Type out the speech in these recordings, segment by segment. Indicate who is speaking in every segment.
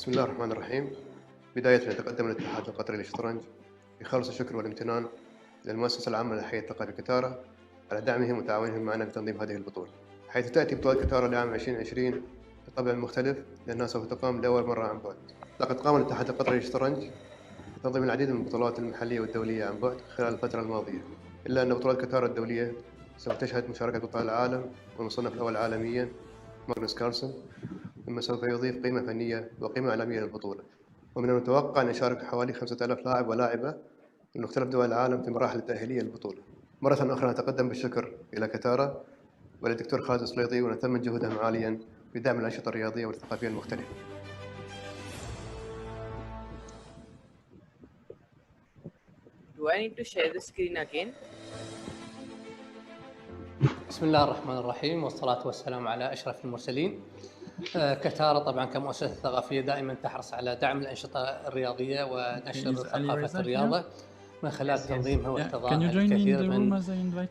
Speaker 1: بسم الله الرحمن الرحيم. بداية نتقدم الاتحاد القطري للشطرنج بخالص الشكر والامتنان للمؤسسة العامة للحي الثقافي كتارا على دعمهم وتعاونهم معنا في تنظيم هذه البطولة، حيث تأتي بطولة كتارا لعام 2020 بطبع مختلف لأنها سوف تقام لأول مرة عن بعد. لقد قام الاتحاد القطري للشطرنج بتنظيم العديد من البطولات المحلية والدولية عن بعد خلال الفترة الماضية، إلا أن بطولة كتارا الدولية سوف تشهد مشاركة بطل العالم والمصنف الأول عالميا ماغنوس كارلسن، مما سوف يضيف قيمة فنية وقيمة إعلامية للبطولة. ومن المتوقع أن يشارك حوالي 5000 لاعب ولاعبة من مختلف دول العالم في المراحل التأهيلية للبطولة. مرة أخرى نتقدم بالشكر إلى كتارا وللدكتور خالد السليطي ونثمن جهودهم عاليا في دعم الأنشطة الرياضية والثقافية المختلفة.
Speaker 2: Do I need to share the screen again?
Speaker 3: بسم الله الرحمن الرحيم والصلاة والسلام على أشرف المرسلين. كتارا طبعا كمؤسسة ثقافية دائما تحرص على دعم الأنشطة الرياضية ونشر ثقافة الرياضة من خلال تنظيمها واحتضانها الكثير من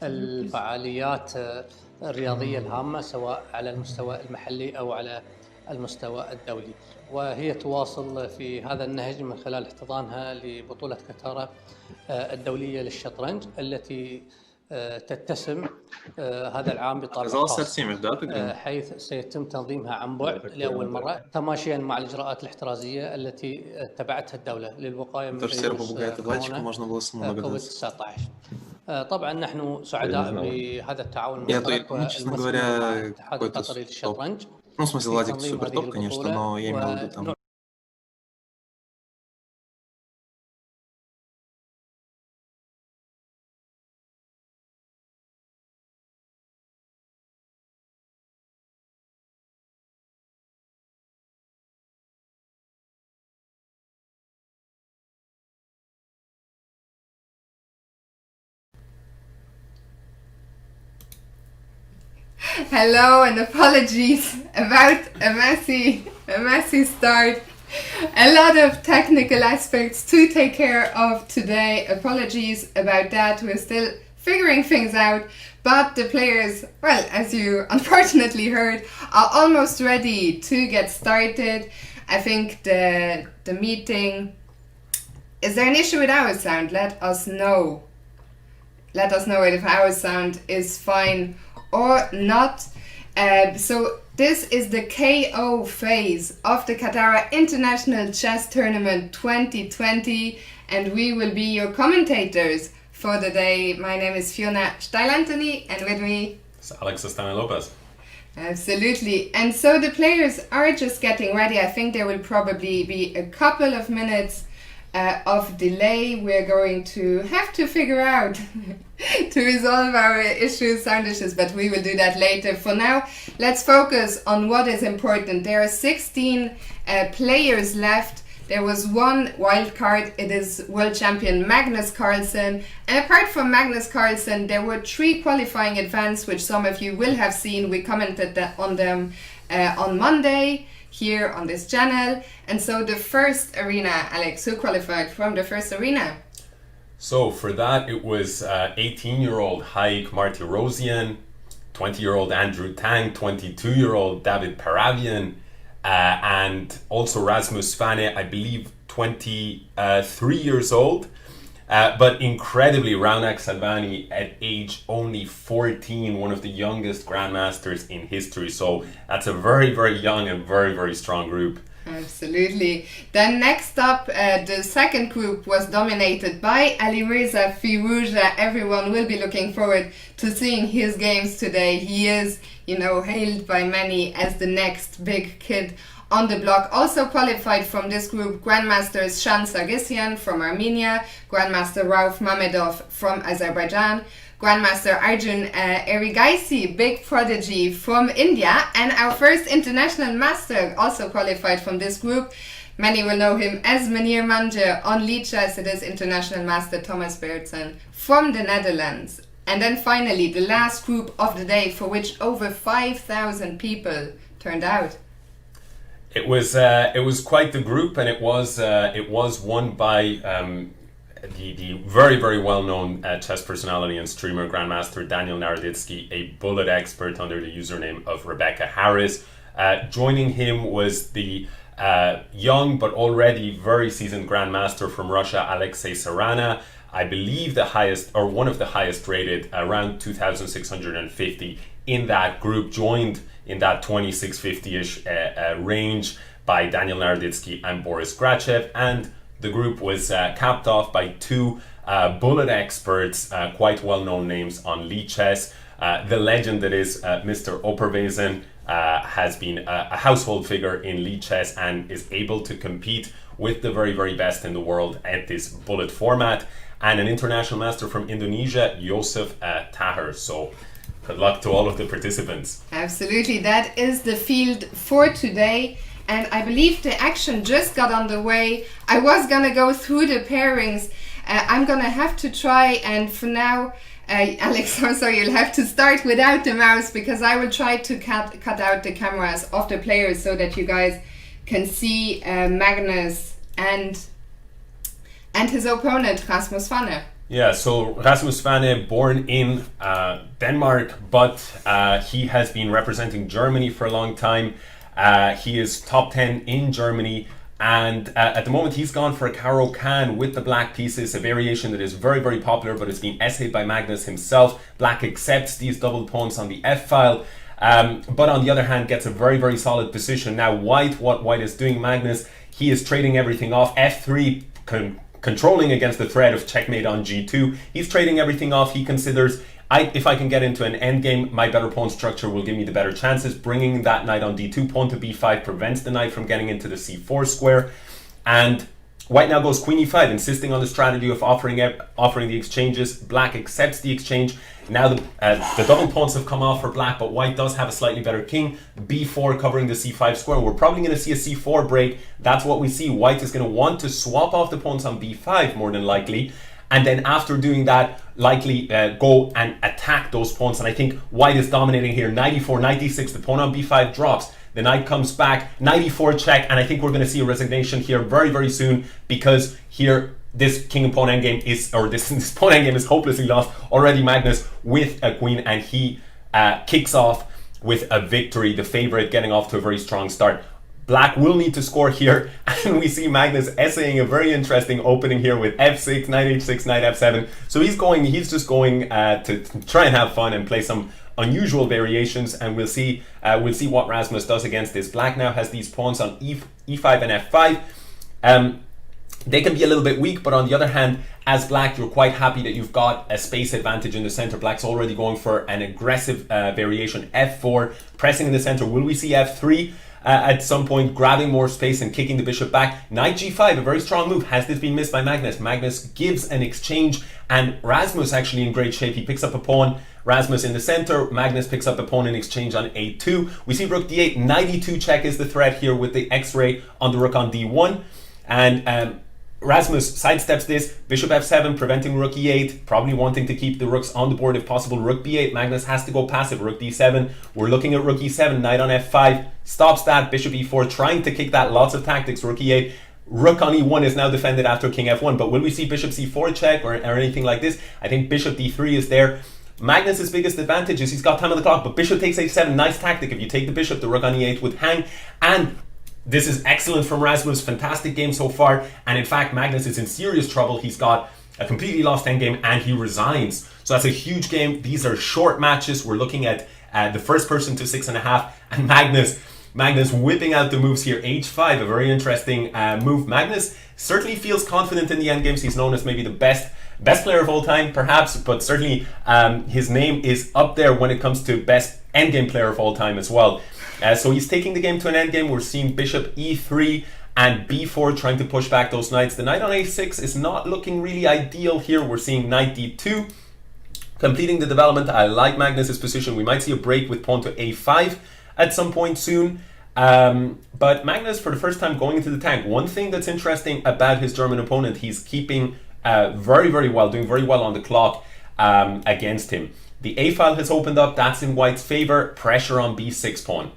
Speaker 3: الفعاليات الرياضية الهامة سواء على المستوى المحلي أو على المستوى الدولي، وهي تواصل في هذا النهج من خلال احتضانها لبطولة كتارا الدولية للشطرنج التي تتسم هذا العام بطابع خاص، حيث سيتم تنظيمها عن بعد لأول مرة تماشيا مع الإجراءات الاحترازية التي اتبعتها الدولة للوقاية من فيروس كوفيد-19. طبعا نحن سعداء بهذا التعاون المشترك والمسؤول مع الاتحاد القطري للشطرنج في تنظيم هذه البطولة.
Speaker 4: Hello and apologies about a messy start. A lot of technical aspects to take care of today. Apologies about that. We're still figuring things out, but the players, well, as you unfortunately heard, are almost ready to get started. I think the meeting... Is there an issue with our sound? Let us know. Let us know if our sound is fine or not. So this is the KO phase of the Katara International Chess Tournament 2020, and we will be your commentators for the day. My name is Fiona Steil-Anthony, and with me
Speaker 5: it's Alex Lopez.
Speaker 4: Absolutely. And so the players are just getting ready. I think there will probably be a couple of minutes of delay. We're going to have to figure out to resolve our issues, sound issues, but we will do that later. For now, let's focus on what is important. There are 16 players left. There was one wild card. It is world champion Magnus Carlsen. And apart from Magnus Carlsen, there were 3 qualifying advances, which some of you will have seen. We commented on them on Monday here on this channel. And so the first arena, Alex, who qualified from the first arena?
Speaker 5: So for that, it was 18-year-old Haik Martirosyan, 20-year-old Andrew Tang, 22-year-old David Paravian, and also Rasmus Svane, I believe 23 years old. But incredibly, Raunak Salvani at age only 14, one of the youngest grandmasters in history. So that's a very, very young and very, very strong group.
Speaker 4: Absolutely. Then next up, the second group was dominated by Alireza Firouzja. Everyone will be looking forward to seeing his games today. He is, hailed by many as the next big kid on the block. Also qualified from this group, Grandmasters Shan Sargsyan from Armenia, Grandmaster Rauf Mamedov from Azerbaijan, Grandmaster Arjun Erigaisi, big prodigy from India, and our first international master also qualified from this group. Many will know him as Meneer Manje on Lichess. It is international master Thomas Bertsen from the Netherlands. And then finally, the last group of the day, for which over 5,000 people turned out.
Speaker 5: It was quite the group, and it was won by the very, very well-known chess personality and streamer Grandmaster Daniel Naroditsky, a bullet expert under the username of Rebecca Harris. Joining him was the young but already very seasoned grandmaster from Russia, Alexei Sarana. I believe the highest, or one of the highest rated, around 2,650 in that group, joined in that 2650-ish range by Daniel Naroditsky and Boris Grachev. And the group was capped off by two bullet experts, quite well-known names on Lichess. The legend that is Mr. Operwezen has been a household figure in Lichess and is able to compete with the very, very best in the world at this bullet format. And an international master from Indonesia, Joseph Tahir. So good luck to all of the participants.
Speaker 4: Absolutely, that is the field for today. And I believe the action just got underway. I was gonna go through the pairings. I'm gonna have to try, and for now, Alex, I'm sorry, you'll have to start without the mouse, because I will try to cut out the cameras of the players so that you guys can see Magnus and his opponent, Rasmus Fanne.
Speaker 5: Yeah, so Rasmus Fanne, born in Denmark, but he has been representing Germany for a long time. He is top 10 in Germany, and at the moment he's gone for a Caro Can with the black pieces, a variation that is very, very popular, but it's been essayed by Magnus himself. Black accepts these double pawns on the F-file, but on the other hand gets a very, very solid position. Now what White is doing, Magnus, he is trading everything off. F3, controlling against the threat of checkmate on G2. He's trading everything off. He considers, if I can get into an endgame, my better pawn structure will give me the better chances. Bringing that knight on D2, pawn to B5 prevents the knight from getting into the C4 square. And White now goes queen E5, insisting on the strategy of offering the exchanges. Black accepts the exchange. Now the double pawns have come off for Black, but White does have a slightly better king. B4 covering the C5 square. We're probably going to see a C4 break. That's what we see. White is going to want to swap off the pawns on B5 more than likely. And then after doing that, likely go and attack those pawns. And I think White is dominating here. 94, 96, the pawn on B5 drops. The knight comes back, 94 check, and I think we're going to see a resignation here very, very soon, because here this king and pawn endgame is, or this pawn endgame is hopelessly lost. Already Magnus with a queen, and he kicks off with a victory, the favorite getting off to a very strong start. Black will need to score here, and we see Magnus essaying a very interesting opening here with F6, knight H6, knight F7. So he's just going to try and have fun and play some unusual variations, and we'll see what Rasmus does against this. Black now has these pawns on E5 and F5. They can be a little bit weak, but on the other hand, as Black, you're quite happy that you've got a space advantage in the center. Black's already going for an aggressive variation, F4, pressing in the center. Will we see F3 at some point, grabbing more space and kicking the bishop back? Knight G5, a very strong move. Has this been missed by Magnus? Magnus gives an exchange, and Rasmus actually in great shape. He picks up a pawn. Rasmus in the center, Magnus picks up a pawn in exchange on A2. We see rook D8, 92 check is the threat here with the X-ray on the rook on D1. And Rasmus sidesteps this, bishop F7, preventing rook E8, probably wanting to keep the rooks on the board if possible. Rook B8, Magnus has to go passive, rook D7. We're looking at rook E7, knight on F5, stops that, bishop E4, trying to kick that, lots of tactics, rook E8. Rook on E1 is now defended after king F1, but will we see bishop C4 check or anything like this? I think bishop D3 is there. Magnus's biggest advantage is he's got time on the clock, but bishop takes H7, nice tactic. If you take the bishop, the rook on E8 would hang, and this is excellent from Rasmus, fantastic game so far, and in fact Magnus is in serious trouble. He's got a completely lost endgame and he resigns. So that's a huge game. These are short matches. We're looking at the first person to 6.5, and Magnus whipping out the moves here. H5, a very interesting move. Magnus certainly feels confident in the endgames. He's known as maybe the best player of all time, perhaps, but certainly his name is up there when it comes to best endgame player of all time as well. So he's taking the game to an endgame. We're seeing bishop E3 and B4 trying to push back those knights. The knight on A6 is not looking really ideal here. We're seeing knight D2 completing the development. I like Magnus's position. We might see a break with pawn to A5 at some point soon. But Magnus, for the first time, going into the tank. One thing that's interesting about his German opponent, he's keeping very, very well, doing very well on the clock against him. The A file has opened up. That's in White's favor. Pressure on B6 pawn.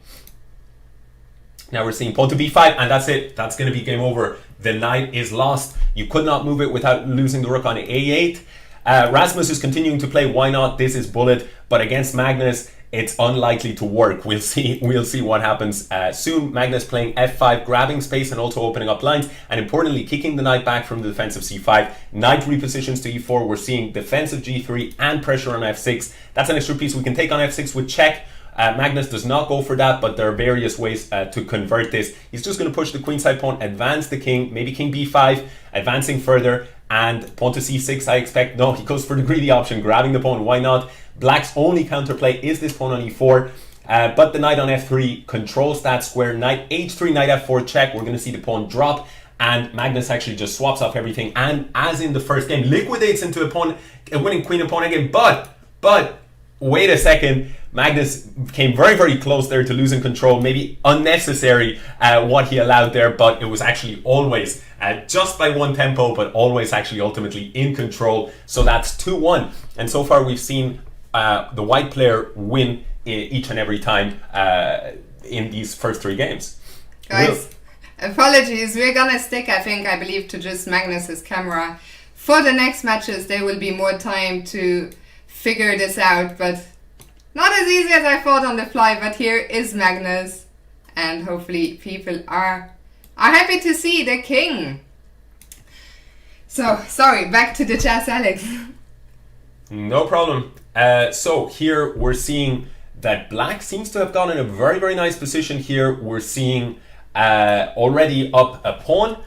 Speaker 5: Now we're seeing pawn to B5, and that's it. That's going to be game over. The knight is lost. You could not move it without losing the rook on A8. Rasmus is continuing to play. Why not? This is bullet. But against Magnus, it's unlikely to work. We'll see what happens soon. Magnus playing f5, grabbing space and also opening up lines, and importantly kicking the knight back from the defensive c5. Knight repositions to e4. We're seeing defensive g3 and pressure on f6. That's an extra piece we can take on f6 with check. Magnus does not go for that, but there are various ways to convert this. He's just going to push the queenside pawn, advance the king, maybe king b5, advancing further, and pawn to c6 I expect. No, he goes for the greedy option, grabbing the pawn. Why not? Black's only counterplay is this pawn on e4, but the knight on f3 controls that square. Knight h3, knight f4 check. We're going to see the pawn drop, and Magnus actually just swaps off everything, and as in the first game, liquidates into a winning queen and pawn again. But wait a second, Magnus came very, very close there to losing control. Maybe unnecessary what he allowed there, but it was actually always just by one tempo, but always actually ultimately in control. So that's 2-1. And so far we've seen the white player win each and every time in these first 3 games.
Speaker 4: Guys, apologies. We're gonna stick, I believe, to just Magnus's camera. For the next matches, there will be more time to figure this out, but not as easy as I thought on the fly. But here is Magnus, and hopefully people are happy to see the king. So sorry, back to the chess, Alex.
Speaker 5: No problem. So here we're seeing that black seems to have gotten a very, very nice position here. We're seeing already up a pawn,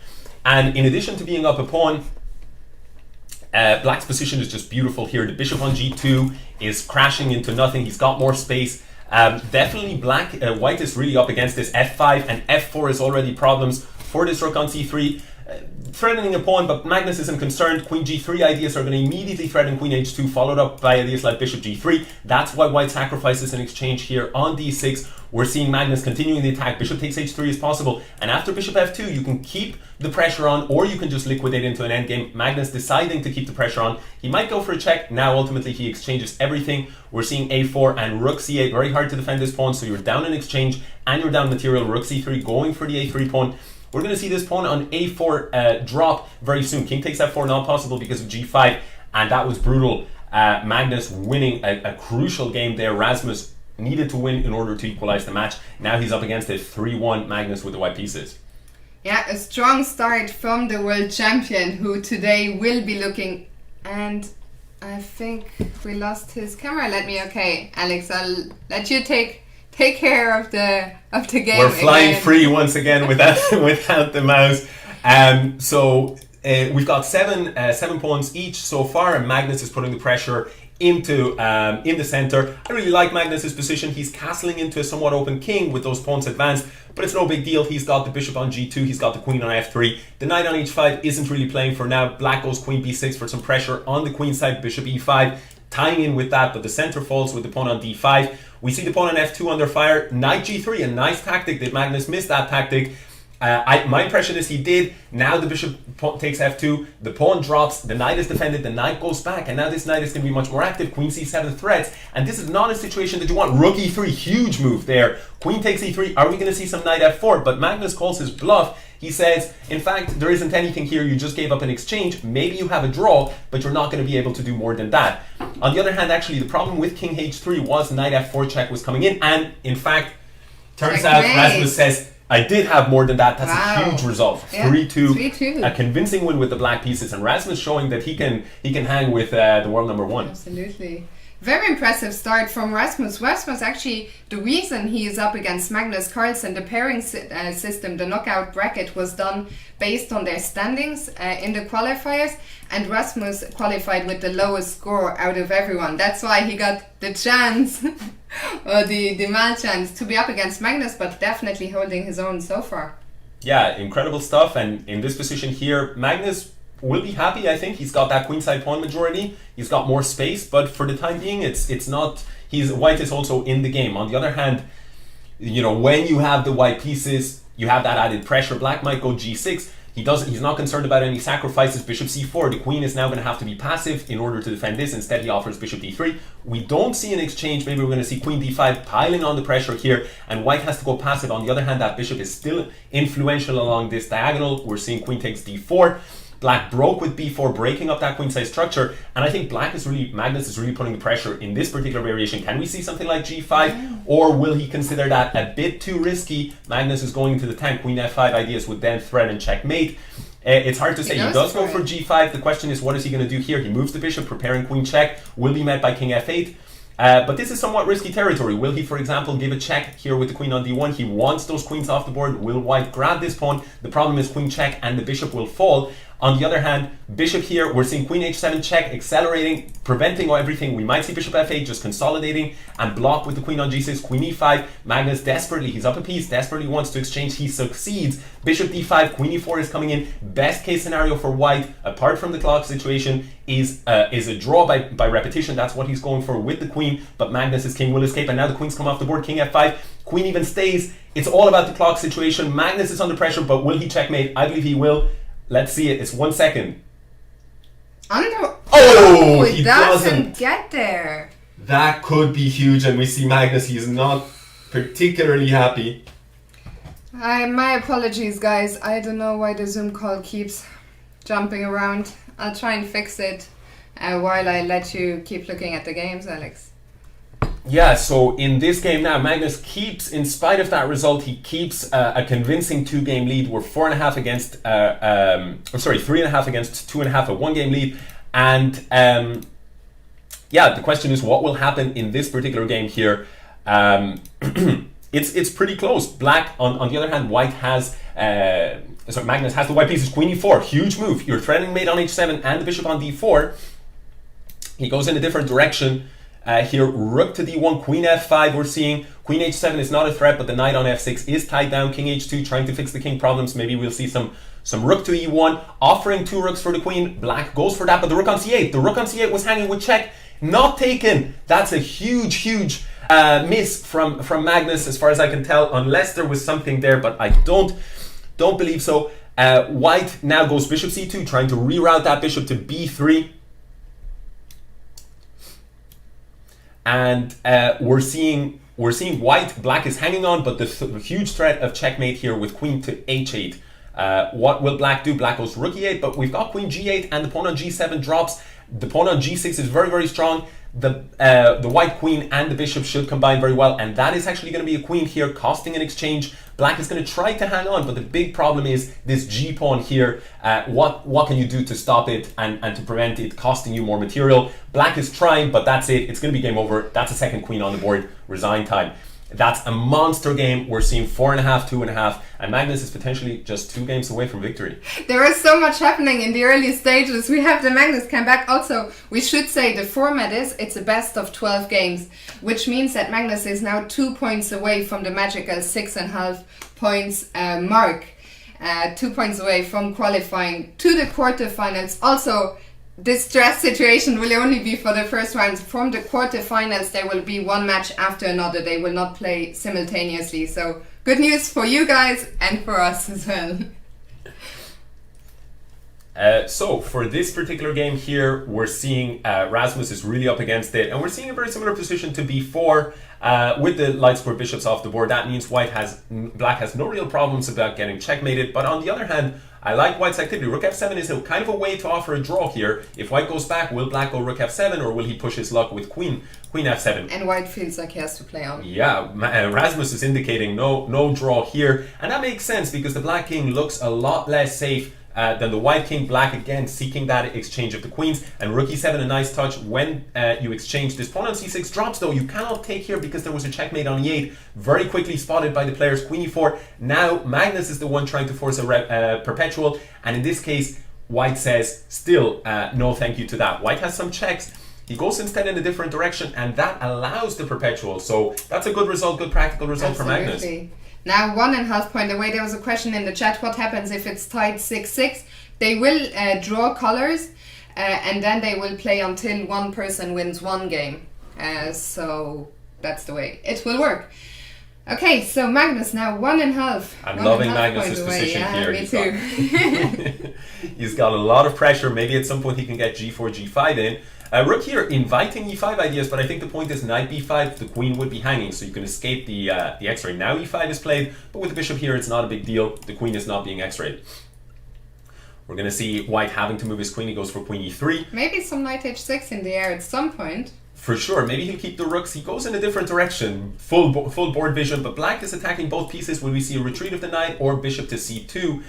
Speaker 5: and in addition to being up a pawn, black's position is just beautiful here. The bishop on g2 is crashing into nothing. He's got more space. Definitely white is really up against this. f5 and f4 is already problems for this rook on c3. Threatening a pawn, but Magnus isn't concerned. Queen g3 ideas are going to immediately threaten queen h2, followed up by ideas like bishop g3. That's why white sacrifices an exchange here on d6. We're seeing Magnus continuing the attack. Bishop takes h3 is possible, and after bishop f2 you can keep the pressure on, or you can just liquidate into an endgame. Magnus deciding to keep the pressure on. He might go for a check. Now ultimately he exchanges everything. We're seeing a4 and rook c8. Very hard to defend this pawn, so you're down in exchange and you're down material. Rook c3 going for the a3 pawn. We're going to see this pawn on a4 drop very soon. King takes f4, not possible because of g5, and that was brutal. Magnus winning a crucial game there. Rasmus needed to win in order to equalize the match. Now he's up against it, 3-1 Magnus with the white pieces.
Speaker 4: Yeah, a strong start from the world champion, who today will be looking, and I think we lost his camera. Okay, Alex, I'll let you take care of the game.
Speaker 5: We're flying
Speaker 4: again.
Speaker 5: free once again without the mouse. So we've got seven pawns each so far, and Magnus is putting the pressure into in the center. I really like Magnus's position. He's castling into a somewhat open king with those pawns advanced, but it's no big deal. He's got the bishop on g2, he's got the queen on f3. The knight on h5 isn't really playing for now. Black goes queen b6 for some pressure on the queen side, bishop e5, tying in with that, but the center falls with the pawn on d5. We see the pawn on f2 under fire. Knight g3, a nice tactic. Did Magnus miss that tactic? My impression is he did. Now the bishop takes f2, the pawn drops, the knight is defended, the knight goes back, and now this knight is going to be much more active. Queen c7 threats, and this is not a situation that you want. Rook e3, huge move there. Queen takes e3, are we going to see some knight f4? But Magnus calls his bluff. He says, in fact, there isn't anything here, you just gave up an exchange, maybe you have a draw, but you're not going to be able to do more than that. On the other hand, actually, the problem with king h3 was knight f4 check was coming in, and in fact, turns out Rasmus says, I did have more than that. That's a huge result. 3-2. A convincing win with the black pieces, and Rasmus showing that he can hang with the world number one.
Speaker 4: Absolutely. Very impressive start from Rasmus. Rasmus, actually, the reason he is up against Magnus Carlsen, the pairing system, the knockout bracket was done based on their standings in the qualifiers, and Rasmus qualified with the lowest score out of everyone. That's why he got the chance, or the mal chance, to be up against Magnus, but definitely holding his own so far. Yeah,
Speaker 5: incredible stuff, and in this position here, Magnus will be happy. I think he's got that queenside pawn majority. He's got more space, but for the time being, it's not. White is also in the game. On the other hand, you know, when you have the white pieces, you have that added pressure. Black might go g6. He's not concerned about any sacrifices. Bishop c4. The queen is now going to have to be passive in order to defend this. Instead, he offers bishop d3. We don't see an exchange. Maybe we're going to see queen d5 piling on the pressure here, and white has to go passive. On the other hand, that bishop is still influential along this diagonal. We're seeing queen takes d4. Black broke with b4, breaking up that queen-side structure, and I think Magnus is really putting the pressure in this particular variation. Can we see something like g5, or will he consider that a bit too risky? Magnus is going into the tank. Queen f5 ideas would then threaten checkmate. It's hard to say. He does go for g5. The question is, what is he going to do here? He moves the bishop, preparing queen check. Will be met by king f8. But this is somewhat risky territory. Will he, for example, give a check here with the queen on d1? He wants those queens off the board. Will white grab this pawn? The problem is queen check and the bishop will fall. On the other hand, bishop here, we're seeing queen h7 check, accelerating, preventing everything. We might see bishop f8 just consolidating and block with the queen on g6, queen e5. Magnus desperately, he's up a piece, desperately wants to exchange. He succeeds. Bishop d5, queen e4 is coming in. Best case scenario for white, apart from the clock situation, is a draw by repetition. That's what he's going for with the queen, but Magnus's king will escape, and now the queens come off the board. King f5, queen even stays. It's all about the clock situation. Magnus is under pressure, but will he checkmate? I believe he will. Let's see it. It's 1 second.
Speaker 4: Oh, he doesn't get there.
Speaker 5: That could be huge, and we see Magnus. He's not particularly happy.
Speaker 4: My apologies, guys. I don't know why the Zoom call keeps jumping around. I'll try and fix it while I let you keep looking at the games, Alex.
Speaker 5: Yeah, so in this game now, Magnus keeps, in spite of that result, he keeps a convincing 2-game lead. We're 4.5 against, 3.5 against 2.5, a 1-game lead. And yeah, the question is, what will happen in this particular game here? It's pretty close. Black, on the other hand, white has, Magnus has the white pieces, queen e4, huge move. You're threatening mate on h7 and the bishop on d4. He goes in a different direction. Here, rook to d1, queen f5 we're seeing. Queen h7 is not a threat, but the knight on f6 is tied down. King h2 trying to fix the king problems. Maybe we'll see some rook to e1, offering 2 rooks for the queen. Black goes for that, but the rook on c8. The rook on c8 was hanging with check. Not taken. That's a huge miss from Magnus, as far as I can tell, unless there was something there, but I don't believe so. White now goes bishop c2, trying to reroute that bishop to b3. And we're seeing black is hanging on, but the huge threat of checkmate here with queen to h8. What will black do? Black goes rook e8, but we've got queen g8 and the pawn on g7 drops. The pawn on g6 is very, very strong. The white queen and the bishop should combine very well, and that is actually going to be a queen here, costing an exchange. Black is going to try to hang on, but the big problem is this g pawn here. What can you do to stop it and to prevent it costing you more material? Black is trying, but that's it. It's going to be game over. That's a second queen on the board. Resign time. That's a monster game. We're seeing 4.5, 2.5, and Magnus is potentially just 2 games away from victory.
Speaker 4: There is so much happening in the early stages. We have the Magnus comeback. Also, we should say the format it's a best of 12 games, which means that Magnus is now 2 points away from the magical 6.5 points mark. 2 points away from qualifying to the quarterfinals. Also, this stress situation will only be for the first rounds. From the quarterfinals, there will be one match after another. They will not play simultaneously. So good news for you guys and for us as well.
Speaker 5: So for this particular game here, we're seeing Rasmus is really up against it, and we're seeing a very similar position to b4 with the light square bishops off the board. That means black has no real problems about getting checkmated. But on the other hand, I like white's activity. Rook f7 is a kind of a way to offer a draw here. If white goes back, will black go rook f7, or will he push his luck with queen f7?
Speaker 4: And white feels like he has to play on.
Speaker 5: Yeah, Rasmus is indicating no draw here, and that makes sense because the black king looks a lot less safe than the white king. Black again seeking that exchange of the queens, and rook e7, a nice touch when you exchange. This pawn on c6 drops though. You cannot take here because there was a checkmate on e8, very quickly spotted by the players. Queen e4. Now Magnus is the one trying to force a perpetual, and in this case white says still no thank you to that. White has some checks. He goes instead in a different direction, and that allows the perpetual. So that's a good result, good practical result. Absolutely. For Magnus.
Speaker 4: Now 1.5 point away. There was a question in the chat, what happens if it's tied 6-6? They will draw colors and then they will play until one person wins one game. So that's the way it will work. Okay, so Magnus now 1.5.
Speaker 5: I'm loving Magnus's position here.
Speaker 4: Me too.
Speaker 5: He's got a lot of pressure. Maybe at some point he can get g4, g5 in. Rook here inviting e5 ideas, but I think the point is knight b5, the queen would be hanging, so you can escape the x-ray. Now e5 is played, but with the bishop here it's not a big deal. The queen is not being x-rayed. We're going to see white having to move his queen. He goes for queen e3.
Speaker 4: Maybe some knight h6 in the air at some point.
Speaker 5: For sure, maybe he'll keep the rooks. He goes in a different direction, full board vision, but black is attacking both pieces. Will we see a retreat of the knight or bishop to c2?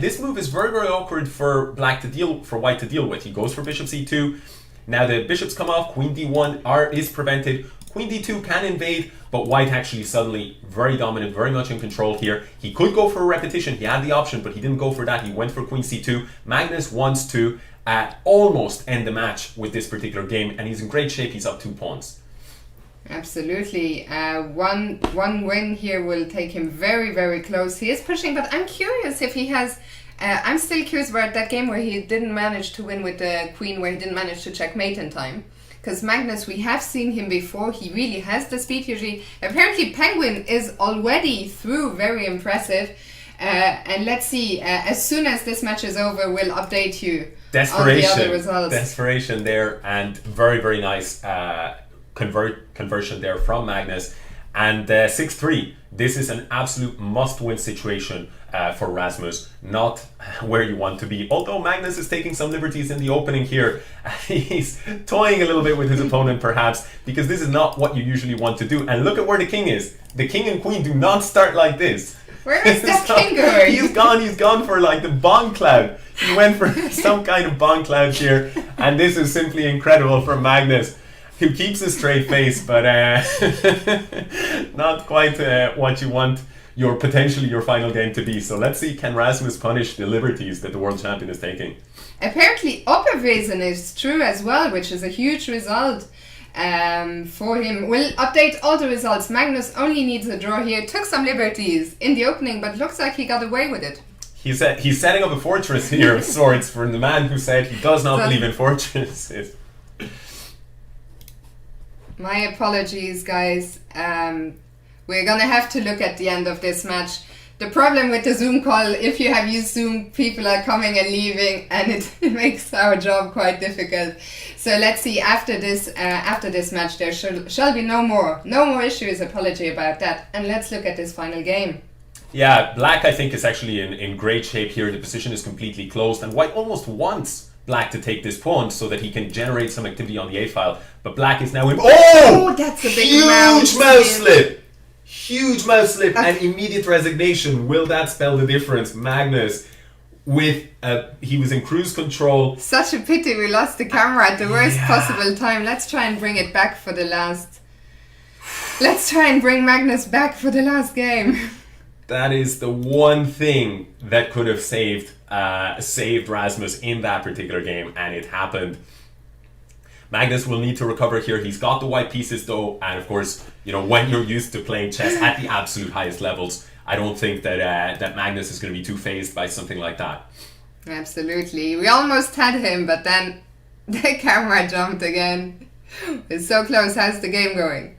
Speaker 5: This move is very, very awkward for white to deal with. He goes for bishop c2. Now the bishops come off, queen d1 is prevented. Queen d2 can invade, but white actually suddenly very dominant, very much in control here. He could go for a repetition. He had the option, but he didn't go for that. He went for queen c2. Magnus wants to almost end the match with this particular game, and he's in great shape. He's up 2 pawns.
Speaker 4: Absolutely. One win here will take him very, very close. He is pushing, but I'm curious if he has... I'm still curious about that game where he didn't manage to win with the queen, where he didn't manage to checkmate in time. Because Magnus, we have seen him before. He really has the speed usually. Apparently Penguin is already through, very impressive. And let's see, as soon as this match is over, we'll update you on the other results.
Speaker 5: Desperation there, and very, very nice conversion there from Magnus. And 6-3, this is an absolute must-win situation for Rasmus, not where you want to be. Although Magnus is taking some liberties in the opening here, he's toying a little bit with his opponent perhaps, because this is not what you usually want to do. And look at where the king is. The king and queen do not start like this.
Speaker 4: Where is that king going?
Speaker 5: He's gone for like the bomb cloud. He went for some kind of bomb cloud here, and this is simply incredible for Magnus, who keeps a straight face, but not quite what you want your final game to be. So let's see, can Rasmus punish the liberties that the world champion is taking?
Speaker 4: Apparently Opperwesen is true as well, which is a huge result for him. We'll update all the results. Magnus only needs a draw here. Took some liberties in the opening, but looks like he got away with it.
Speaker 5: He's setting up a fortress here of sorts for the man who said he does not believe in fortresses.
Speaker 4: My apologies, guys. We're gonna have to look at the end of this match. The problem with the Zoom call, if you have used Zoom, people are coming and leaving, and it makes our job quite difficult. So let's see, after this match, there shall be no more issues. Apology about that. And let's look at this final game.
Speaker 5: Yeah, black I think is actually in great shape here. The position is completely closed, and white almost wants black to take this pawn so that he can generate some activity on the A file. But black is now in...
Speaker 4: Oh, that's a big
Speaker 5: huge mouse slip! Huge mouse slip and immediate resignation. Will that spell the difference? Magnus, he was in cruise control.
Speaker 4: Such a pity we lost the camera at the worst possible time. Let's try and bring it back for the last... Let's try and bring Magnus back for the last game.
Speaker 5: That is the one thing that could have saved Rasmus in that particular game, and it happened. Magnus will need to recover here. He's got the white pieces though, and of course, you know, when you're used to playing chess at the absolute highest levels, I don't think that that Magnus is going to be too fazed by something like that.
Speaker 4: Absolutely. We almost had him, but then the camera jumped again. It's so close. How's the game going?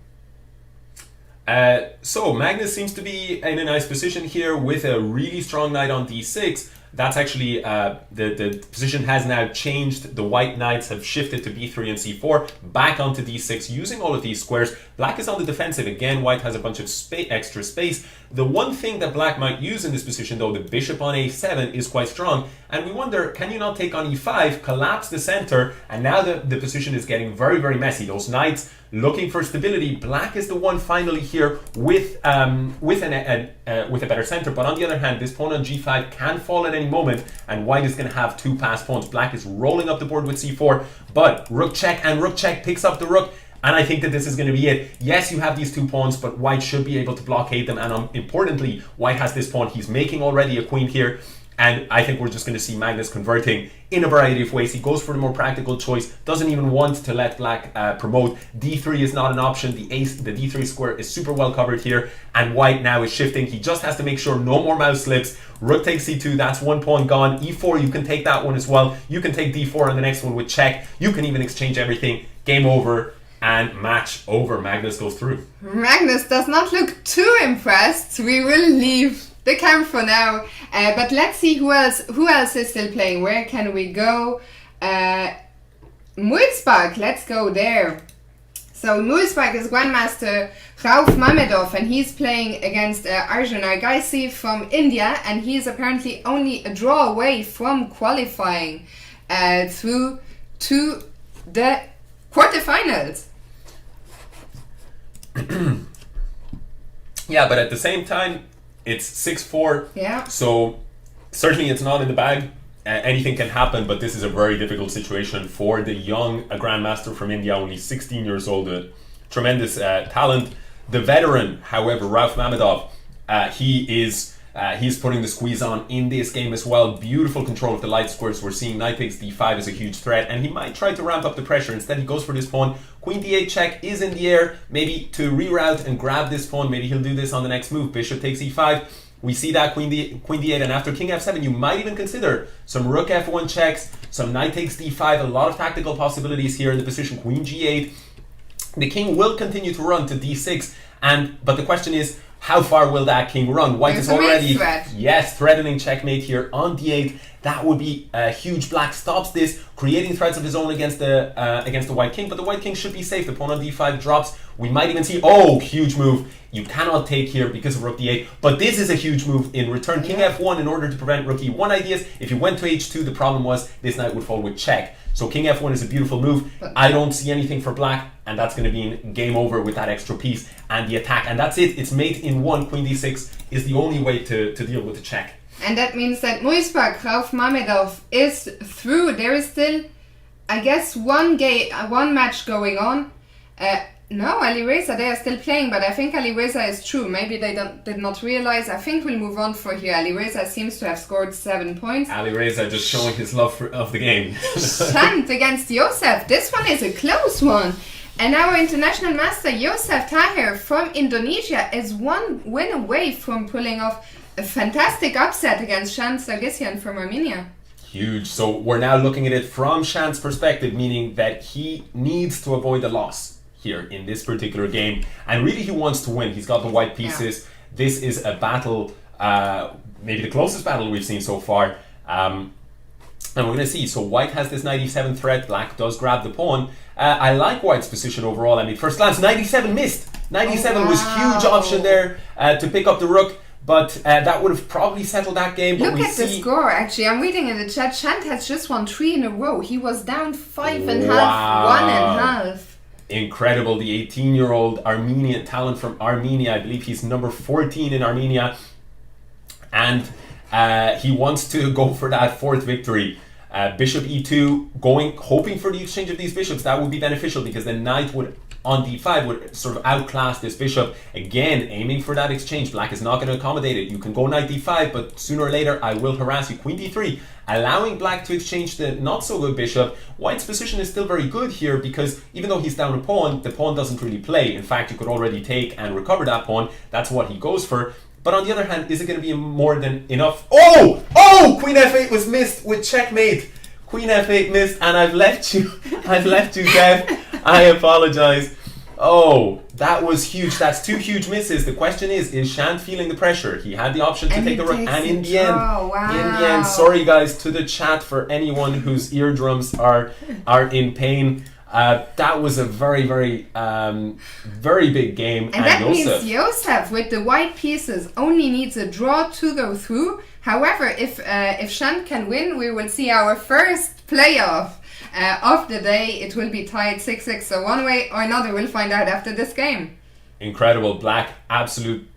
Speaker 5: So Magnus seems to be in a nice position here with a really strong knight on d6. That's actually, the position has now changed. The white knights have shifted to b3 and c4, back onto d6, using all of these squares. Black is on the defensive. Again, white has a bunch of extra space. The one thing that black might use in this position, though, the bishop on a7 is quite strong. And we wonder, can you not take on e5, collapse the center, and now the position is getting very, very messy. Those knights looking for stability. Black is the one finally here with a better center, but on the other hand, this pawn on g5 can fall at any moment, and white is going to have two passed pawns. Black is rolling up the board with c4, but rook check, and rook check picks up the rook, and I think that this is going to be it. Yes, you have these two pawns, but white should be able to blockade them, and importantly, white has this pawn. He's making already a queen here. And I think we're just going to see Magnus converting in a variety of ways. He goes for the more practical choice, doesn't even want to let black promote. d3 is not an option. The d3 square is super well covered here, and white now is shifting. He just has to make sure no more mouse slips. Rook takes c2, that's one pawn gone. e4, you can take that one as well. You can take d4 on the next one with check. You can even exchange everything. Game over. And match over. Magnus goes through.
Speaker 4: Magnus does not look too impressed. We will leave the camp for now, but let's see who else is still playing. Where can we go? Muidspark, let's go there. So Muisbach is Grandmaster Rauf Mamedov, and he's playing against Arjun Argaisi from India, and he's apparently only a draw away from qualifying through to the quarterfinals.
Speaker 5: Yeah, but at the same time, it's 6-4.
Speaker 4: Yeah.
Speaker 5: So certainly it's not in the bag. Anything can happen, but this is a very difficult situation for the young Grandmaster from India, only 16 years old, a tremendous talent. The veteran, however, Rauf Mamedov, he's putting the squeeze on in this game as well. Beautiful control of the light squares. We're seeing knight takes d5 as a huge threat, and he might try to ramp up the pressure. Instead, he goes for this pawn. Queen d8 check is in the air, maybe to reroute and grab this pawn. Maybe he'll do this on the next move. Bishop takes e5. We see that queen d8, and after king f7, you might even consider some rook f1 checks, some knight takes d5, a lot of tactical possibilities here in the position. Queen g8. The king will continue to run to d6, but the question is, how far will that king run? White is already threatening checkmate here on d8. That would be huge. Black stops this, creating threats of his own against the white king, but the white king should be safe. The pawn on d5 drops. We might even see, huge move. You cannot take here because of rook d8, but this is a huge move in return. King f1 in order to prevent rook e1 ideas. If you went to h2, the problem was this knight would fall with check. So king f1 is a beautiful move. I don't see anything for black, and that's going to be game over with that extra piece and the attack. And that's it. It's mate in one. Queen d6 is the only way to deal with the check.
Speaker 4: And that means that Muisbach Rauf Mamedov is through. There is still, I guess, one match going on. No, Alireza, they are still playing, but I think Alireza is true. Maybe they did not realize. I think we'll move on for here. Alireza seems to have scored 7 points.
Speaker 5: Alireza just showing his love of the game.
Speaker 4: Shant against Josef. This one is a close one. And our international master, Josef Tahir from Indonesia, is one win away from pulling off a fantastic upset against Shant Sargsyan from Armenia.
Speaker 5: Huge. So we're now looking at it from Shant's perspective, meaning that he needs to avoid a loss here in this particular game, and really he wants to win. He's got the white pieces. Yeah. This is a battle, maybe the closest battle we've seen so far, and we're going to see. So white has this knight e7 threat. Black does grab the pawn. I like white's position overall. I mean, first glance, knight e7 missed. Knight e7 was huge option there to pick up the rook, but that would have probably settled that game. But
Speaker 4: Look at the score, actually. I'm reading in the chat. Shant has just won 3 in a row. He was down 5 and a half, 1 and a half.
Speaker 5: Incredible. The 18-year-old Armenian talent from Armenia. I believe he's number 14 in Armenia. And he wants to go for that 4th victory. Bishop e2, hoping for the exchange of these bishops. That would be beneficial because the knight would, on d5, would sort of outclass this bishop. Again, aiming for that exchange. Black is not going to accommodate it. You can go knight d5, but sooner or later I will harass you. Queen d3, allowing black to exchange the not so good bishop. White's position is still very good here because even though he's down a pawn, the pawn doesn't really play. In fact, you could already take and recover that pawn. That's what he goes for. But on the other hand, is it going to be more than enough? Queen f8 was missed with checkmate. Queen f8 missed, and I've left you deaf. I apologize. That was huge. That's 2 huge misses. The question is Shant feeling the pressure? He had the option to take the rook, and in the end, sorry guys to the chat for anyone whose eardrums are in pain. That was a very, very, very big game.
Speaker 4: And that means Josef, with the white pieces, only needs a draw to go through. However, if Shant can win, we will see our first playoff of the day. It will be tied 6-6. So one way or another, we'll find out after this game.
Speaker 5: Incredible. Black, absolute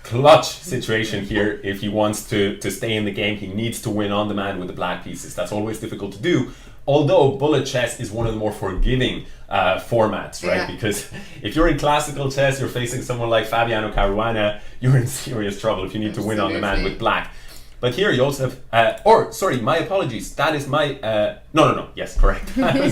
Speaker 5: clutch situation here. If he wants to stay in the game, he needs to win on the man with the black pieces. That's always difficult to do. Although bullet chess is one of the more forgiving formats, right? Yeah. Because if you're in classical chess, you're facing someone like Fabiano Caruana, you're in serious trouble if you need to win on the man with black. But here you also have, sorry, my apologies. That is my, no, yes, correct.
Speaker 4: The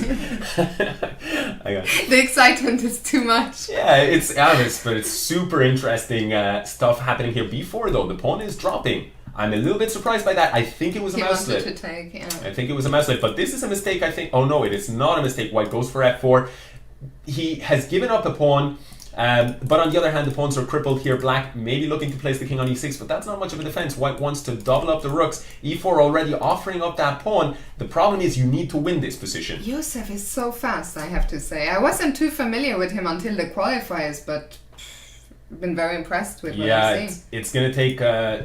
Speaker 4: excitement is too much.
Speaker 5: Yeah, it's obvious, but it's super interesting stuff happening here. Before though, the pawn is dropping. I'm a little bit surprised by that. I think it was a mouse slip. I think it was a mouse slip, but this is a mistake, I think. Oh no, it is not a mistake. White goes for f4. He has given up a pawn. But on the other hand, the pawns are crippled here. Black maybe looking to place the king on e6, but that's not much of a defense. White wants to double up the rooks. e4 already offering up that pawn. The problem is you need to win this position.
Speaker 4: Josef is so fast, I have to say. I wasn't too familiar with him until the qualifiers, but been very impressed with what I've seen.
Speaker 5: It's going to take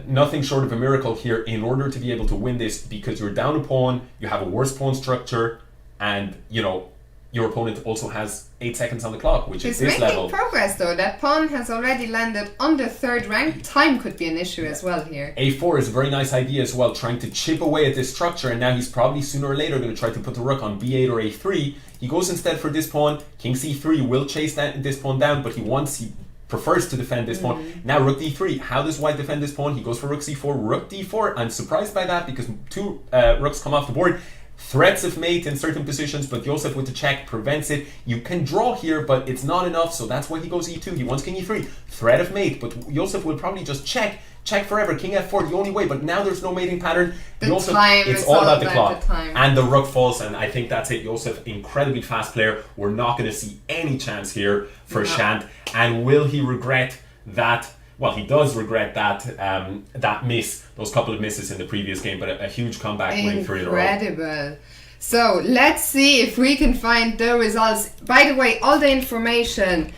Speaker 5: nothing short of a miracle here in order to be able to win this, because you're down a pawn, you have a worse pawn structure, and you know your opponent also has 8 seconds on the clock, which is this level.
Speaker 4: He's making progress though. That pawn has already landed on the 3rd rank. Time could be an issue as well here.
Speaker 5: a4 is a very nice idea as well, trying to chip away at this structure, and now he's probably sooner or later going to try to put the rook on b8 or a3. He goes instead for this pawn. King c3 will chase this pawn down, but he prefers to defend this pawn. Now rook d3. How does white defend this pawn? He goes for rook c4, rook d4. I'm surprised by that because 2 rooks come off the board. Threats of mate in certain positions, but Josef with the check prevents it. You can draw here, but it's not enough, so that's why he goes e2. He wants king e3. Threat of mate, but Josef will probably just check forever. King f4, the only way, but now there's no mating pattern.
Speaker 4: It's
Speaker 5: all about the clock.
Speaker 4: time.
Speaker 5: And the rook falls, and I think that's it. Josef, incredibly fast player. We're not going to see any chance here for Shant. And will he regret that? Well, he does regret that miss, those couple of misses in the previous game, but a huge comeback winning 3 in a row.
Speaker 4: Incredible. So let's see if we can find the results. By the way, all the information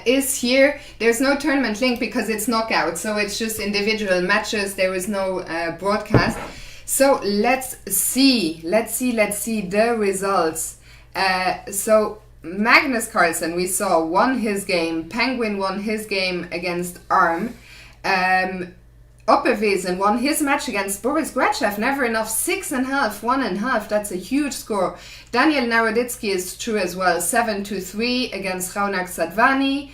Speaker 4: is here. There's no tournament link because it's knockout, so it's just individual matches. There is no broadcast. So let's see the results. So Magnus Carlsen, we saw, won his game. Penguin won his game against Arm. Opperwesen won his match against Boris Grachev. Never enough, 6.5, 1.5. That's a huge score. Daniel Naroditsky is true as well, 7-3 against Raunak Sadvani.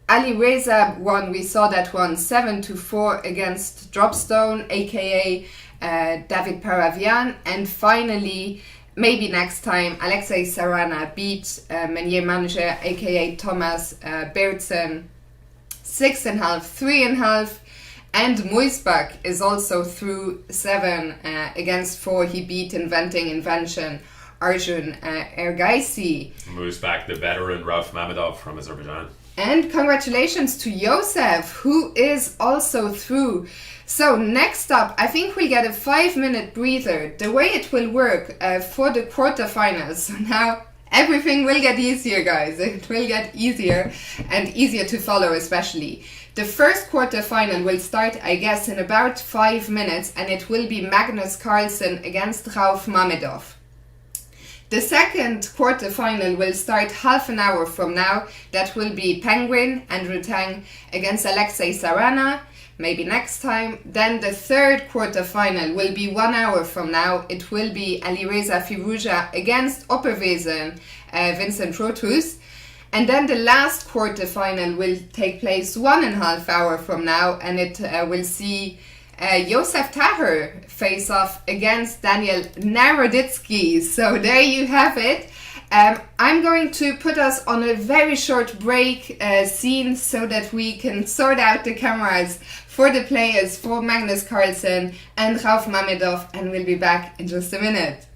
Speaker 4: Ali Reza won, we saw that one, 7-4 against Dropstone, aka David Paravian. And finally, maybe next time, Alexei Sarana beat Menier Manager, aka Thomas Bertsen, 6.5, 3.5. And Muisbach is also through 7 against 4. He beat Invention Arjun Ergaisi.
Speaker 5: Muisbach, the veteran Rauf Mamedov from Azerbaijan.
Speaker 4: And congratulations to Josef, who is also through. So next up, I think we'll get a 5-minute breather. The way it will work for the quarterfinals. So now everything will get easier, guys. It will get easier and easier to follow, especially. The first quarterfinal will start, I guess, in about 5 minutes, and it will be Magnus Carlsen against Rauf Mamedov. The second quarterfinal will start half an hour from now. That will be Penguin and Rutang against Alexei Sarana, maybe next time. Then the third quarterfinal will be 1 hour from now. It will be Alireza Firouzja against Opperwesen, Vincent Rotus. And then the last quarterfinal will take place 1.5 hours from now, and it will see Josef Taher face off against Daniel Naroditsky. So there you have it. I'm going to put us on a very short break scene so that we can sort out the cameras for the players, for Magnus Carlsen and Rauf Mamedov, and we'll be back in just a minute.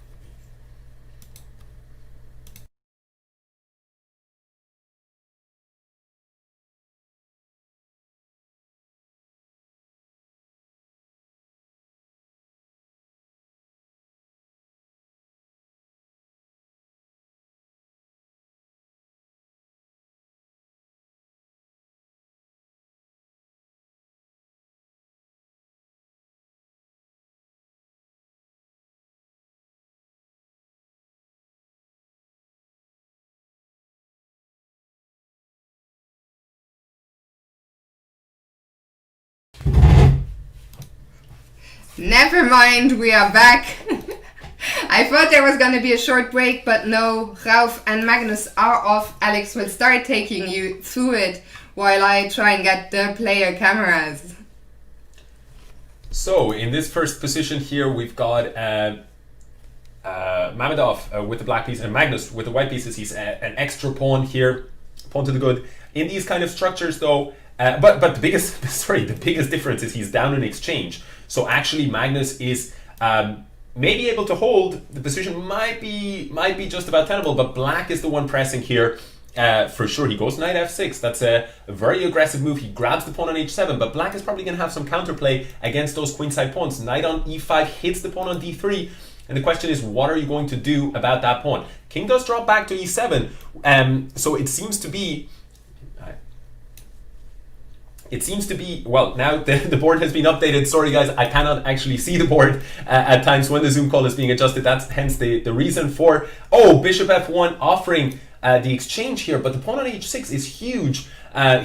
Speaker 4: Never mind, we are back. I thought there was going to be a short break, but no, Rauf and Magnus are off. Alex will start taking you through it while I try and get the player cameras.
Speaker 5: So, in this first position here, we've got Mamedov with the black piece and Magnus with the white pieces. He's an extra pawn here, pawn to the good. In these kind of structures though, but the biggest difference is he's down in exchange. So actually Magnus is maybe able to hold. The position might be just about tenable, but black is the one pressing here. for sure. He goes knight f6. That's a very aggressive move. He grabs the pawn on h7, but black is probably going to have some counterplay against those queenside pawns. Knight on e5 hits the pawn on d3, and the question is, what are you going to do about that pawn? King does drop back to e7, so it seems to be... well, now the board has been updated. Sorry guys, I cannot actually see the board at times when the Zoom call is being adjusted. That's hence the reason for, bishop f1 offering the exchange here, but the pawn on h6 is huge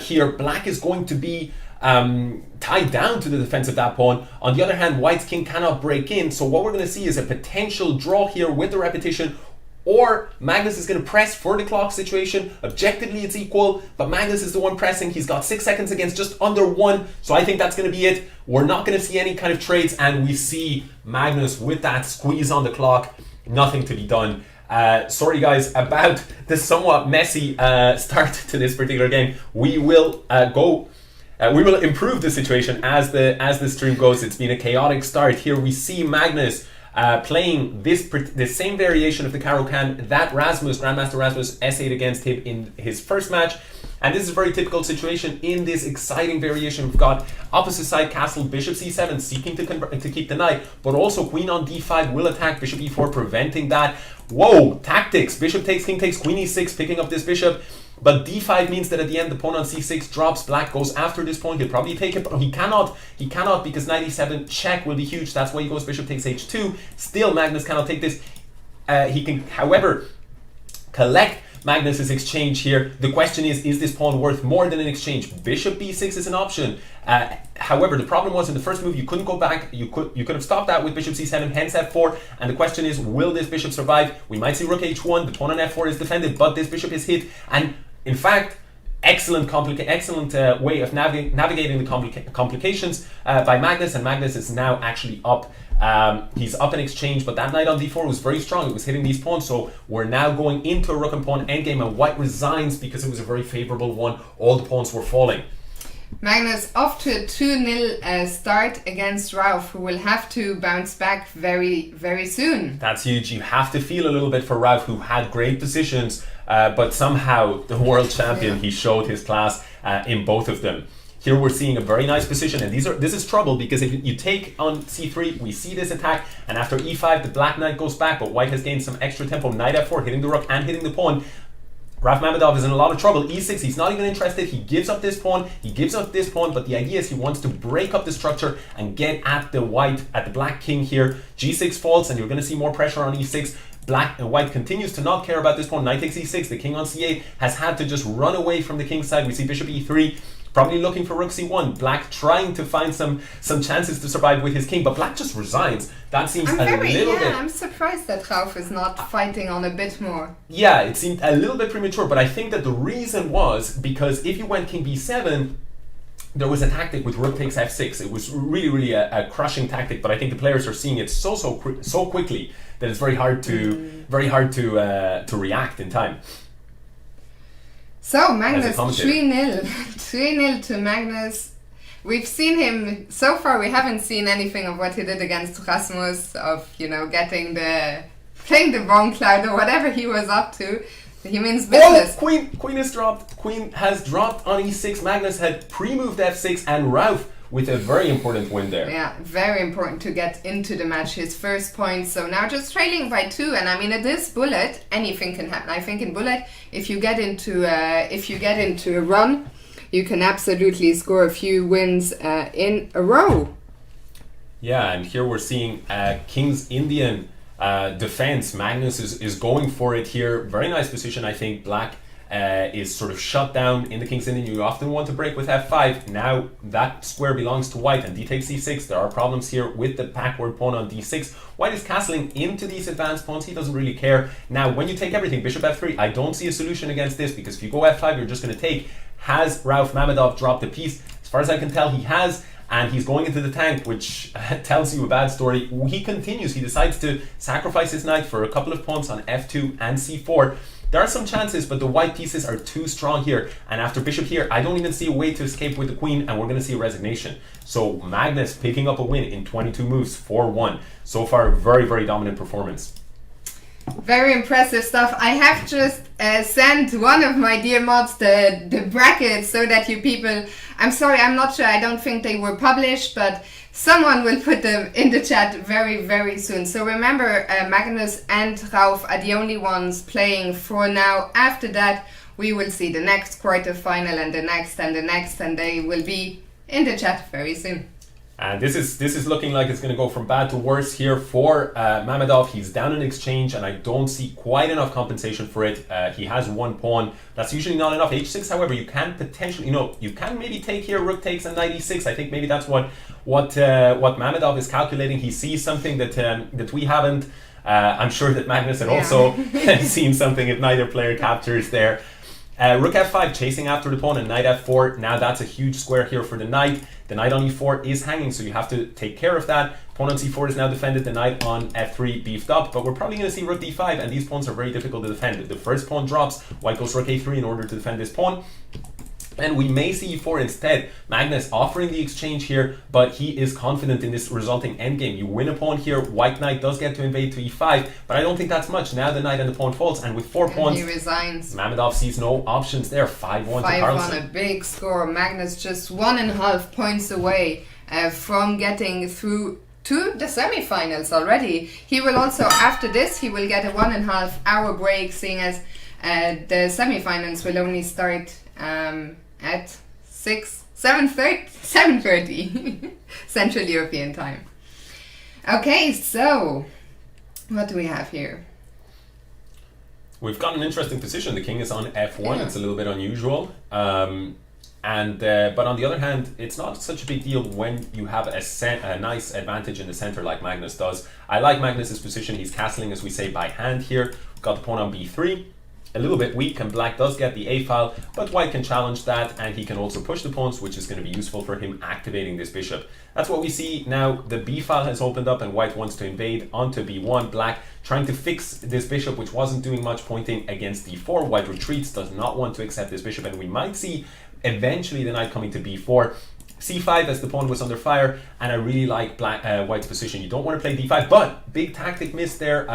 Speaker 5: here. Black is going to be tied down to the defense of that pawn. On the other hand, white's king cannot break in, so what we're going to see is a potential draw here with the repetition, or Magnus is going to press for the clock situation. Objectively it's equal, but Magnus is the one pressing. He's got 6 seconds against just under 1, so I think that's going to be it. We're not going to see any kind of trades, and we see Magnus with that squeeze on the clock. Nothing to be done. Sorry guys about the somewhat messy start to this particular game. We will we will improve the situation as the stream goes. It's been a chaotic start. Here we see Magnus playing the same variation of the Caro-Kann that Grandmaster Rasmus essayed against him in his first match. And this is a very typical situation in this exciting variation. We've got opposite side castle, bishop c7, seeking to keep the knight, but also queen on d5 will attack, bishop e4, preventing that. Whoa, tactics, bishop takes, king takes, queen e6, picking up this bishop. But d5 means that at the end the pawn on c6 drops. Black goes after this point. He'll probably take it, but he cannot because knight e7 check will be huge. That's why he goes bishop takes h2. Still, Magnus cannot take this. He can, however, collect Magnus's exchange here. The question is this pawn worth more than an exchange? Bishop b6 is an option. However, the problem was in the first move you couldn't go back. You could have stopped that with bishop c7, hence f4. And the question is, will this bishop survive? We might see rook h1. The pawn on f4 is defended, but this bishop is hit. And in fact, excellent way of navigating the complications by Magnus, and Magnus is now actually up. He's up in exchange, but that knight on d4 was very strong. It was hitting these pawns, so we're now going into a rook and pawn endgame, and white resigns because it was a very favorable one. All the pawns were falling.
Speaker 4: Magnus off to a 2-0 start against Ralph, who will have to bounce back very, very soon.
Speaker 5: That's huge. You have to feel a little bit for Ralph, who had great positions, but somehow the world champion, he showed his class in both of them. Here we're seeing a very nice position, and this is trouble, because if you take on c3, we see this attack, and after e5 the black knight goes back, but white has gained some extra tempo. Knight f4, hitting the rook and hitting the pawn. Ralph Mamedov is in a lot of trouble. e6, he's not even interested. He gives up this pawn, but the idea is he wants to break up the structure and get at the black king here. g6 falls, and you're going to see more pressure on e6. Black and white continues to not care about this pawn. Knight takes e6. The king on c8 has had to just run away from the king's side. We see bishop e3, probably looking for rook c1. Black trying to find some chances to survive with his king, but black just resigns. That seems a little bit...
Speaker 4: I'm surprised that Ralph is not fighting on a bit more.
Speaker 5: Yeah, it seemed a little bit premature, but I think that the reason was because if you went king b7, there was a tactic with rook takes f6. It was really a crushing tactic, but I think the players are seeing it so quickly that it's very hard to react in time.
Speaker 4: So Magnus 3-0, 3-0 to Magnus. We've seen him so far. We haven't seen anything of what he did against Rasmus, of playing the wrong cloud or whatever he was up to. He means business.
Speaker 5: Oh, queen is dropped. Queen has dropped on e6. Magnus had pre-moved f6, and Ralph with a very important win there.
Speaker 4: Yeah, very important to get into the match. His first point. So now just trailing by 2, and I mean at this bullet, anything can happen. I think in bullet, if you get into a run, you can absolutely score a few wins in a row.
Speaker 5: Yeah, and here we're seeing King's Indian defense. Magnus is going for it here. Very nice position, I think. Black is sort of shut down in the King's Indian. You often want to break with f5. Now that square belongs to white, and d takes c6. There are problems here with the backward pawn on d6. White is castling into these advanced pawns. He doesn't really care. Now when you take everything, bishop f3, I don't see a solution against this, because if you go f5, you're just going to take. Has Ralph Mamedov dropped a piece? As far as I can tell, he has. And he's going into the tank, which tells you a bad story. He continues. He decides to sacrifice his knight for a couple of pawns on f2 and c4. There are some chances, but the white pieces are too strong here. And after bishop here, I don't even see a way to escape with the queen, and we're going to see a resignation. So Magnus picking up a win in 22 moves, 4-1. So far, very, very dominant performance.
Speaker 4: Very impressive stuff. I have just sent one of my dear mods the brackets so that you people, I'm sorry, I'm not sure, I don't think they were published, but someone will put them in the chat very, very soon. So remember, Magnus and Rauf are the only ones playing for now. After that, we will see the next quarterfinal and the next and the next, and they will be in the chat very soon.
Speaker 5: And this is looking like it's going to go from bad to worse here for Mamedov. He's down in exchange, and I don't see quite enough compensation for it. He has one pawn. That's usually not enough. H6, however, you can potentially, you can maybe take here. Rook takes and knight e6. I think maybe that's what Mamedov is calculating. He sees something that we haven't. I'm sure that Magnus had also seen something if neither player captures there. Rook f5, chasing after the pawn, and knight f4. Now that's a huge square here for the knight. The knight on e4 is hanging, so you have to take care of that. Pawn on c4 is now defended. The knight on f3 beefed up, but we're probably going to see rook d5, and these pawns are very difficult to defend. The first pawn drops, white goes rook a3 in order to defend this pawn. And we may see e4 instead. Magnus offering the exchange here, but he is confident in this resulting endgame. You win a pawn here, white knight does get to invade to e5, but I don't think that's much. Now the knight and the pawn falls, and with 4 pawns,
Speaker 4: he resigns.
Speaker 5: Mamedov sees no options there. 5-1 to Carlsen.
Speaker 4: 5-1, a big score. Magnus just 1.5 points away from getting through to the semifinals already. He will also, after this, he will get a 1.5 hour break, seeing as the semifinals will only start at 7:30 Central European time. Okay, so what do we have here?
Speaker 5: We've got an interesting position. The king is on f1. It's a little bit unusual. But on the other hand, it's not such a big deal when you have a nice advantage in the center like Magnus does. I like Magnus's position. He's castling, as we say, by hand here. We've got the pawn on b3. A little bit weak, and black does get the a file, but white can challenge that, and he can also push the pawns, which is going to be useful for him activating this bishop. That's what we see now. The b file has opened up, and white wants to invade onto b1. Black trying to fix this bishop, which wasn't doing much, pointing against d4. White retreats, does not want to accept this bishop, and we might see eventually the knight coming to b4. c5 as the pawn was under fire, and I really like white's position. You don't want to play d5, but big tactic miss there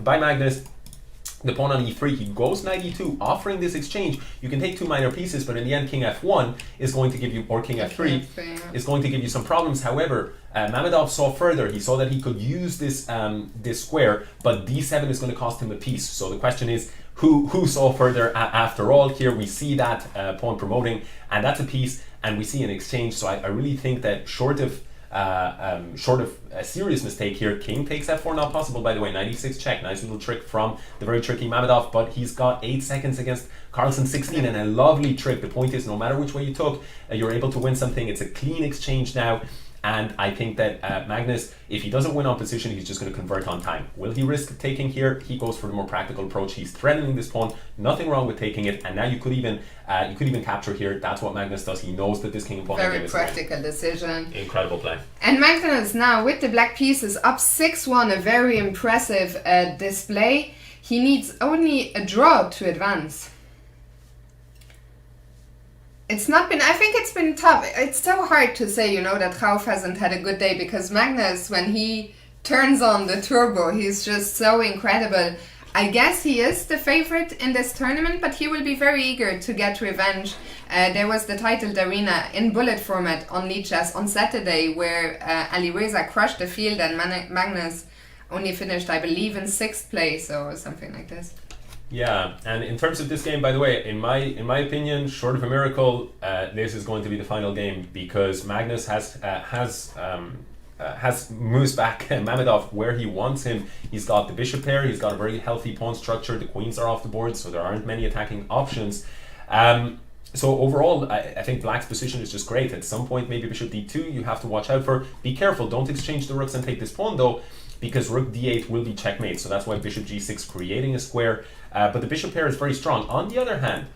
Speaker 5: by Magnus. The pawn on e3, he goes knight e2, offering this exchange. You can take 2 minor pieces, but in the end, king f1 is going to give you, or king f3 is going to give you some problems. However, Mamedov saw further. He saw that he could use this this square, but d7 is going to cost him a piece. So the question is, who saw further after all? Here we see that pawn promoting, and that's a piece, and we see an exchange. So I really think that short of a serious mistake here, king takes f4, not possible, by the way. 96 check, nice little trick from the very tricky Mamedov, but he's got 8 seconds against Carlsen 16, and a lovely trick. The point is, no matter which way you took, you're able to win something. It's a clean exchange now, and I think that Magnus, if he doesn't win on position, he's just going to convert on time. Will he risk taking here? He goes for the more practical approach. He's threatening this pawn, nothing wrong with taking it, and now you could even capture here. That's what Magnus does. He knows that this king and pawn
Speaker 4: very practical decision.
Speaker 5: Incredible play.
Speaker 4: And Magnus now with the black pieces up 6-1, a very impressive display. He needs only a draw to advance. It's not been, I think it's been tough. It's so hard to say, that Rauf hasn't had a good day, because Magnus, when he turns on the turbo, he's just so incredible. I guess he is the favorite in this tournament, but he will be very eager to get revenge. There was the titled arena in bullet format on Lichess on Saturday, where Alireza crushed the field and Magnus only finished, I believe, in 6th place or something like this.
Speaker 5: Yeah, and in terms of this game, by the way, in my opinion, short of a miracle, this is going to be the final game, because Magnus has moves back Mamedov where he wants him. He's got the bishop pair, he's got a very healthy pawn structure, the queens are off the board, so there aren't many attacking options. So overall, I think black's position is just great. At some point, maybe bishop d2, you have to watch out for. Be careful, don't exchange the rooks and take this pawn though, because rook d8 will be checkmate, so that's why bishop g6 creating a square, but the bishop pair is very strong. On the other hand,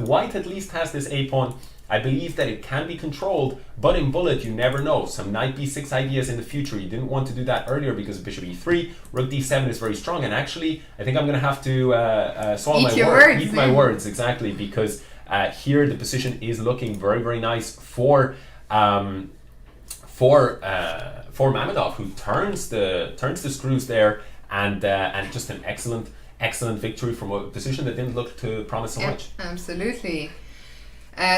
Speaker 5: white at least has this a pawn. I believe that it can be controlled, but in bullet you never know. Some knight b6 ideas in the future. You didn't want to do that earlier because of bishop e3. Rook d7 is very strong, and actually I think I'm going to have to swallow my words. Eat my words, exactly, because here the position is looking very, very nice for Mamedov, who turns the screws there, and just an excellent victory from a position that didn't look to promise so much.
Speaker 4: Absolutely.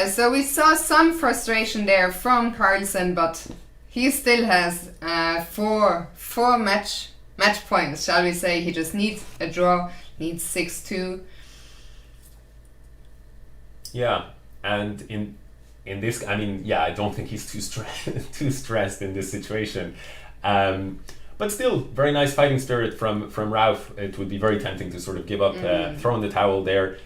Speaker 4: So we saw some frustration there from Carlsen, but he still has four match points, shall we say. He just needs a draw, needs 6-2.
Speaker 5: Yeah, and in this, I mean, yeah, I don't think he's too stressed in this situation. But still, very nice fighting spirit from Ralph. It would be very tempting to sort of give up, throw in the towel there.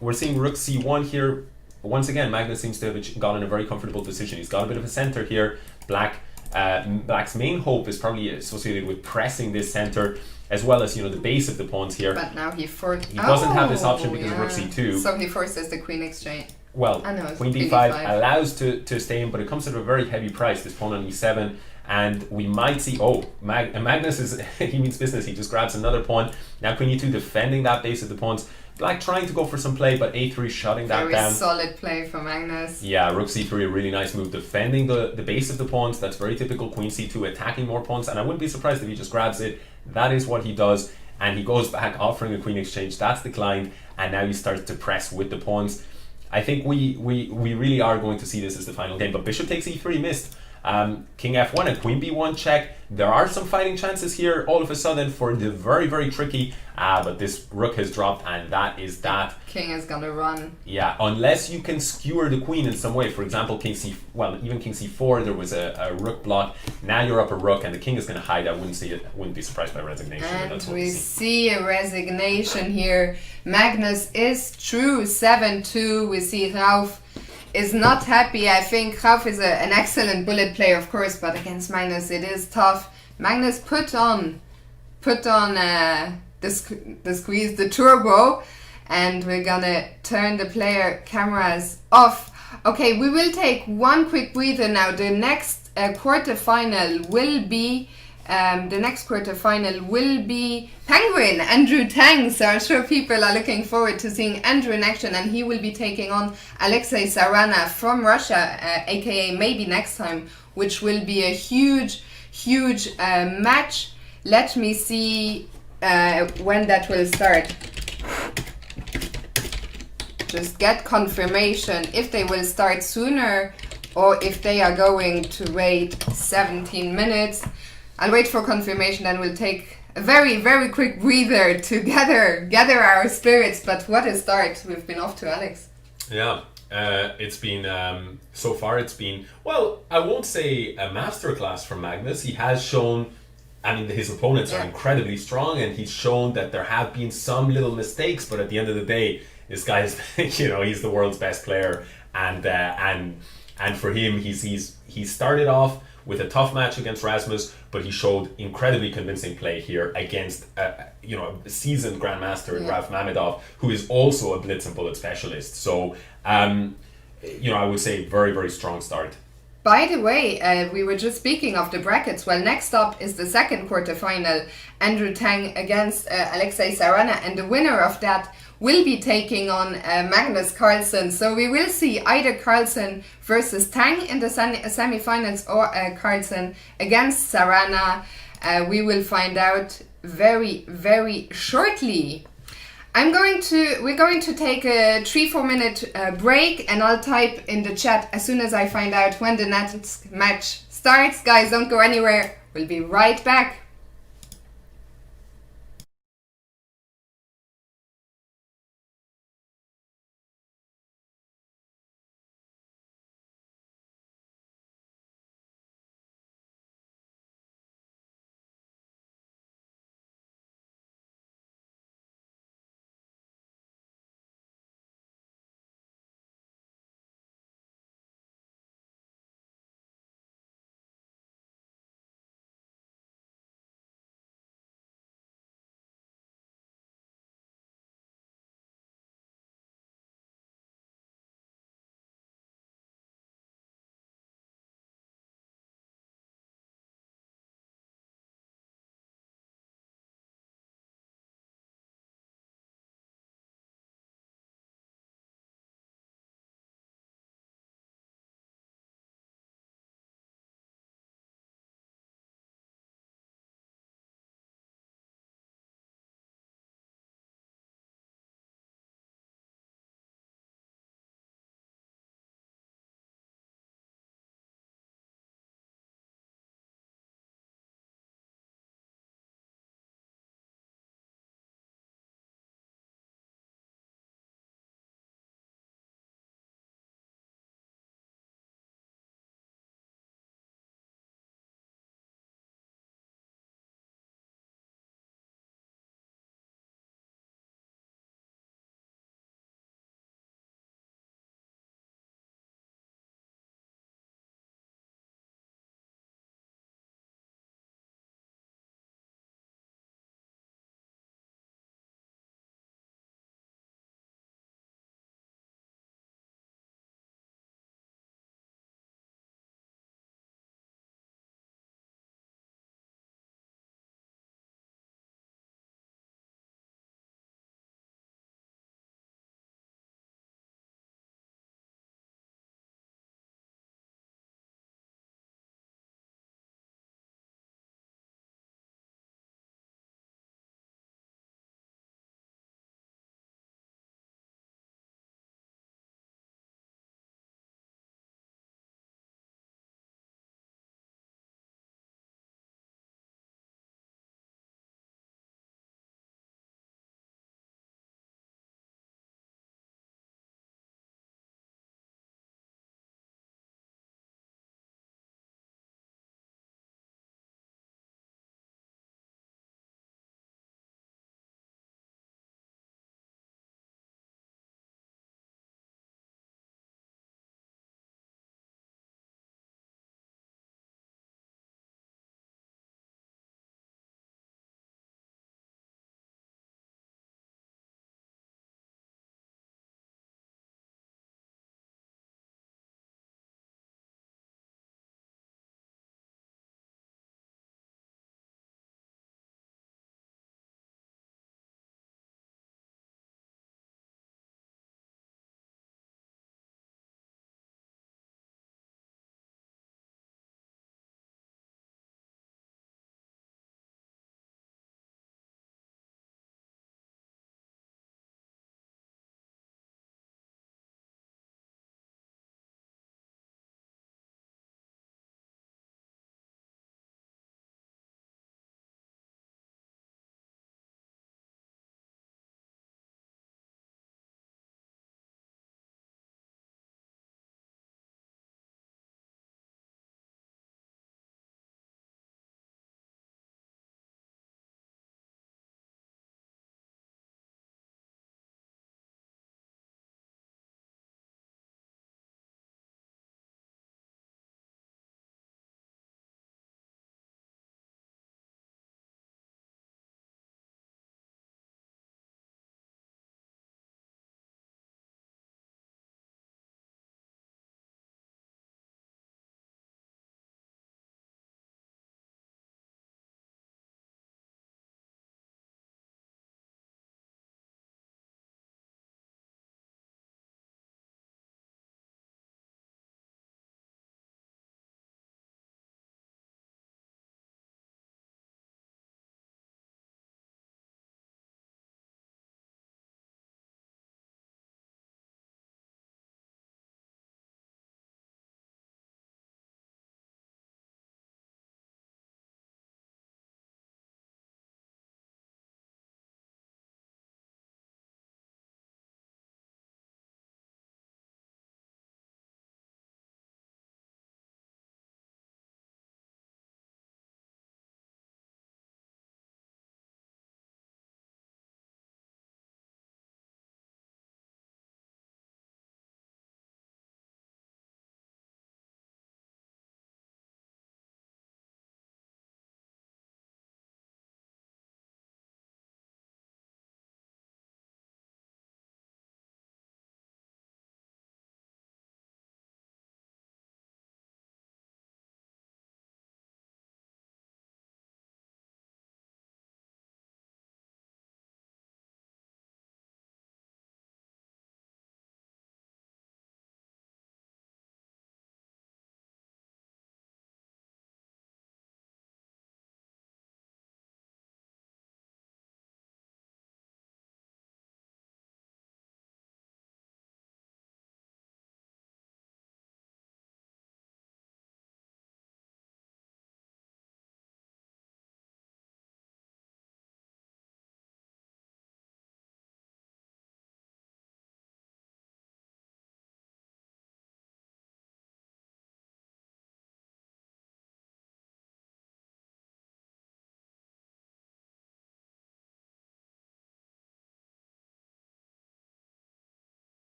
Speaker 5: We're seeing Rook C1 here. Once again, Magnus seems to have gotten in a very comfortable position. He's got a bit of a center here. Black's main hope is probably associated with pressing this center, as well as, you know, the base of the pawns here.
Speaker 4: But now he
Speaker 5: doesn't have this option because of Rook C2.
Speaker 4: So he forces the queen exchange.
Speaker 5: Well, Queen D5 allows to stay in, but it comes at a very heavy price. This pawn on E7, and we might see, Magnus is, he means business. He just grabs another pawn. Now Queen E2 defending that base of the pawns. Black trying to go for some play, but A3 shutting that down.
Speaker 4: Very solid play for Magnus.
Speaker 5: Yeah, Rook C3, a really nice move, defending the base of the pawns. That's very typical. Queen C2 attacking more pawns, and I wouldn't be surprised if he just grabs it. That is what he does, and he goes back offering a queen exchange. That's declined, and now he starts to press with the pawns. I think we really are going to see this as the final game, but bishop takes E3 missed. King F1 and Queen B1 check. There are some fighting chances here all of a sudden for the very, very tricky, but this rook has dropped, and that is that.
Speaker 4: King is gonna run.
Speaker 5: Yeah, unless you can skewer the queen in some way. For example, even King C4, there was a rook block. Now you're up a rook and the king is gonna hide. I wouldn't be surprised by resignation.
Speaker 4: And we see a resignation here. Magnus is true, 7-2. We see Ralph is not happy. I think Ralph is an excellent bullet player, of course, but against Magnus it is tough. Magnus put on the squeeze, the turbo, and we're gonna turn the player cameras off. Okay, we will take one quick breather now. The next quarterfinal will be Penguin, Andrew Tang. So I'm sure people are looking forward to seeing Andrew in action, and he will be taking on Alexei Sarana from Russia, aka maybe next time, which will be a huge match. Let me see when that will start. Just get confirmation if they will start sooner or if they are going to wait 17 minutes. I'll wait for confirmation, then we'll take a very, very quick breather to gather our spirits. But what a start. We've been off to Alex.
Speaker 5: Yeah, it's been, so far it's been, well, I won't say a masterclass from Magnus. He has shown, I mean, his opponents are incredibly strong, and he's shown that there have been some little mistakes, but at the end of the day, this guy is, you know, he's the world's best player, and for him, he started off with a tough match against Rasmus, but he showed incredibly convincing play here against a seasoned grandmaster in Ralph Mamedov, who is also a blitz and bullet specialist. So, I would say very, very strong start.
Speaker 4: By the way, we were just speaking of the brackets. Well, next up is the second quarterfinal, Andrew Tang against Alexei Sarana, and the winner of that will be taking on Magnus Carlsen. So we will see either Carlsen versus Tang in the semi-finals or Carlsen against Sarana. We will find out very, very shortly. We're going to take a 3-4 minute break, and I'll type in the chat as soon as I find out when the next match starts. Guys, don't go anywhere. We'll be right back.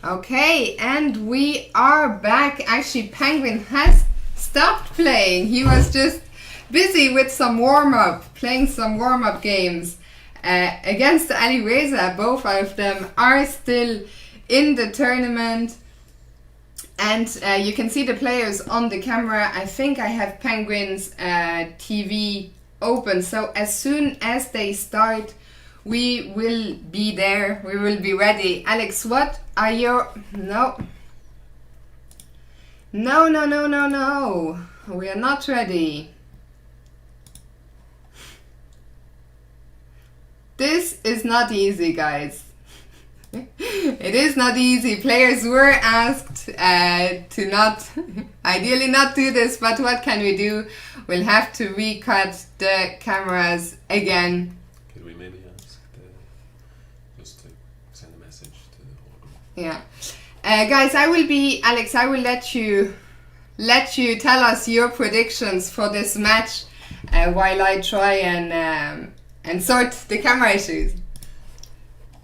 Speaker 4: Okay, and we are back. Actually, Penguin has stopped playing. He was just busy with some warm-up, playing some warm-up games against Ali Reza. Both of them are still in the tournament. And you can see the players on the camera. I think I have Penguin's TV open. So as soon as they start, we will be there. We will be ready. Alex, what are your... No. No, no, no, no, no. We are not ready. This is not easy, guys. It is not easy. Players were asked to not, ideally not do this, but what can we do? We'll have to recut the cameras again.
Speaker 5: Could we maybe ask just to send a message to the
Speaker 4: Yeah. Guys, Alex, I will let you tell us your predictions for this match while I try and sort the camera issues.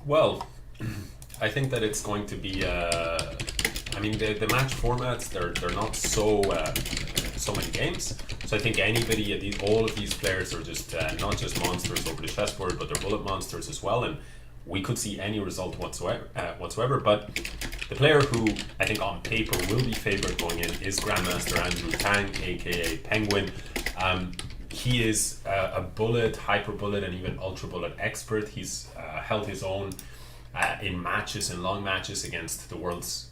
Speaker 5: Well, I think that it's going to be. I mean, the match formats they're not so many games. So I think anybody, all of these players are just not just monsters over the chessboard, but they're bullet monsters as well. And we could see any result whatsoever. But the player who I think on paper will be favored going in is Grandmaster Andrew Tang, aka Penguin. He is a bullet, hyper bullet, and even ultra bullet expert. He's held his own in matches, in long matches against the world's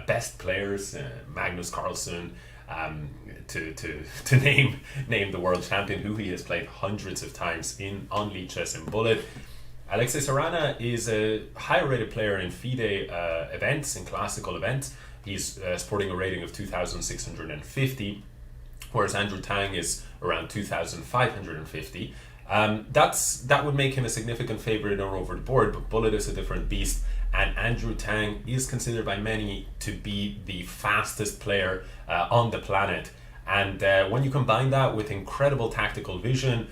Speaker 5: best players, Magnus Carlsen, to name the world champion, who he has played hundreds of times on Lead Chess and Bullet. Alexis Arana is a higher rated player in FIDE events, in classical events. He's sporting a rating of 2,650, whereas Andrew Tang is around 2,550. That would make him a significant favorite over the board, but Bullet is a different beast, and Andrew Tang is considered by many to be the fastest player on the planet. And when you combine that with incredible tactical vision,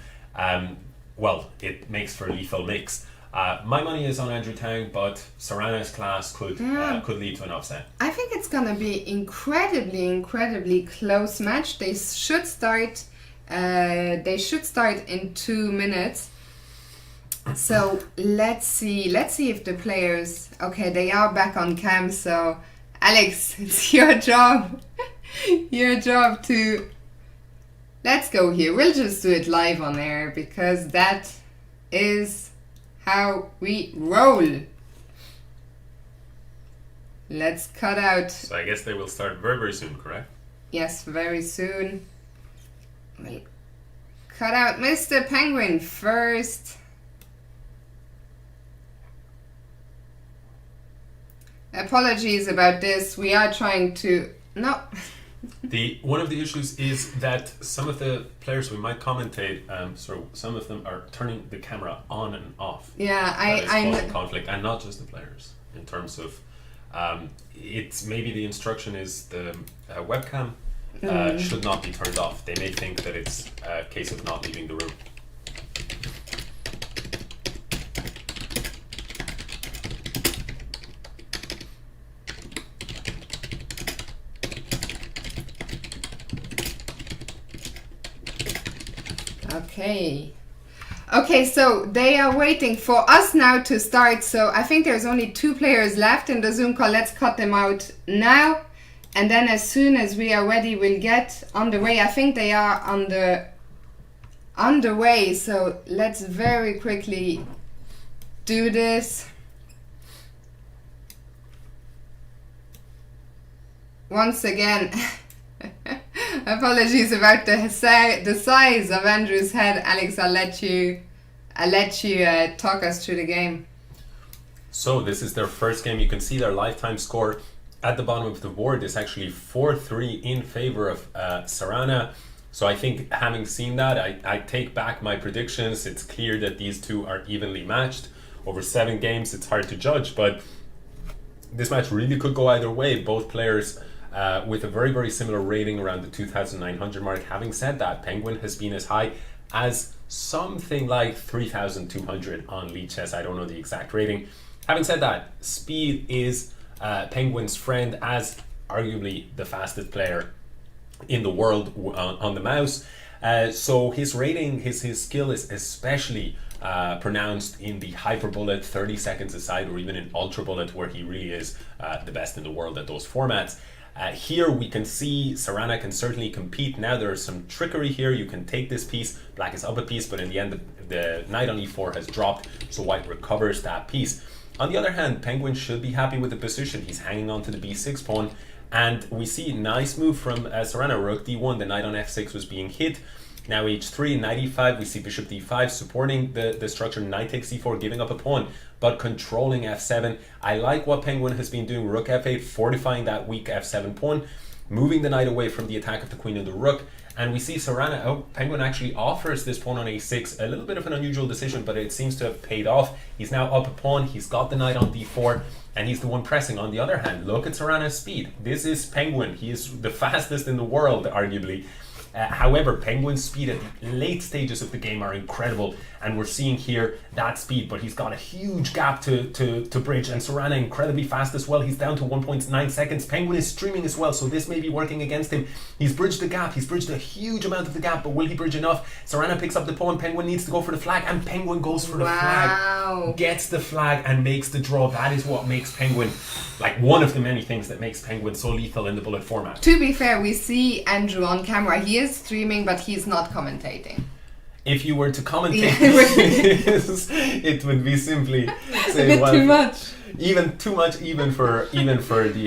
Speaker 5: well, it makes for a lethal mix. My money is on Andrew Tang, but Sarana's class could lead to an upset.
Speaker 4: I think it's gonna be incredibly close match. They should start in 2 minutes. So let's see if the players, okay, they are back on cam. So Alex, it's your job. Your job to, let's go here. We'll just do it live on air because that is how we roll. Let's cut out.
Speaker 5: So I guess they will start very soon, correct?
Speaker 4: Yes, very soon. We'll cut out Mr. Penguin first. Apologies about this. We are trying to... No.
Speaker 5: One of the issues is that some of the players we might commentate, some of them are turning the camera on and off.
Speaker 4: Yeah,
Speaker 5: I causing conflict, and not just the players. In terms of, it's maybe the instruction is the webcam should not be turned off. They may think that it's a case of not leaving the room.
Speaker 4: Okay, so they are waiting for us now to start. So I think there's only 2 players left in the Zoom call. Let's cut them out now. And then as soon as we are ready, we'll get on the way. I think they are on the way. So let's very quickly do this. Once again, apologies about the size of Andrew's head. Alex, I'll let you talk us through the game.
Speaker 5: So this is their first game. You can see their lifetime score at the bottom of the board is actually 4-3 in favor of Sarana. So I think, having seen that, I take back my predictions. It's clear that these two are evenly matched. Over 7 games, it's hard to judge, but this match really could go either way. Both players with a very similar rating around the 2,900 mark. Having said that, Penguin has been as high as something like 3,200 on Lead Chess. I don't know the exact rating. Having said that, speed is Penguin's friend as arguably the fastest player in the world on the mouse. So his rating, his skill is especially pronounced in the hyper bullet, 30 seconds aside, or even in ultra bullet, where he really is the best in the world at those formats. Here we can see Sarana can certainly compete. Now there is some trickery here. You can take this piece, black is up a piece, but in the end the knight on e4 has dropped, so white recovers that piece. On the other hand, Penguin should be happy with the position. He's hanging on to the b6 pawn, and we see a nice move from Sarana. Rook d1, the knight on f6 was being hit. Now h3, knight e5, we see bishop d5 supporting the structure, knight takes c4, giving up a pawn, but controlling f7. I like what Penguin has been doing, rook f8, fortifying that weak f7 pawn, moving the knight away from the attack of the queen and the rook. And we see Sarana, Penguin actually offers this pawn on a6, a little bit of an unusual decision, but it seems to have paid off. He's now up a pawn, he's got the knight on d4, and he's the one pressing. On the other hand, look at Sarana's speed. This is Penguin, he is the fastest in the world, arguably. However, Penguin's speed at the late stages of the game are incredible, and we're seeing here that speed, but he's got a huge gap to bridge, and Sarana incredibly fast as well. He's down to 1.9 seconds. Penguin is streaming as well, so this may be working against him. He's bridged the gap, he's bridged a huge amount of the gap, but will he bridge enough? Sarana picks up the pawn, Penguin needs to go for the flag, and Penguin goes for the flag, gets the flag and makes the draw. That is what makes Penguin, like one of the many things that makes Penguin so lethal in the bullet format.
Speaker 4: To be fair, we see Andrew on camera. He is streaming, but he's not commentating.
Speaker 5: If you were to commentate it would be simply saying, well,
Speaker 4: too much.
Speaker 5: Even too much, even for the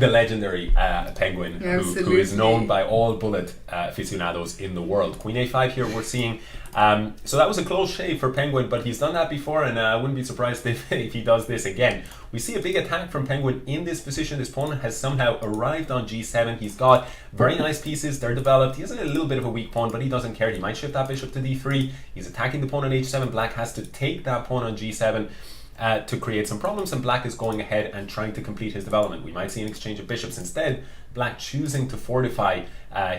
Speaker 5: legendary Penguin, who is known by all bullet aficionados in the world. Queen a5 here we're seeing. So that was a close shave for Penguin, but he's done that before, and I wouldn't be surprised if he does this again. We see a big attack from Penguin in this position. His pawn has somehow arrived on g7. He's got very nice pieces, they're developed. He has a little bit of a weak pawn, but he doesn't care. He might shift that bishop to d3. He's attacking the pawn on h7. Black has to take that pawn on g7 to create some problems, and Black is going ahead and trying to complete his development. We might see an exchange of bishops. Instead, Black choosing to fortify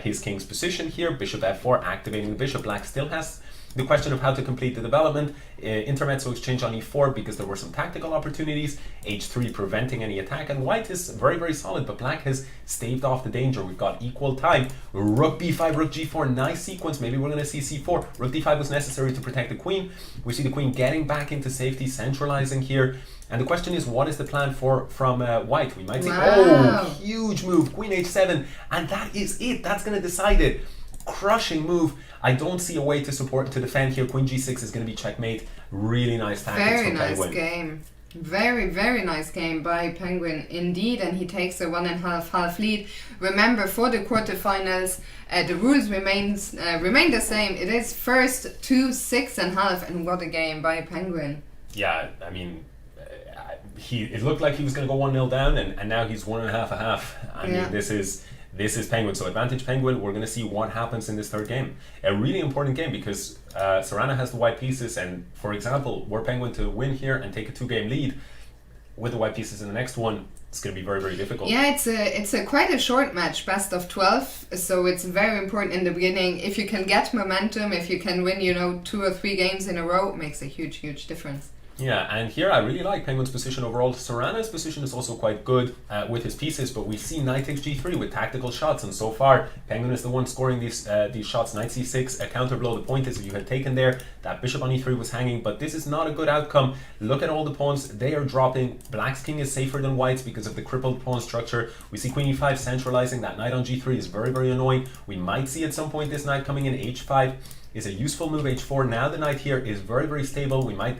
Speaker 5: his king's position here. Bishop f4, activating the bishop. Black still has the question of how to complete the development. Intermezzo exchange on e4 because there were some tactical opportunities. h3 preventing any attack, and white is very, very solid, but black has staved off the danger. We've got equal time. Rook b5, rook g4, nice sequence. Maybe we're going to see c4. Rook d5 was necessary to protect the queen. We see the queen getting back into safety, centralizing here. And the question is, what is the plan from white? We might see, oh, huge move, queen h7, and that is it. That's going to decide it. Crushing move. I don't see a way to support, to defend here. Queen g6 is going to be checkmate. Really nice tactics from Penguin.
Speaker 4: Very nice game. Very, very nice game by Penguin indeed, and he takes a 1.5 lead. Remember, for the quarterfinals, the rules remain the same. It is first to 6.5, and what a game by Penguin.
Speaker 5: Yeah, I mean, it looked like he was going to go 1-0 down, and now he's 1.5. I mean, this is Penguin. So advantage Penguin. We're going to see what happens in this third game. A really important game because Sarana has the white pieces, and for example, were Penguin to win here and take a 2-game lead with the white pieces in the next one, it's going to be very, very difficult.
Speaker 4: Yeah, it's a quite a short match, best of 12. So it's very important in the beginning. If you can get momentum, if you can win, 2 or 3 games in a row, it makes a huge, huge difference.
Speaker 5: Yeah, and here I really like Penguin's position overall. Sarana's position is also quite good with his pieces, but we see knight takes g3 with tactical shots, and so far Penguin is the one scoring these shots. Knight c6, a counter blow. The point is, if you had taken there, that bishop on e3 was hanging, but this is not a good outcome. Look at all the pawns, they are dropping. Black's king is safer than white's because of the crippled pawn structure. We see queen e5 centralizing. That knight on g3 is very, very annoying. We might see at some point this knight coming in. h5 is a useful move. h4, now the knight here is very, very stable. We might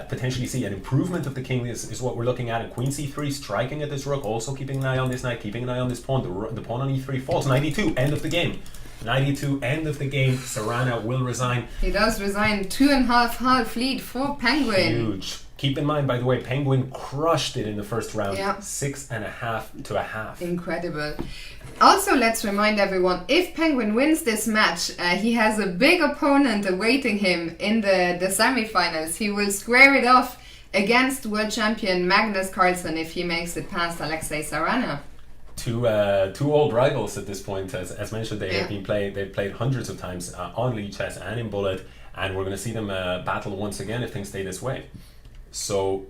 Speaker 5: potentially see an improvement of the king is what we're looking at. And queen c3 striking at this rook, also keeping an eye on this knight, keeping an eye on this pawn. The pawn on e3 falls. 92, end of the game. 92, end of the game. Sarana will resign.
Speaker 4: He does resign. 2.5 lead for Penguin.
Speaker 5: Huge. Keep in mind, by the way, Penguin crushed it in the first round.
Speaker 4: Yeah.
Speaker 5: 6.5 to a half.
Speaker 4: Incredible. Also, let's remind everyone, if Penguin wins this match, he has a big opponent awaiting him in the semi-finals. He will square it off against world champion Magnus Carlsen if he makes it past Alexei Sarana.
Speaker 5: Two old rivals at this point. As mentioned, they've played hundreds of times on League Chess and in Bullet, and we're going to see them battle once again if things stay this way. So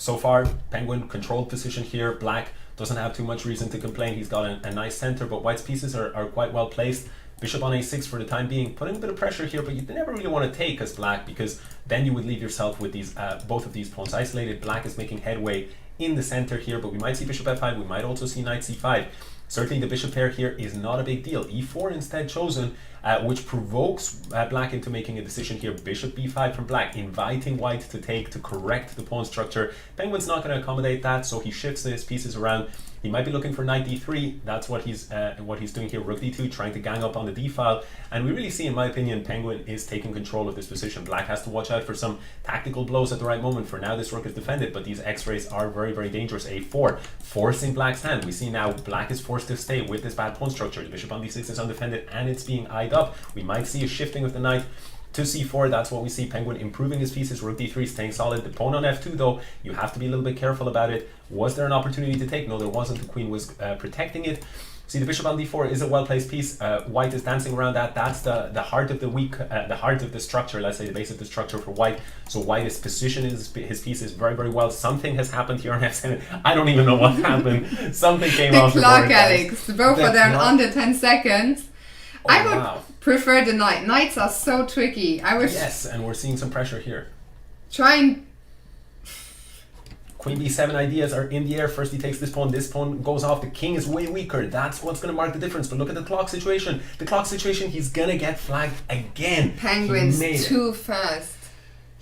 Speaker 5: so far, Penguin controlled position here. Black doesn't have too much reason to complain. He's got a nice center, but White's pieces are quite well placed. Bishop on a6 for the time being, putting a bit of pressure here, but you never really want to take as Black, because then you would leave yourself with these both of these pawns isolated. Black is making headway in the center here, but we might see bishop f5. We might also see knight c5. Certainly the bishop pair here is not a big deal. e4 instead chosen, which provokes Black into making a decision here. Bishop b5 from Black, inviting White to take to correct the pawn structure. Penguin's not going to accommodate that, so he shifts his pieces around. He might be looking for knight d3. That's what he's doing here. Rook d2, trying to gang up on the d file. And we really see, in my opinion, Penguin is taking control of this position. Black has to watch out for some tactical blows at the right moment. For now, this rook is defended, but these x-rays are very, very dangerous. a4, forcing Black's hand. We see now Black is forced to stay with this bad pawn structure. The bishop on d6 is undefended, and it's being eyed up. We might see a shifting of the knight to c4. That's what we see. Penguin improving his pieces. Rook d3 staying solid. The pawn on f2, though, you have to be a little bit careful about it. Was there an opportunity to take? No, there wasn't. The queen was protecting it. See, the bishop on d4 is a well-placed piece. White is dancing around that. That's the heart of the heart of the structure. Let's say the base of the structure for White. So White is positioning his pieces very, very well. Something has happened here on f7. I don't even know what happened. Something came off the
Speaker 4: clock,
Speaker 5: board,
Speaker 4: Alex. Both of them under 10 seconds.
Speaker 5: Oh,
Speaker 4: I would
Speaker 5: wow.
Speaker 4: prefer the knight. Knights are so tricky. I was
Speaker 5: Yes, and we're seeing some pressure here.
Speaker 4: trying.
Speaker 5: Queen b7 ideas are in the air. First he takes this pawn goes off. The king is way weaker. That's what's going to mark the difference. But look at the clock situation. The clock situation, he's going to get flagged again.
Speaker 4: Penguin's too fast.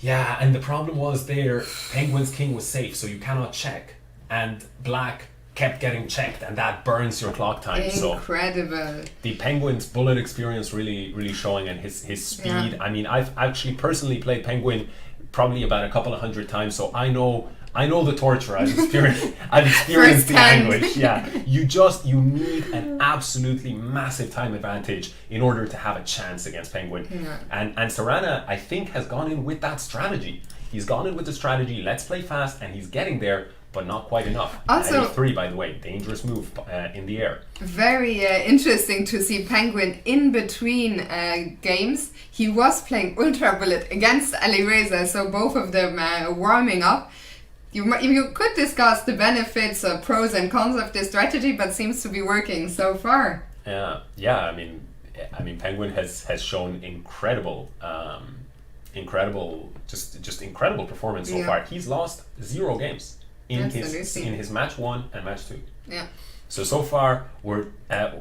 Speaker 5: Yeah, and the problem was there, Penguin's king was safe, so you cannot check. And Black kept getting checked, and that burns your clock time.
Speaker 4: Incredible.
Speaker 5: So the Penguin's bullet experience really showing, and his speed. Yeah. I mean, I've actually personally played Penguin probably about a couple of hundred times, so I know the torture. I've experienced the anguish. Yeah, you need an absolutely massive time advantage in order to have a chance against Penguin. Yeah. And Serrana, I think, has gone in with that strategy. He's gone in with the strategy. Let's play fast, and he's getting there, but not quite enough.
Speaker 4: Also,
Speaker 5: A3, by the way, dangerous move in the air.
Speaker 4: Very interesting to see Penguin in between games. He was playing Ultra Bullet against Ali Reza, so both of them warming up. You could discuss the benefits, pros and cons of this strategy, but seems to be working so far.
Speaker 5: Yeah. I mean, Penguin has shown incredible performance so far. He's lost 0 games in his match 1 and match 2.
Speaker 4: Yeah.
Speaker 5: So far we're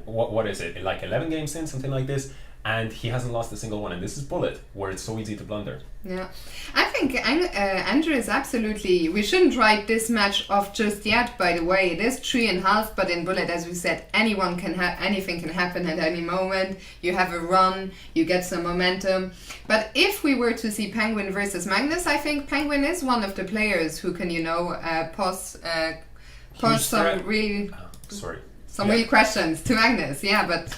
Speaker 5: what is it? Like 11 games in, something like this. And he hasn't lost a single one, and this is Bullet, where it's so easy to blunder.
Speaker 4: Yeah, I think Andrew is absolutely. We shouldn't write this match off just yet. By the way, it is 3.5, but in Bullet, as we said, anything can happen at any moment. You have a run, you get some momentum. But if we were to see Penguin versus Magnus, I think Penguin is one of the players who can, pose some real questions to Magnus. Yeah, but.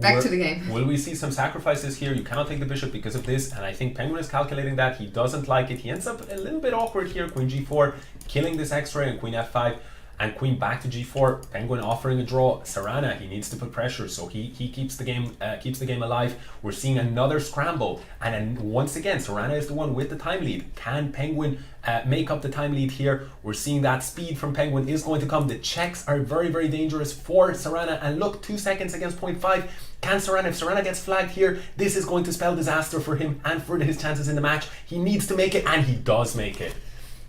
Speaker 4: Back to the game.
Speaker 5: Will we see some sacrifices here? You cannot take the bishop because of this, and I think Penguin is calculating that. He doesn't like it. He ends up a little bit awkward here. Queen g4, killing this x-ray, and queen f5, and queen back to g4. Penguin offering a draw. Serrana, he needs to put pressure, so he keeps the game alive. We're seeing another scramble, and once again, Serrana is the one with the time lead. Can Penguin make up the time lead here? We're seeing that speed from Penguin is going to come. The checks are very, very dangerous for Serrana, and look, 2 seconds against 0.5. Can Serrana, if Serrana gets flagged here, this is going to spell disaster for him and for his chances in the match. He needs to make it, and he does make it.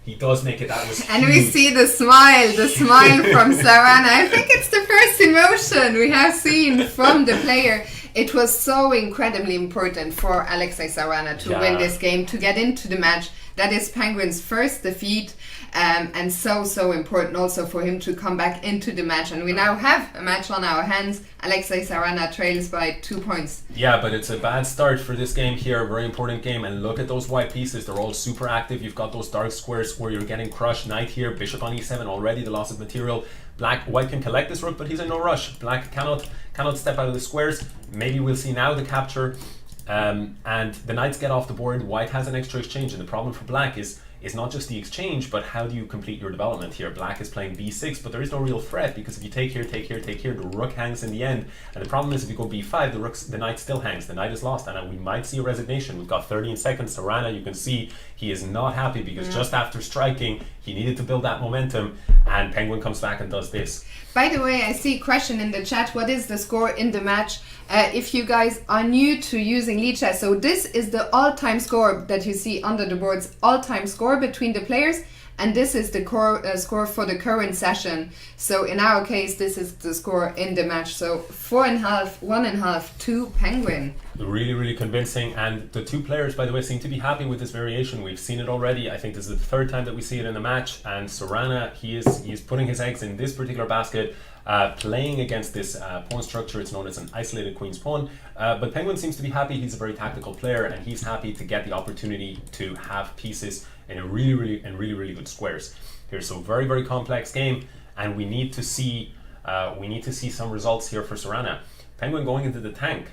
Speaker 5: That was huge.
Speaker 4: And we see the smile from Serrana. I think it's the first emotion we have seen from the player. It was so incredibly important for Alexei Serrana to win this game, to get into the match. That is Penguin's first defeat, and so important also for him to come back into the match. And we now have a match on our hands. Alexei Serrana trails by 2 points.
Speaker 5: Yeah, but it's a bad start for this game here. Very important game. And look at those white pieces. They're all super active. You've got those dark squares where you're getting crushed. Knight here, bishop on e7, already the loss of material. White can collect this rook, but he's in no rush. Black cannot step out of the squares. Maybe we'll see now the capture. And the knights get off the board. White has an extra exchange, and the problem for Black is is not just the exchange, but how do you complete your development here. Black is playing b6, but there is no real threat, because if you take here, take here, take here, the rook hangs in the end. And the problem is, if you go b5, the knight still hangs. The knight is lost, and we might see a resignation. We've got 13 seconds. Sarana, you can see he is not happy, because just after striking, he needed to build that momentum, and Penguin comes back and does this.
Speaker 4: By the way, I see a question in the chat. What is the score in the match? If you guys are new to using lead chess, so this is the all-time score that you see under the boards, all-time score between the players, and this is the score for the current session. So in our case, this is the score in the match. So 4.5, 1.5 to Penguin.
Speaker 5: Really, really convincing, and the two players, by the way, seem to be happy with this variation. We've seen it already. I think this is the third time that we see it in the match, and Sarana, he is putting his eggs in this particular basket, playing against this pawn structure. It's known as an isolated queen's pawn, but Penguin seems to be happy. He's a very tactical player, and he's happy to get the opportunity to have pieces in a really good squares here. So very, very complex game, and we need to see some results here for Sarana. Penguin going into the tank.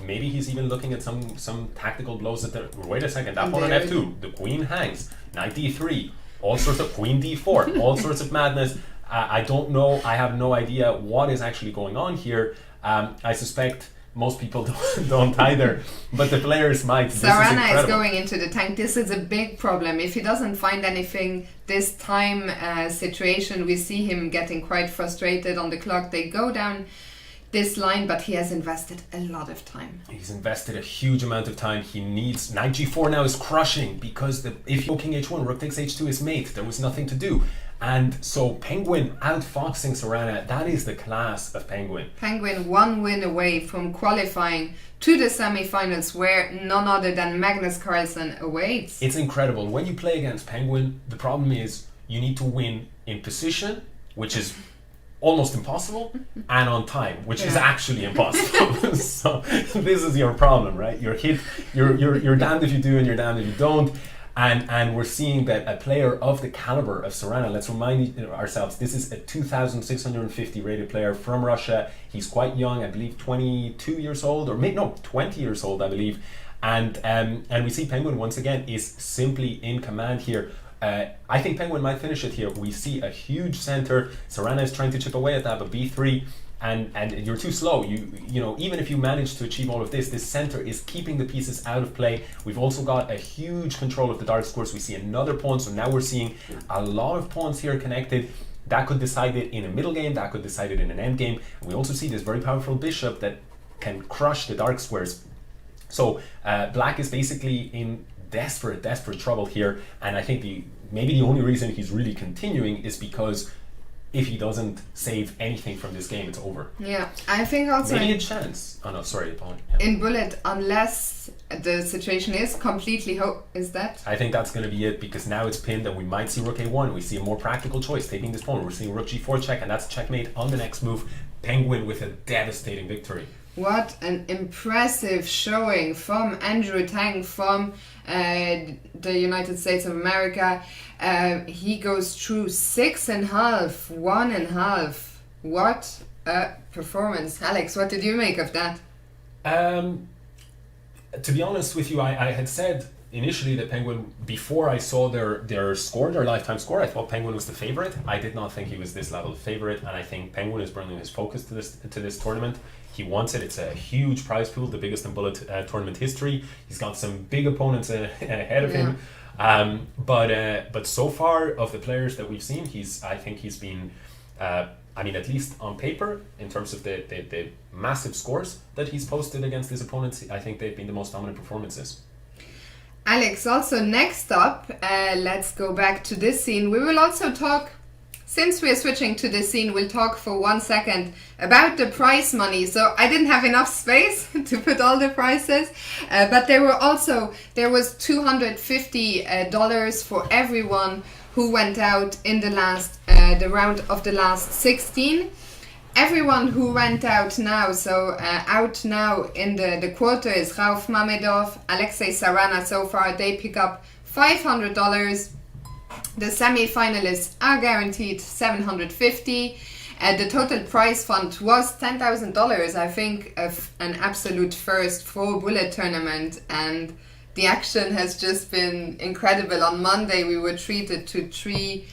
Speaker 5: Maybe he's even looking at some tactical blows at the... Wait a second, that pawn on f2, the queen hangs, knight d3, all sorts of queen d4, all sorts of madness. I don't know, I have no idea what is actually going on here. I suspect most people don't either, but the players might.
Speaker 4: Sarana is going into the tank. This is a big problem. If he doesn't find anything this time situation, we see him getting quite frustrated on the clock. They go down this line, but he has invested a lot of time.
Speaker 5: He's invested a huge amount of time. He needs... Knight g4 now is crushing, because if you go king h1, rook takes h2 is mate. There was nothing to do. And so Penguin outfoxing Sarana, that is the class of Penguin.
Speaker 4: Penguin one win away from qualifying to the semi-finals, where none other than Magnus Carlsen awaits.
Speaker 5: It's incredible. When you play against Penguin, the problem is you need to win in position, which is almost impossible, and on time, which is actually impossible. So this is your problem, right? You're damned if you do and you're damned if you don't. And we're seeing that a player of the caliber of Sarana, let's remind ourselves, this is a 2,650 rated player from Russia. He's quite young, I believe 22 years old, or maybe no, 20 years old, I believe. And we see Penguin once again is simply in command here. I think Penguin might finish it here. We see a huge center. Sarana is trying to chip away at that, but b3, and you're too slow. You know, even if you manage to achieve all of this, this center is keeping the pieces out of play. We've also got a huge control of the dark squares. We see another pawn, so now we're seeing a lot of pawns here connected. That could decide it in a middle game, that could decide it in an end game. And we also see this very powerful bishop that can crush the dark squares. So black is basically in desperate trouble here, and I think maybe the only reason he's really continuing is because if he doesn't save anything from this game, it's over.
Speaker 4: Yeah, I think also
Speaker 5: maybe a chance. Oh no, sorry, Paul. Yeah.
Speaker 4: In bullet, unless the situation is completely is that?
Speaker 5: I think that's going to be it, because now it's pinned and we might see rook a1. We see a more practical choice, taking this pawn. We're seeing rook g4 check, and that's checkmate on the next move. Penguin with a devastating victory.
Speaker 4: What an impressive showing from Andrew Tang from the United States of America. He goes through 6.5, 1.5. What a performance. Alex, what did you make of that?
Speaker 5: To be honest with you, I had said initially that Penguin, before I saw their score, their lifetime score, I thought Penguin was the favorite. I did not think he was this level of favorite, and I think Penguin is bringing his focus to this tournament. He wants it. It's a huge prize pool, the biggest in bullet tournament history. He's got some big opponents ahead of him. But so far of the players that we've seen, I think he's been, I mean, at least on paper, in terms of the massive scores that he's posted against his opponents, I think they've been the most dominant performances.
Speaker 4: Alex, also next up, let's go back to this scene. We will also talk, since we're switching to this scene, we'll talk for 1 second about the prize money. So I didn't have enough space to put all the prizes, but there was $250 for everyone who went out in the round of the last 16. Everyone who went out now, out now in the quarter is Rauf Mamedov, Alexei Sarana. So far they pick up $500. The semi-finalists are guaranteed $750. The total prize fund was $10,000. I think an absolute first for bullet tournament, and the action has just been incredible. On Monday, we were treated to 3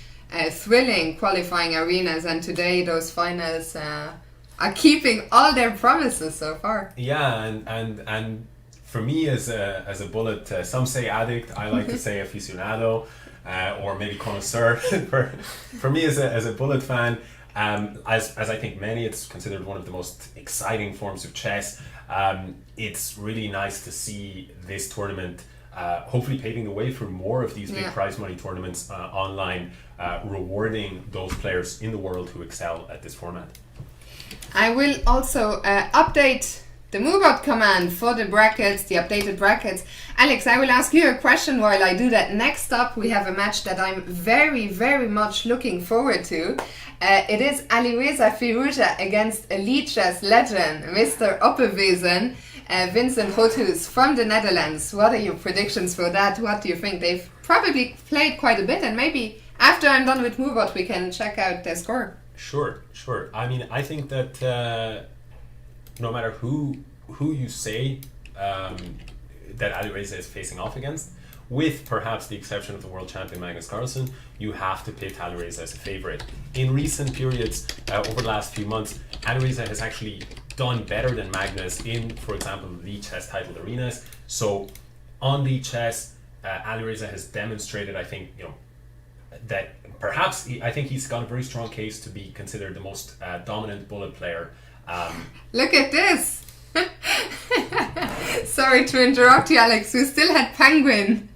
Speaker 4: thrilling qualifying arenas, and today those finals are keeping all their promises so far.
Speaker 5: Yeah, and for me as a bullet, some say addict, I like to say aficionado, or maybe connoisseur. for me as a bullet fan, as I think many, it's considered one of the most exciting forms of chess. It's really nice to see this tournament hopefully paving the way for more of these big prize money tournaments online, rewarding those players in the world who excel at this format.
Speaker 4: I will also update the move-out command for the brackets, the updated brackets. Alex, I will ask you a question while I do that. Next up, we have a match that I'm very, very much looking forward to. It is Alireza Firouzja against elite chess legend, Mr. Opperwezen, Vincent Rothus from the Netherlands. What are your predictions for that? What do you think? They've probably played quite a bit, and maybe after I'm done with move-out, we can check out their score.
Speaker 5: Sure. I mean, I think that no matter who you say that Alireza is facing off against, with perhaps the exception of the world champion Magnus Carlsen, you have to pick Alireza as a favorite. In recent periods, over the last few months, Alireza has actually done better than Magnus in, for example, league chess titled arenas. So on league chess, Alireza has demonstrated, I think, that perhaps I think he's got a very strong case to be considered the most dominant bullet player.
Speaker 4: Look at this! Sorry to interrupt you, Alex. We still had Penguin.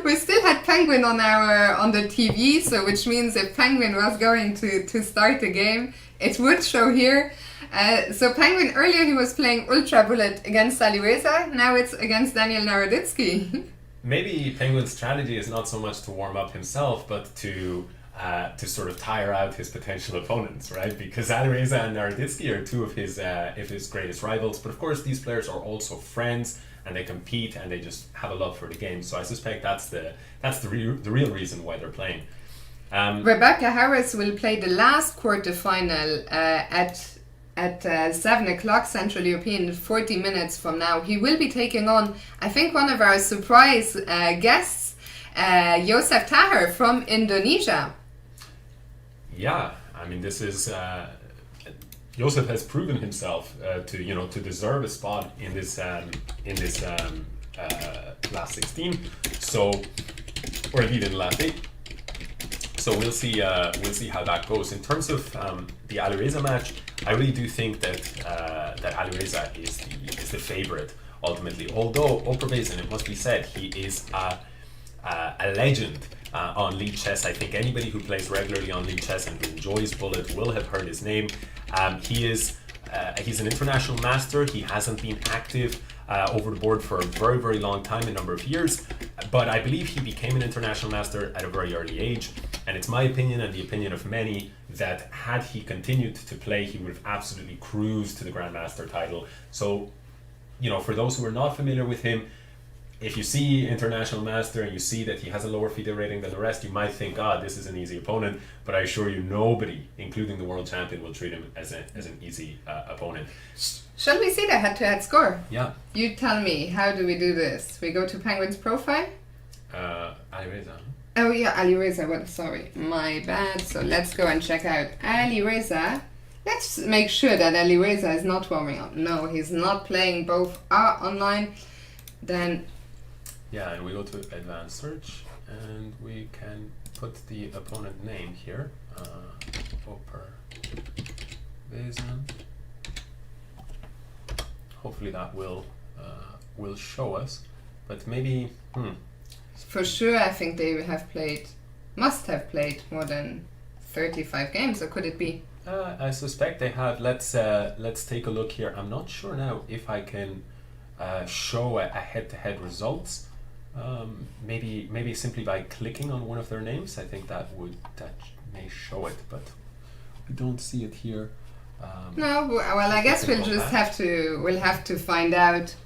Speaker 4: We still had Penguin on the TV, so which means if Penguin was going to start the game, it would show here. So Penguin, earlier he was playing Ultra Bullet against Alireza, now it's against Daniel Naroditsky.
Speaker 5: Maybe Penguin's strategy is not so much to warm up himself, but to sort of tire out his potential opponents, right? Because Alireza and Naroditsky are two of his greatest rivals, but of course these players are also friends, and they compete and they just have a love for the game. So I suspect that's the real reason why they're playing.
Speaker 4: Rebecca Harris will play the last quarterfinal at 7 o'clock Central European, 40 minutes from now. He will be taking on, I think, one of our surprise guests, Joseph Taher from Indonesia.
Speaker 5: Yeah, I mean, this is Joseph has proven himself to deserve a spot in this last 16. So, or indeed in the last 8. So we'll see how that goes. In terms of the Alireza match, I really do think that Alireza is the favorite ultimately. Although Opperwezen, it must be said, he is a legend on league chess. I think anybody who plays regularly on league chess and who enjoys bullet will have heard his name. He's an international master. He hasn't been active over the board for a very, very long time, a number of years, but I believe he became an international master at a very early age, and it's my opinion and the opinion of many that had he continued to play, he would have absolutely cruised to the Grandmaster title. So, for those who are not familiar with him, if you see International Master and you see that he has a lower FIDE rating than the rest, you might think, this is an easy opponent. But I assure you, nobody, including the world champion, will treat him as an easy opponent.
Speaker 4: Shall we see the head-to-head score?
Speaker 5: Yeah.
Speaker 4: You tell me, how do we do this? We go to Penguin's profile?
Speaker 5: Alireza.
Speaker 4: Oh yeah, Alireza, sorry, my bad. So let's go and check out Alireza. Let's make sure that Alireza is not warming up. No, he's not playing, both are online. Then...
Speaker 5: Yeah, and we go to advanced search and we can put the opponent name here. Opperwezen. Hopefully that will show us, but maybe
Speaker 4: For sure, I think they must have played more than 35 games, or could it be?
Speaker 5: I suspect they have. Let's take a look here. I'm not sure now if I can show a head-to-head results. Maybe simply by clicking on one of their names. I think that may show it, but we don't see it here.
Speaker 4: No, well, I guess we'll have to find out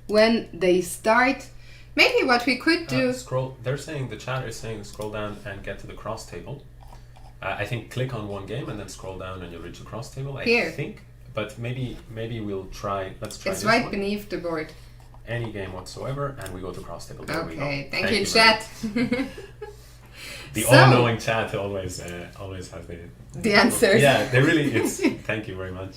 Speaker 4: when they start. Maybe what we could do.
Speaker 5: The chat is saying scroll down and get to the cross table. I think click on one game and then scroll down and you'll reach the cross table. I think, but maybe we'll try. Let's try.
Speaker 4: It's right beneath the board.
Speaker 5: any game whatsoever, and we go to cross table. There we go.
Speaker 4: Okay, thank you, chat.
Speaker 5: The
Speaker 4: So-
Speaker 5: all-knowing chat always has
Speaker 4: The answers.
Speaker 5: Yeah, they really. It's thank you very much.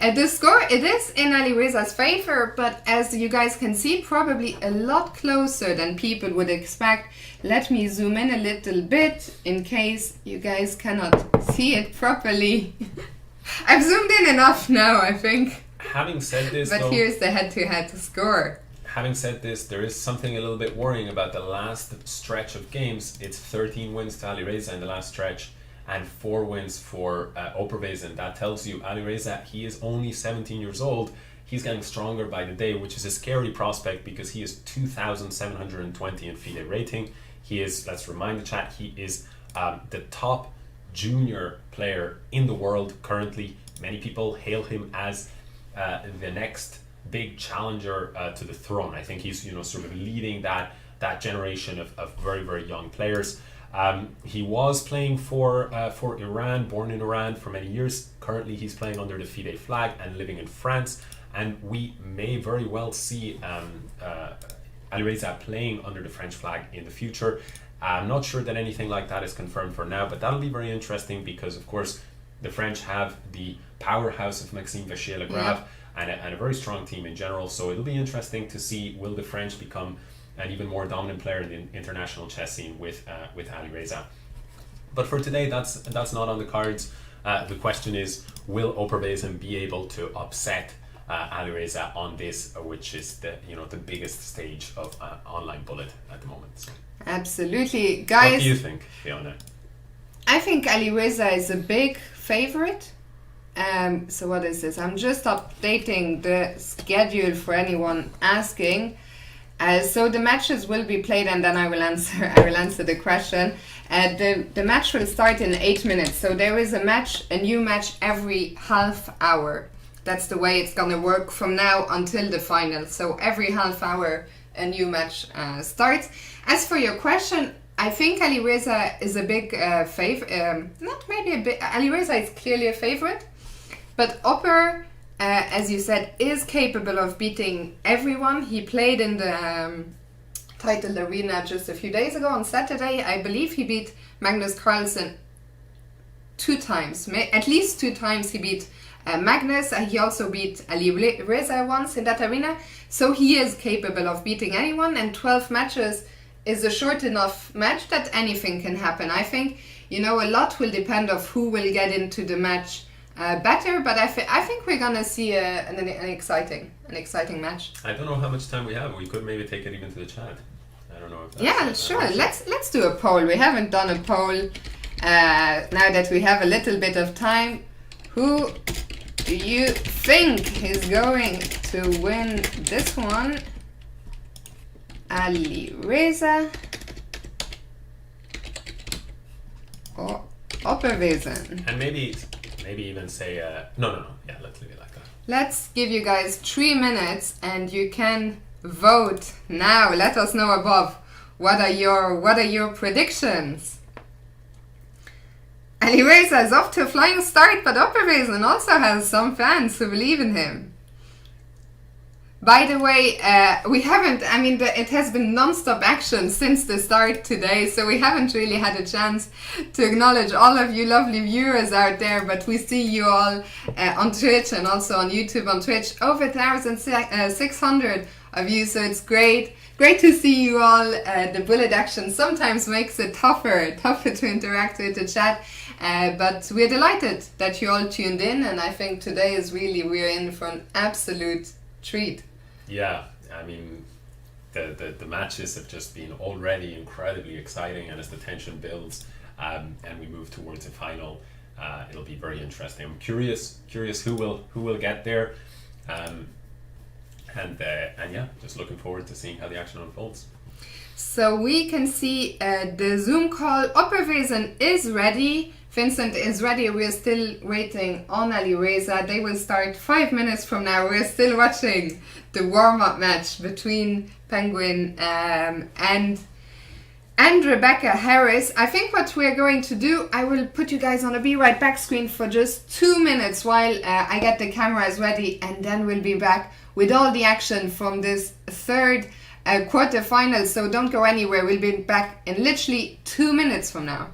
Speaker 4: The score, it is in Alireza's favor, but as you guys can see, probably a lot closer than people would expect. Let me zoom in a little bit in case you guys cannot see it properly. I've zoomed in enough now, I think.
Speaker 5: Having said this,
Speaker 4: But
Speaker 5: though,
Speaker 4: here's the head-to-head score.
Speaker 5: having said this, there is something a little bit worrying about the last stretch of games. It's 13 wins to Alireza in the last stretch and 4 wins for Opervezin. That tells you Alireza, he is only 17 years old. He's getting stronger by the day, which is a scary prospect because he is 2,720 in FIDE rating. He is, let's remind the chat, he is the top junior player in the world currently. Many people hail him as the next big challenger to the throne. I think he's sort of leading that generation of very, very young players. He was playing for Iran, born in Iran for many years. Currently he's playing under the FIDE flag and living in France, and we may very well see Alireza playing under the French flag in the future. I'm not sure that anything like that is confirmed for now, but that'll be very interesting because, of course, the French have the powerhouse of Maxime Vachier-Lagrave and a very strong team in general. So it'll be interesting to see, will the French become an even more dominant player in the international chess scene with Alireza. But for today, that's not on the cards. The question is, will Opervezin be able to upset Alireza on this, which is the biggest stage of online bullet at the moment. So.
Speaker 4: Absolutely, guys.
Speaker 5: What do you think, Fiona?
Speaker 4: I think Alireza is a big favorite. So what is this? I'm just updating the schedule for anyone asking. So the matches will be played, and then I will answer the question. The match will start in 8 minutes. So there is a new match every half hour. That's the way it's gonna work from now until the final. So every half hour a new match starts. As for your question, I think Alireza is a big favorite. Not maybe a big. Alireza is clearly a favorite, but Oper, as you said, is capable of beating everyone. He played in the titled arena just a few days ago on Saturday. I believe he beat Magnus Carlsen 2 times. At least 2 times he beat Magnus. He also beat Alireza once in that arena. So he is capable of beating anyone, and 12 matches is a short enough match that anything can happen. I think, a lot will depend on who will get into the match better, but I think we're gonna see an exciting match.
Speaker 5: I don't know how much time we have. We could maybe take it even to the chat. I don't know if that's
Speaker 4: sure. Let's do a poll. We haven't done a poll. Now that we have a little bit of time, who do you think is going to win this one? Alireza or Opervezin?
Speaker 5: And maybe even say no. Yeah, let's leave it like that.
Speaker 4: Let's give you guys 3 minutes, and you can vote now. Let us know above. What are your predictions? Alireza is off to a flying start, but Opervezin also has some fans who believe in him. By the way, it has been non-stop action since the start today, so we haven't really had a chance to acknowledge all of you lovely viewers out there, but we see you all on Twitch and also on YouTube. On Twitch, over 1,600 of you, so it's great to see you all. The bullet action sometimes makes it tougher to interact with the chat, but we're delighted that you all tuned in, and I think today is we're in for an absolute treat.
Speaker 5: Yeah, I mean, the matches have just been already incredibly exciting, and as the tension builds and we move towards the final, it'll be very interesting. I'm curious who will get there, and yeah, just looking forward to seeing how the action unfolds.
Speaker 4: So we can see the Zoom call. Opervezin is ready. Vincent is ready. We're still waiting on Alireza. They will start 5 minutes from now. We're still watching the warm-up match between Penguin and and Rebecca Harris. I think what we're going to do, I will put you guys on a be right back screen for just 2 minutes while I get the cameras ready, and then we'll be back with all the action from this third quarterfinal. So don't go anywhere. We'll be back in literally 2 minutes from now.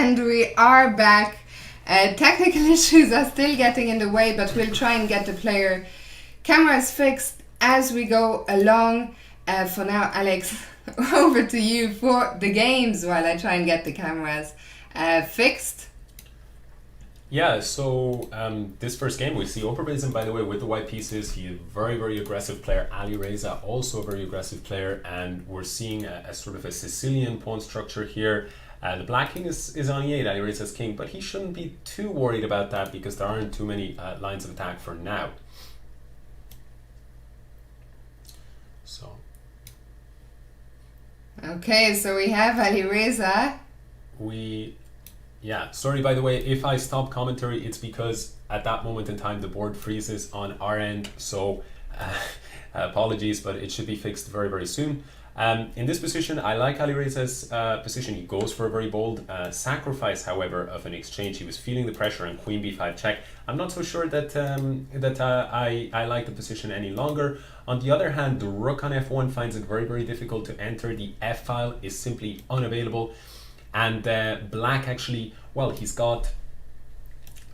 Speaker 4: And we are back. Technical issues are still getting in the way, but we'll try and get the player cameras fixed as we go along. For now, Alex, over to you for the games while I try and get the cameras fixed.
Speaker 5: Yeah, so this first game we see Operbazin, by the way, with the white pieces. He's a very, very aggressive player. Ali Reza, also a very aggressive player, and we're seeing a sort of a Sicilian pawn structure here. The black king is on e8, Ali Reza's king, but he shouldn't be too worried about that because there aren't too many lines of attack for now. So.
Speaker 4: Okay, so we have Ali Reza.
Speaker 5: Yeah, sorry by the way, if I stop commentary, it's because at that moment in time the board freezes on our end, so apologies, but it should be fixed very, very soon. In this position, I like Ali Reza's position. He goes for a very bold sacrifice, however, of an exchange. He was feeling the pressure on queen b5 check. I'm not so sure that I like the position any longer. On the other hand, the rook on f1 finds it very, very difficult to enter. The f file is simply unavailable. And black actually, well, he's got,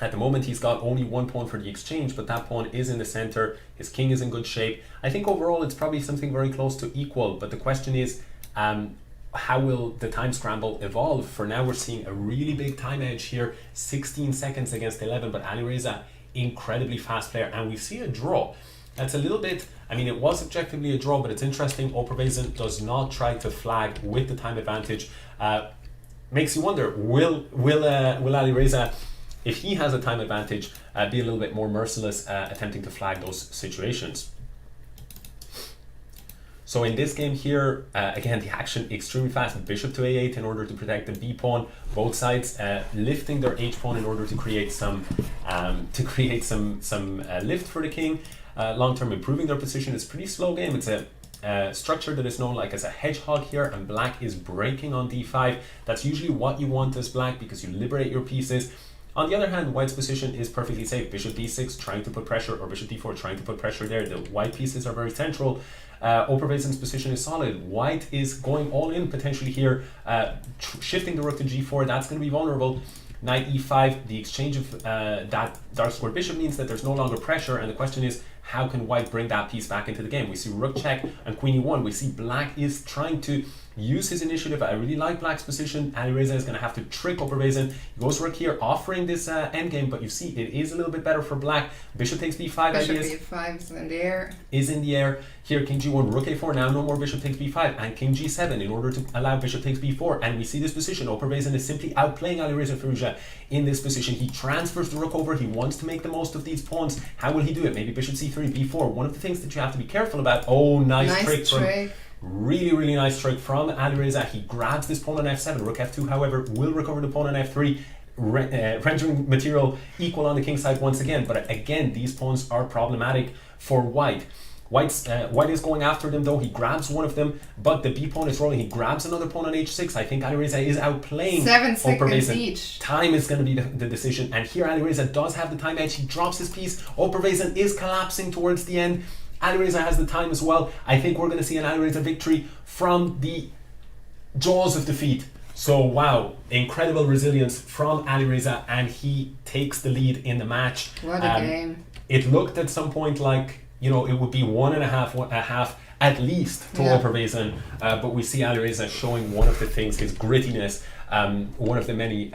Speaker 5: at the moment he's got only one pawn for the exchange, but that pawn is in the center. His king is in good shape. I think overall it's probably something very close to equal, but the question is, how will the time scramble evolve? For now we're seeing a really big time edge here, 16 seconds against 11, but Ali Reza, incredibly fast player, and we see a draw. That's a little bit, I mean, it was objectively a draw, but it's interesting. Operbazin does not try to flag with the time advantage. Makes you wonder, will Ali Reza, if he has a time advantage, be a little bit more merciless attempting to flag those situations? So in this game here, again, the action extremely fast. Bishop to a8 in order to protect the b pawn. Both sides lifting their h pawn in order to create some lift for the king. Long term improving their position. It's a pretty slow game. It's a structure that is known like as a hedgehog here, and black is breaking on d5. That's usually what you want as black because you liberate your pieces. On the other hand, white's position is perfectly safe. Bishop d6 trying to put pressure, or bishop d4 trying to put pressure there. The white pieces are very central. Operbazin's position is solid. White is going all in potentially here, shifting the rook to g4. That's going to be vulnerable. Knight e5, the exchange of that dark square bishop means that there's no longer pressure, and the question is, how can white bring that piece back into the game? We see rook check and queen e1. We see black is trying to use his initiative. I really like black's position. Ali Reza is going to have to trick Operbazin. He goes rook here, offering this endgame, but you see it is a little bit better for black. Bishop takes b5.
Speaker 4: Bishop b5 is in the air.
Speaker 5: Is in the air. Here, king g1, rook a4. Now no more bishop takes b5, and king g7 in order to allow bishop takes b4. And we see this position. Operbazin is simply outplaying Ali Reza Firouzja in this position. He transfers the rook over. He wants to make the most of these pawns. How will he do it? Maybe bishop c3, b4. One of the things that you have to be careful about. Oh, nice trick. Really, really nice trick from Ali Reza. He grabs this pawn on f7. Rook f2, however, will recover the pawn on f3, rendering material equal on the king side once again. But again, these pawns are problematic for white. White is going after them though. He grabs one of them, but the b pawn is rolling. He grabs another pawn on h6. I think Ali Reza is outplaying
Speaker 4: 7 seconds each.
Speaker 5: Time is going to be the decision. And here Ali Reza does have the time edge. He drops his piece. Operbazin is collapsing towards the end. Ali Reza has the time as well. I think we're going to see an Ali Reza victory from the jaws of defeat. So wow, incredible resilience from Ali Reza, and he takes the lead in the match.
Speaker 4: What a game.
Speaker 5: It looked at some point like, you know, it would be 1.5 at least to Operbazin, but we see Ali Reza showing one of the things, his grittiness, one of the many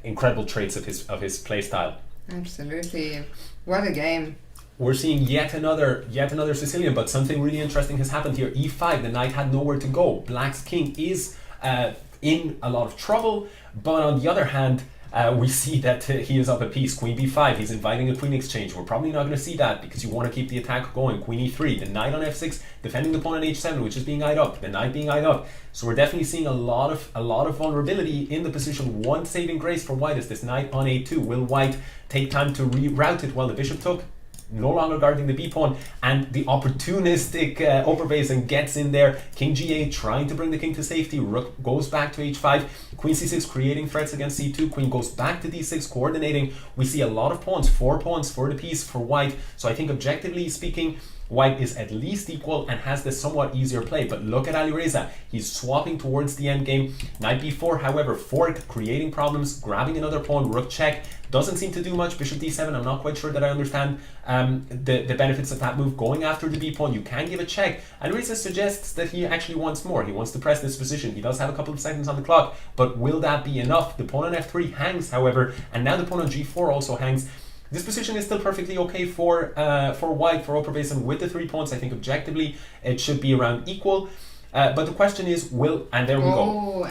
Speaker 5: incredible traits of his play style.
Speaker 4: Absolutely. What a game.
Speaker 5: We're seeing yet another Sicilian, but something really interesting has happened here. e5, the knight had nowhere to go. Black's king is in a lot of trouble, but on the other hand, we see that he is up a piece. Queen b5, he's inviting a queen exchange. We're probably not going to see that because you want to keep the attack going. Queen e3, the knight on f6, defending the pawn on h7, which is being eyed up, the knight being eyed up. So we're definitely seeing a lot of vulnerability in the position. One saving grace for white is this knight on a2. Will white take time to reroute it? Well, the bishop took. no longer guarding the B pawn, and the opportunistic Oberwesen gets in there. King G8 trying to bring the king to safety. Rook goes back to H5. Queen C6 creating threats against C2. Queen goes back to D6, coordinating. We see a lot of pawns, 4 pawns for the piece for white. So I think objectively speaking, white is at least equal and has the somewhat easier play. But look at Alireza. He's swapping towards the endgame. Knight b4, however, fork, creating problems, grabbing another pawn, rook check. Doesn't seem to do much. Bishop d7, I'm not quite sure that I understand the benefits of that move. Going after the b pawn, you can give a check. Alireza suggests that he actually wants more. He wants to press this position. He does have a couple of seconds on the clock, but will that be enough? The pawn on f3 hangs, however, and now the pawn on g4 also hangs. This position is still perfectly okay for white, for Oberwesen with the 3 pawns. I think objectively it should be around equal. But the question is, and there we go.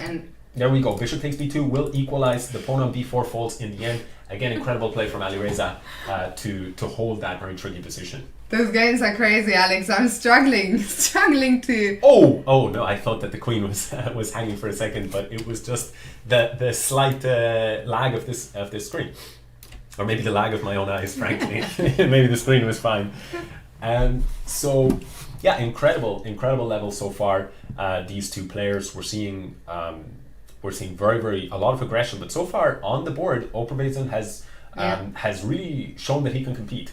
Speaker 5: There we go. Bishop takes b2 will equalize. The pawn on b4 falls in the end. Again, incredible play from Alireza to hold that very tricky position.
Speaker 4: Those games are crazy, Alex. I'm struggling to.
Speaker 5: Oh no! I thought that the queen was hanging for a second, but it was just the slight lag of this screen. Or maybe the lag of my own eyes, frankly. Maybe the screen was fine. So, yeah, incredible level so far. These two players, we're seeing very a lot of aggression. But so far on the board, Oberwesen has really shown that he can compete.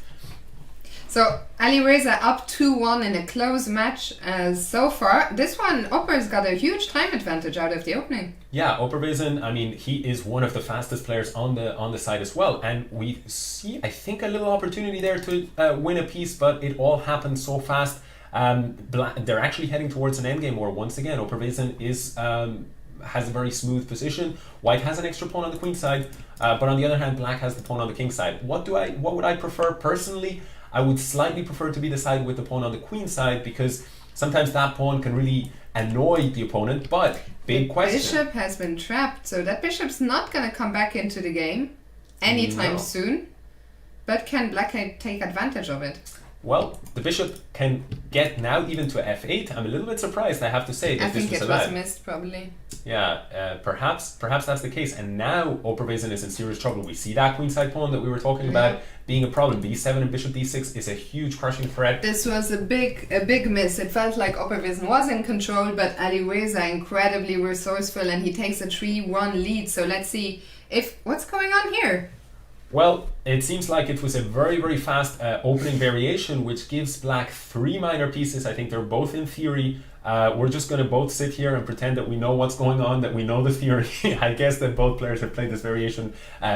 Speaker 4: So Alireza up 2-1 in a close match so far. This one, Ober's got a huge time advantage out of the opening.
Speaker 5: Yeah, Oberwesen, I mean, he is one of the fastest players on the side as well. And we see, I think, a little opportunity there to win a piece, but it all happened so fast. They're actually heading towards an endgame war once again. Oberwesen has a very smooth position. White has an extra pawn on the queen side, but on the other hand, black has the pawn on the king side. What would I prefer personally? I would slightly prefer to be the side with the pawn on the queen side, because sometimes that pawn can really annoy the opponent. But big question.
Speaker 4: Bishop has been trapped, so that bishop's not going to come back into the game anytime soon. But can black take advantage of it?
Speaker 5: Well, the bishop can get now even to f8. I'm a little bit surprised, I have to say, that this was allowed.
Speaker 4: I think it was missed, probably.
Speaker 5: Yeah, perhaps that's the case. And now Oberwesen is in serious trouble. We see that queenside pawn that we were talking about being a problem. b7 and bishop d6 is a huge crushing threat.
Speaker 4: This was a big miss. It felt like Oberwesen was in control, but Alireza incredibly resourceful, and he takes a 3-1 lead. So let's see what's going on here.
Speaker 5: Well, it seems like it was a very, very fast opening variation, which gives black 3 minor pieces. I think they're both in theory. We're just going to both sit here and pretend that we know what's going on, that we know the theory. I guess that both players have played this variation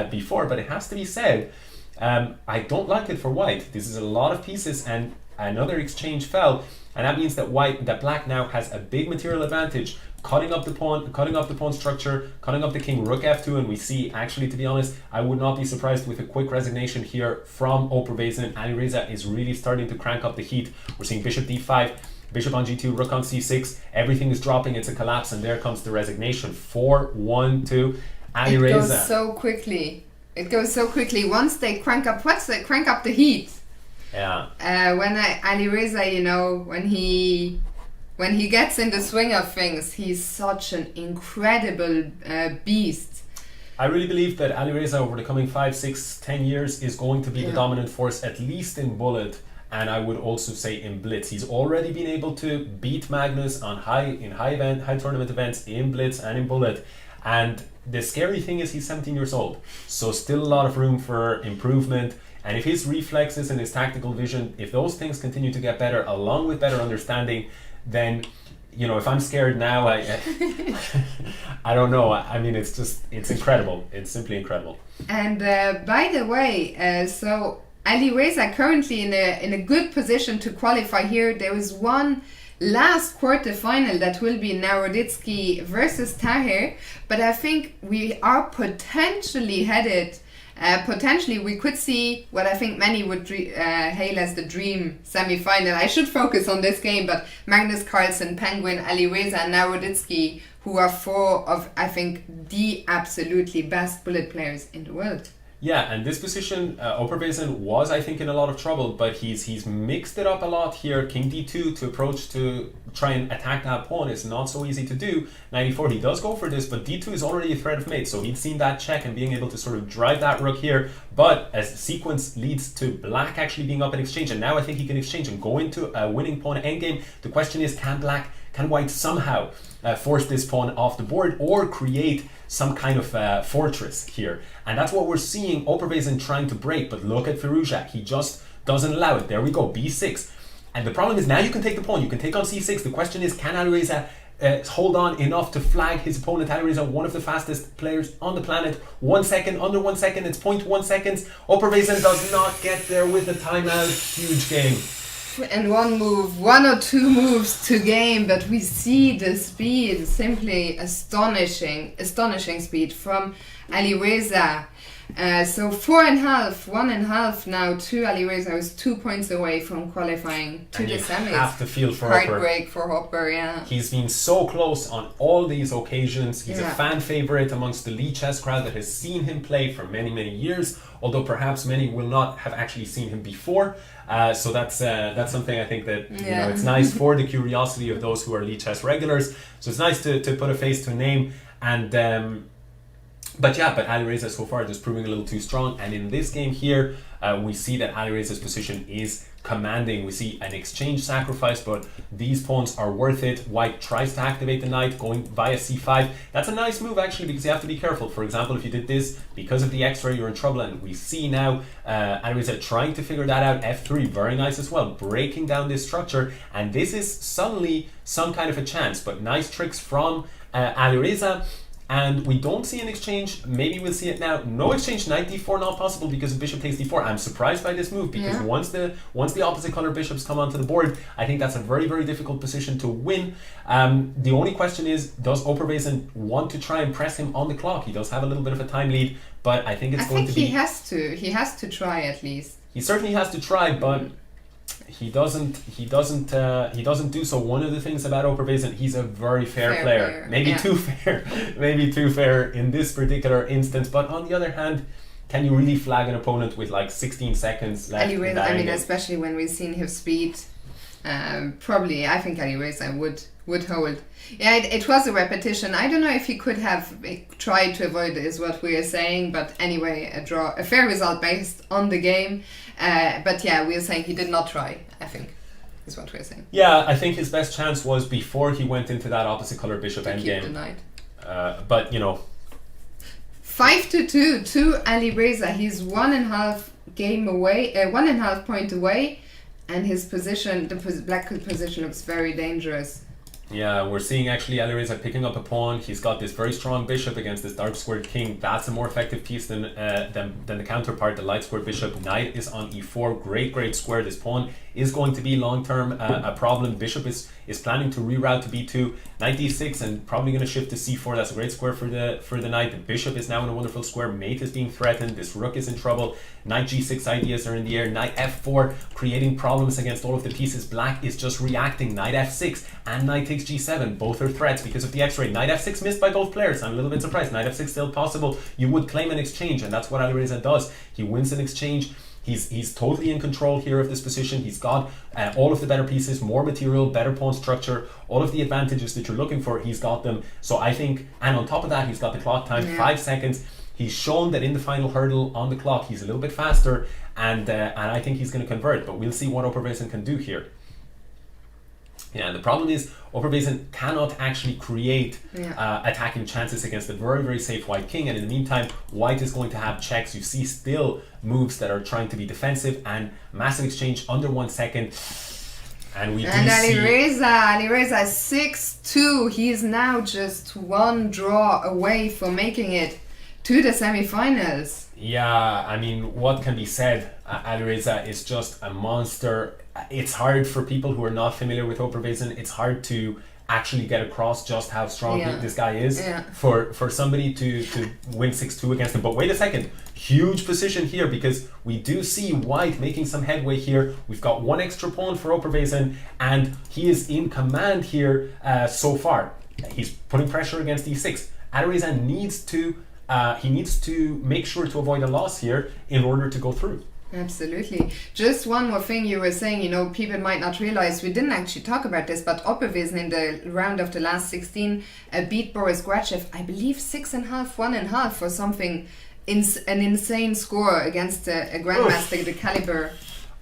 Speaker 5: before, but it has to be said, I don't like it for white. This is a lot of pieces, and another exchange fell, and that means that black now has a big material advantage. Cutting up the pawn structure, cutting up the king, rook f2, and we see, actually, to be honest, I would not be surprised with a quick resignation here from Oberwesen. Alireza is really starting to crank up the heat. We're seeing bishop d5, bishop on g2, rook on c6, everything is dropping, it's a collapse, and there comes the resignation. 4-1-2, Alireza.
Speaker 4: It goes so quickly. Once they crank up the heat.
Speaker 5: Yeah.
Speaker 4: When Alireza, when he gets in the swing of things, he's such an incredible beast.
Speaker 5: I really believe that Alireza over the coming 5, 6, 10 years is going to be the dominant force, at least in bullet, and I would also say in blitz. He's already been able to beat Magnus on high tournament events in blitz and in bullet. And the scary thing is he's 17 years old, so still a lot of room for improvement. And if his reflexes and his tactical vision, if those things continue to get better, along with better understanding, then, if I'm scared now, I don't know. I mean, it's incredible. It's simply incredible.
Speaker 4: And by the way, so Alireza currently in a good position to qualify here. There is one last quarterfinal that will be Naroditsky versus Tahir, but I think we are potentially headed. Potentially, we could see what I think many would hail as the dream semi-final. I should focus on this game, but Magnus Carlsen, Penguin, Alireza, and Naroditsky, who are 4 of, I think, the absolutely best bullet players in the world.
Speaker 5: Yeah, and this position, Operwezen was, I think, in a lot of trouble, but he's mixed it up a lot here. King d2 to approach to try and attack that pawn is not so easy to do. Knight e4, he does go for this, but d2 is already a threat of mate, so he'd seen that check and being able to sort of drive that rook here. But as the sequence leads to black actually being up in exchange, and now I think he can exchange and go into a winning pawn endgame. The question is, can white somehow force this pawn off the board or create some kind of fortress here? And that's what we're seeing Operwezen trying to break, but look at Firouzja, he just doesn't allow it. There we go, b6. And the problem is now you can take the pawn, you can take on c6. The question is, can Alireza hold on enough to flag his opponent? Alireza, one of the fastest players on the planet. 1 second, under 1 second, it's 0.1 seconds. Operwezen does not get there with the timeout. Huge game.
Speaker 4: And one or two moves to game, but we see the speed, simply astonishing speed from Alireza. So 4.5, 1.5 now to Alireza, is 2 points away from qualifying to the semis.
Speaker 5: You have to feel for Hopper.
Speaker 4: Heartbreak for Hopper, yeah.
Speaker 5: He's been so close on all these occasions. He's a fan favorite amongst the Lee chess crowd that has seen him play for many, many years, although perhaps many will not have actually seen him before. So that's something I think that you know, it's nice for the curiosity of those who are Lee chess regulars. So it's nice to put a face to a name. And but Alireza so far just proving a little too strong. And in this game here, we see that Alireza's position is commanding. We see an exchange sacrifice, but these pawns are worth it. White tries to activate the knight, going via c5. That's a nice move actually, because you have to be careful. For example, if you did this, because of the x-ray, you're in trouble. And we see now Alireza trying to figure that out. f3, very nice as well, breaking down this structure. And this is suddenly some kind of a chance, but nice tricks from Alireza. And we don't see an exchange. Maybe we'll see it now. No exchange, knight d4 not possible because of bishop takes d4. I'm surprised by this move because once the opposite color bishops come onto the board, I think that's a very, very difficult position to win. The only question is, does Operwezen want to try and press him on the clock? He does have a little bit of a time lead, but I think it's going to be...
Speaker 4: he has to try at least.
Speaker 5: He certainly has to try, but he doesn't do so. One of the things about Operwezen, he's a very fair player. Maybe too fair in this particular instance. But on the other hand, can you really flag an opponent with like 16 seconds left?
Speaker 4: Especially when we've seen his speed. Probably, I think Alireza would hold. Yeah, it was a repetition. I don't know if he could have tried to avoid it, is what we are saying. But anyway, a fair result based on the game. But yeah, we are saying he did not try, I think, is what we're saying.
Speaker 5: Yeah, I think his best chance was before he went into that opposite color bishop endgame.
Speaker 4: The knight.
Speaker 5: But you know,
Speaker 4: 5-2 to Alireza. He's 1.5 game away, 1.5 point away, and his position, the black position, looks very dangerous.
Speaker 5: Yeah, we're seeing actually Alireza picking up a pawn. He's got this very strong bishop against this dark squared king. That's a more effective piece than the counterpart, the light squared bishop. Knight is on e4. Great square. This pawn is going to be long term a problem. Bishop is planning to reroute to b2. Knight d6 and probably going to shift to c4. That's a great square for the knight. The bishop is now in a wonderful square. Mate is being threatened. This rook is in trouble. Knight g6 ideas are in the air. Knight f4 creating problems against all of the pieces. Black is just reacting. Knight f6 and knight takes g7. Both are threats because of the x-ray. Knight f6 missed by both players. I'm a little bit surprised. Knight f6 still possible. You would claim an exchange, and that's what Alireza does. He wins an exchange. He's totally in control here of this position. He's got all of the better pieces, more material, better pawn structure, all of the advantages that you're looking for. He's got them. So I think, and on top of that, he's got the clock time, 5 seconds. He's shown that in the final hurdle on the clock, he's a little bit faster, and I think he's going to convert. But we'll see what Operwezen can do here. Yeah, the problem is Operwezen cannot actually create attacking chances against a very, very safe white king. And in the meantime, white is going to have checks. You see still moves that are trying to be defensive and massive exchange under 1 second. And we do see...
Speaker 4: Alireza 6-2. He is now just one draw away from making it to the semi-finals.
Speaker 5: Yeah, I mean, what can be said? Alireza is just a monster. It's hard for people who are not familiar with Operwezen. It's hard to actually get across just how strong this guy is for somebody to win 6-2 against him. But wait a second, huge position here because we do see white making some headway here. We've got one extra pawn for Operwezen and he is in command here so far. He's putting pressure against e6. Alireza needs to he needs to make sure to avoid a loss here in order to go through.
Speaker 4: Absolutely. Just one more thing you were saying, you know, people might not realize, we didn't actually talk about this, but Opperwiesen in the round of the last 16 beat Boris Grachev, I believe 6.5, 1.5 or something, an insane score against a grandmaster, the caliber.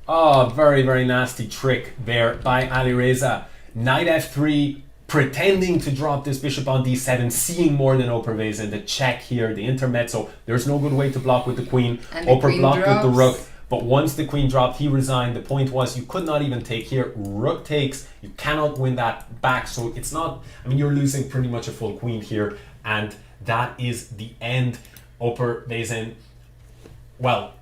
Speaker 5: Oh, very, very nasty trick there by Alireza. Knight f3, pretending to drop this bishop on d7, seeing more than Opperwiesen. The check here, the intermezzo. There's no good way to block with the queen. Opper blocked with the rook. But once the queen dropped, he resigned. The point was you could not even take here. Rook takes. You cannot win that back. So it's not, I mean, you're losing pretty much a full queen here. And that is the end. Opperwiesen, well,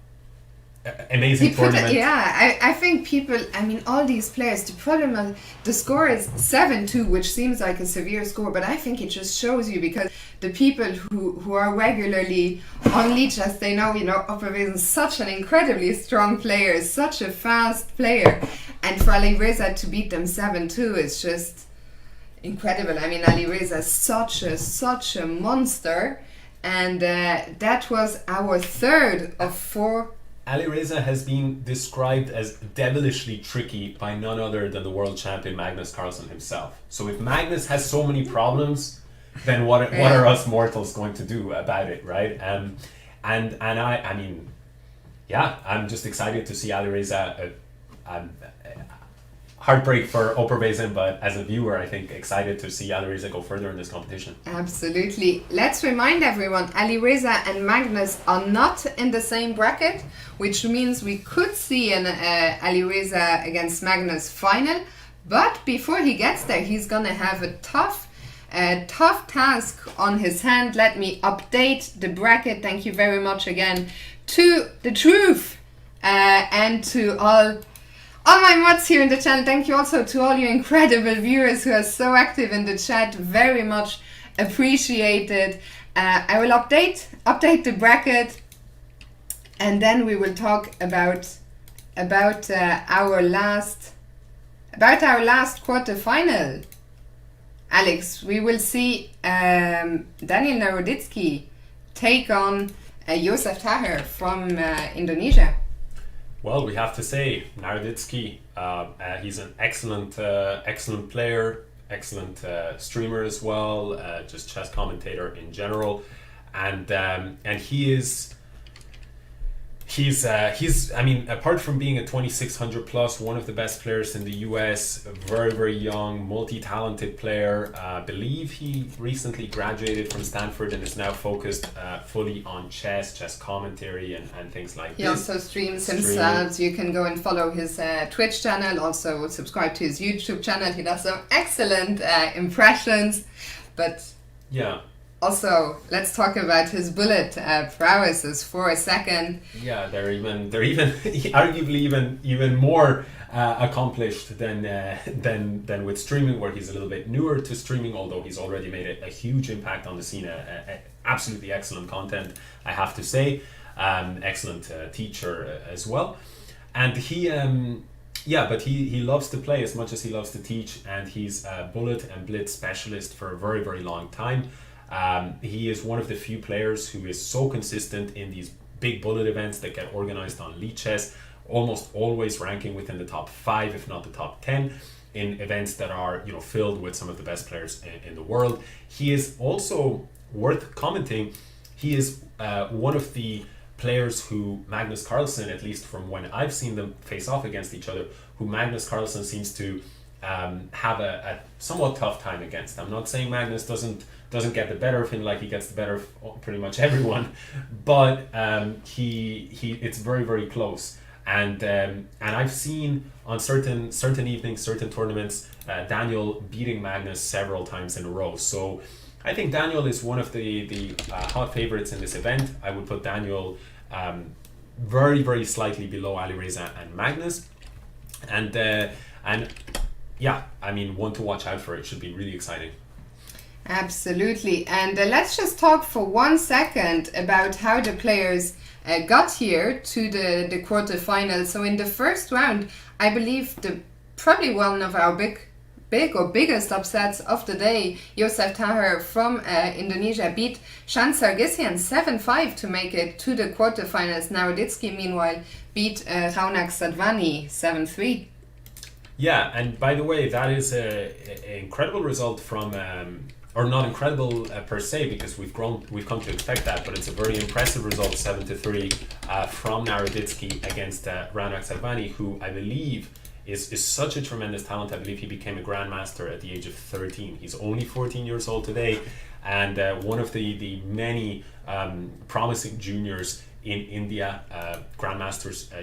Speaker 5: amazing tournament.
Speaker 4: I think people, I mean, all these players, the problem is the score is 7-2, which seems like a severe score, but I think it just shows you, because the people who are regularly on Lichess, they know, you know, Opperwiesen is such an incredibly strong player, such a fast player, and for Alireza to beat them 7-2 is just incredible. I mean, Alireza is such a monster, and that was our third of 4.
Speaker 5: Alireza has been described as devilishly tricky by none other than the world champion Magnus Carlsen himself. So if Magnus has so many problems, then what are us mortals going to do about it, right? And I mean, yeah, I'm just excited to see Alireza. Heartbreak for Opperwiesen, but as a viewer, I think excited to see Alireza go further in this competition.
Speaker 4: Absolutely. Let's remind everyone, Alireza and Magnus are not in the same bracket, which means we could see an Alireza against Magnus final. But before he gets there, he's gonna have a tough task on his hand. Let me update the bracket. Thank you very much again to The Truth and to all my mods here in the channel. Thank you also to all you incredible viewers who are so active in the chat. Very much appreciated. I will update the bracket, and then we will talk about our last quarterfinal. Alex, we will see Daniel Naroditsky take on Josef Taher from Indonesia.
Speaker 5: Well, we have to say, Naroditsky, he's an excellent player, excellent streamer as well, just chess commentator in general, and he's I mean, apart from being a 2600 plus, one of the best players in the US, a very, very young, multi-talented player. I believe he recently graduated from Stanford and is now focused fully on chess commentary and things like this.
Speaker 4: He also streams himself, so you can go and follow his Twitch channel, also subscribe to his YouTube channel. He does some excellent impressions, but
Speaker 5: yeah.
Speaker 4: Also, let's talk about his bullet prowesses for a second.
Speaker 5: Yeah, they're even arguably even more accomplished than with streaming, where he's a little bit newer to streaming, although he's already made a huge impact on the scene. Absolutely excellent content, I have to say. Excellent teacher as well, and he loves to play as much as he loves to teach, and he's a bullet and blitz specialist for a very, very long time. He is one of the few players who is so consistent in these big bullet events that get organized on Lichess, almost always ranking within the top 5, if not the top 10, in events that are, you know, filled with some of the best players in the world. He is also worth commenting. He is one of the players who Magnus Carlsen, at least from when I've seen them face off against each other, who Magnus Carlsen seems to have a somewhat tough time against. I'm not saying Magnus doesn't get the better of him like he gets the better of pretty much everyone, but it's very, very close. And I've seen on certain evenings, certain tournaments, Daniel beating Magnus several times in a row. So I think Daniel is one of the hot favorites in this event. I would put Daniel very, very slightly below Alireza and Magnus, and yeah, I mean, one to watch out for. It should be really exciting.
Speaker 4: Absolutely. And let's just talk for 1 second about how the players got here to the quarterfinals. So in the first round, I believe probably one of our big or biggest upsets of the day. Josef Tahir from Indonesia beat Shan Sargsyan 7-5 to make it to the quarterfinals. Naroditsky, meanwhile, beat Raunak Sadhvani 7-3.
Speaker 5: Yeah, and by the way, that is an incredible result from, or not incredible per se, because we've come to expect that, but it's a very impressive result, 7-3 from Naroditsky against Raunak Sadhvani, who I believe is such a tremendous talent. I believe he became a grandmaster at the age of 13. He's only 14 years old today, and one of the many promising juniors in India,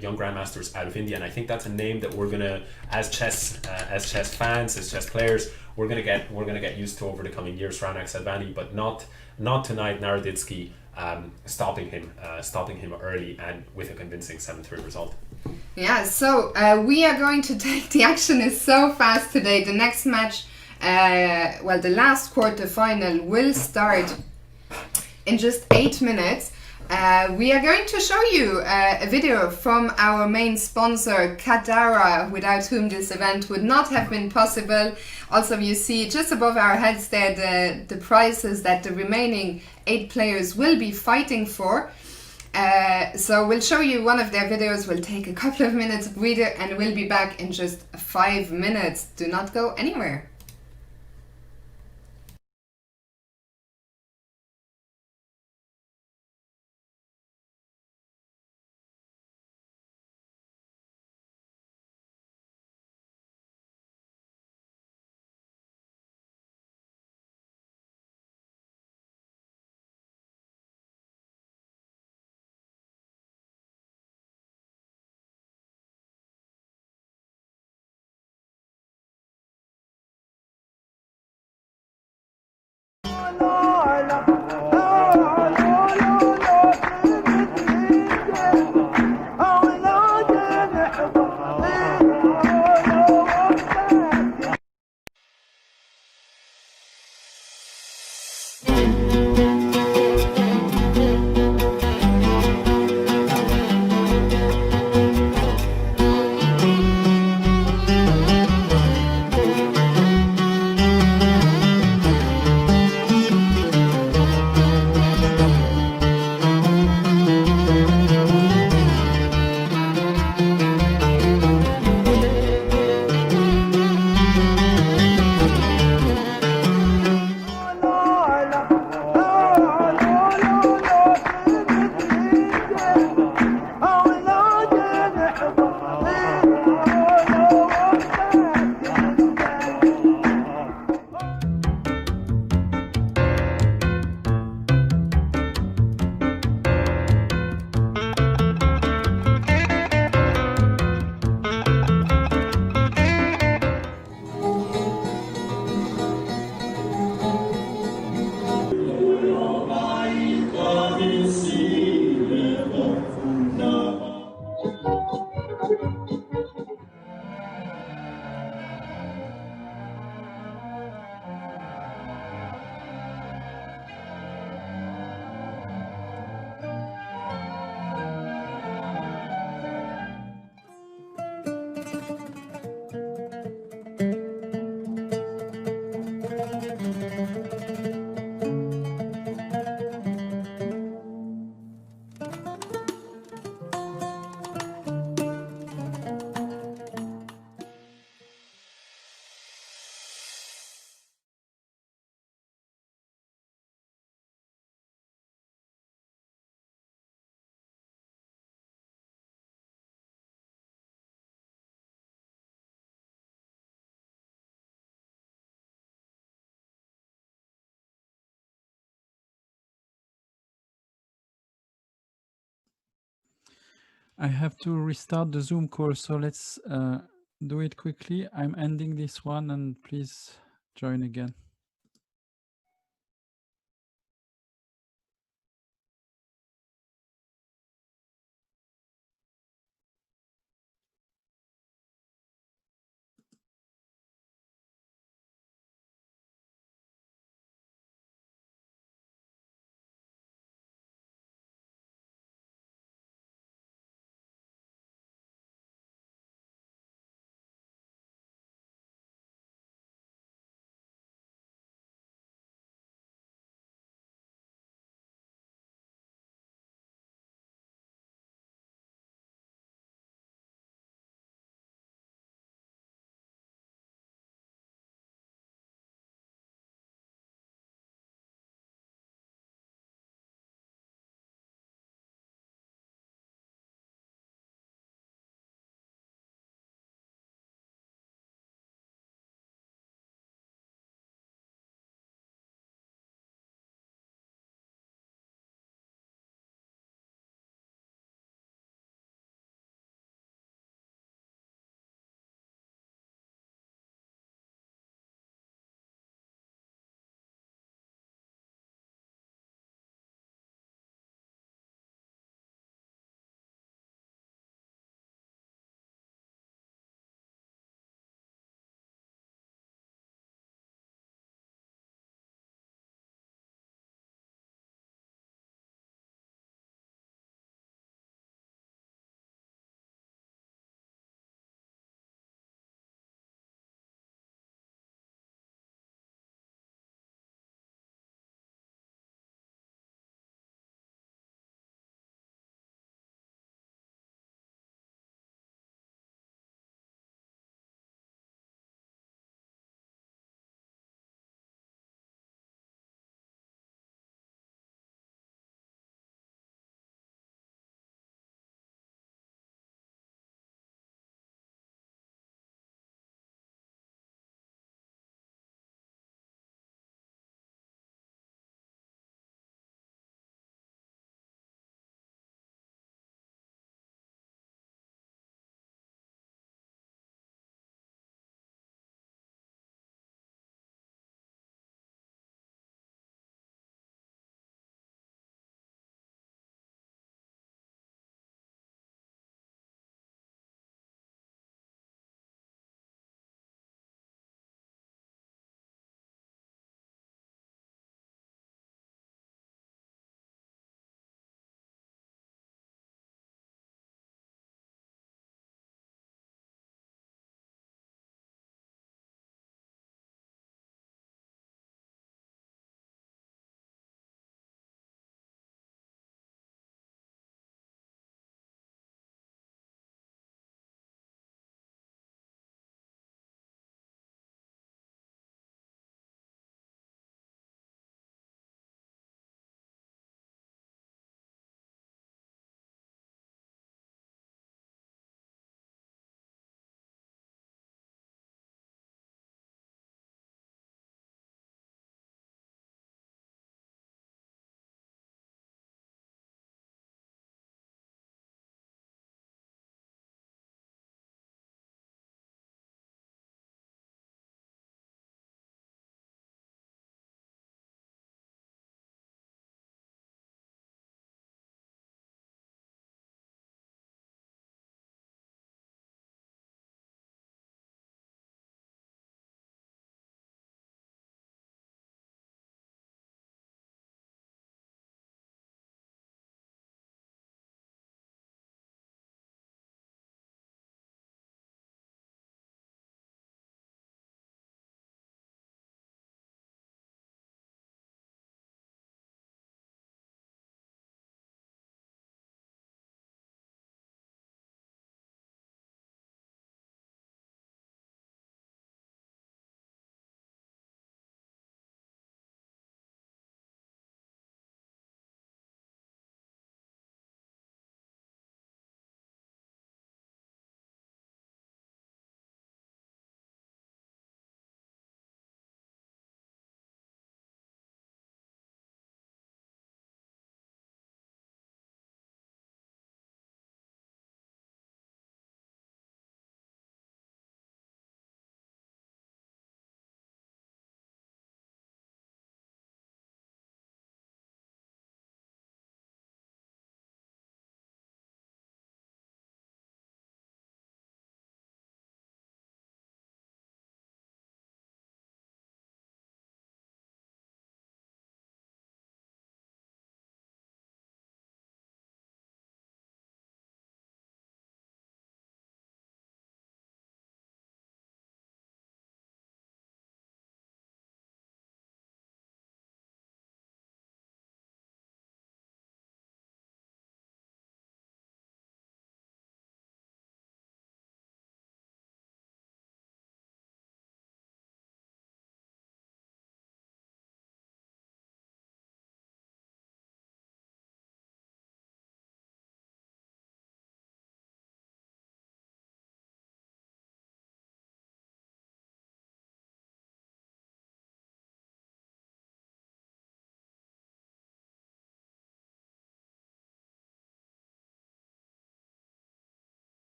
Speaker 5: young grandmasters out of India, and I think that's a name that we're gonna, as chess fans, as chess players, we're gonna get used to over the coming years. Raunak Sadhvani, but not tonight. Naroditsky stopping him early and with a convincing 7-3 result.
Speaker 4: Yeah, so we are going to take, the action is so fast today. The next match, the last quarterfinal will start in just 8 minutes. We are going to show you a video from our main sponsor, Katara, without whom this event would not have been possible. Also, you see just above our heads there the prizes that the remaining 8 players will be fighting for. So we'll show you one of their videos. We'll take a couple of minutes breather and we'll be back in just 5 minutes. Do not go anywhere.
Speaker 6: I have to restart the Zoom call, so let's do it quickly. I'm ending this one and please join again.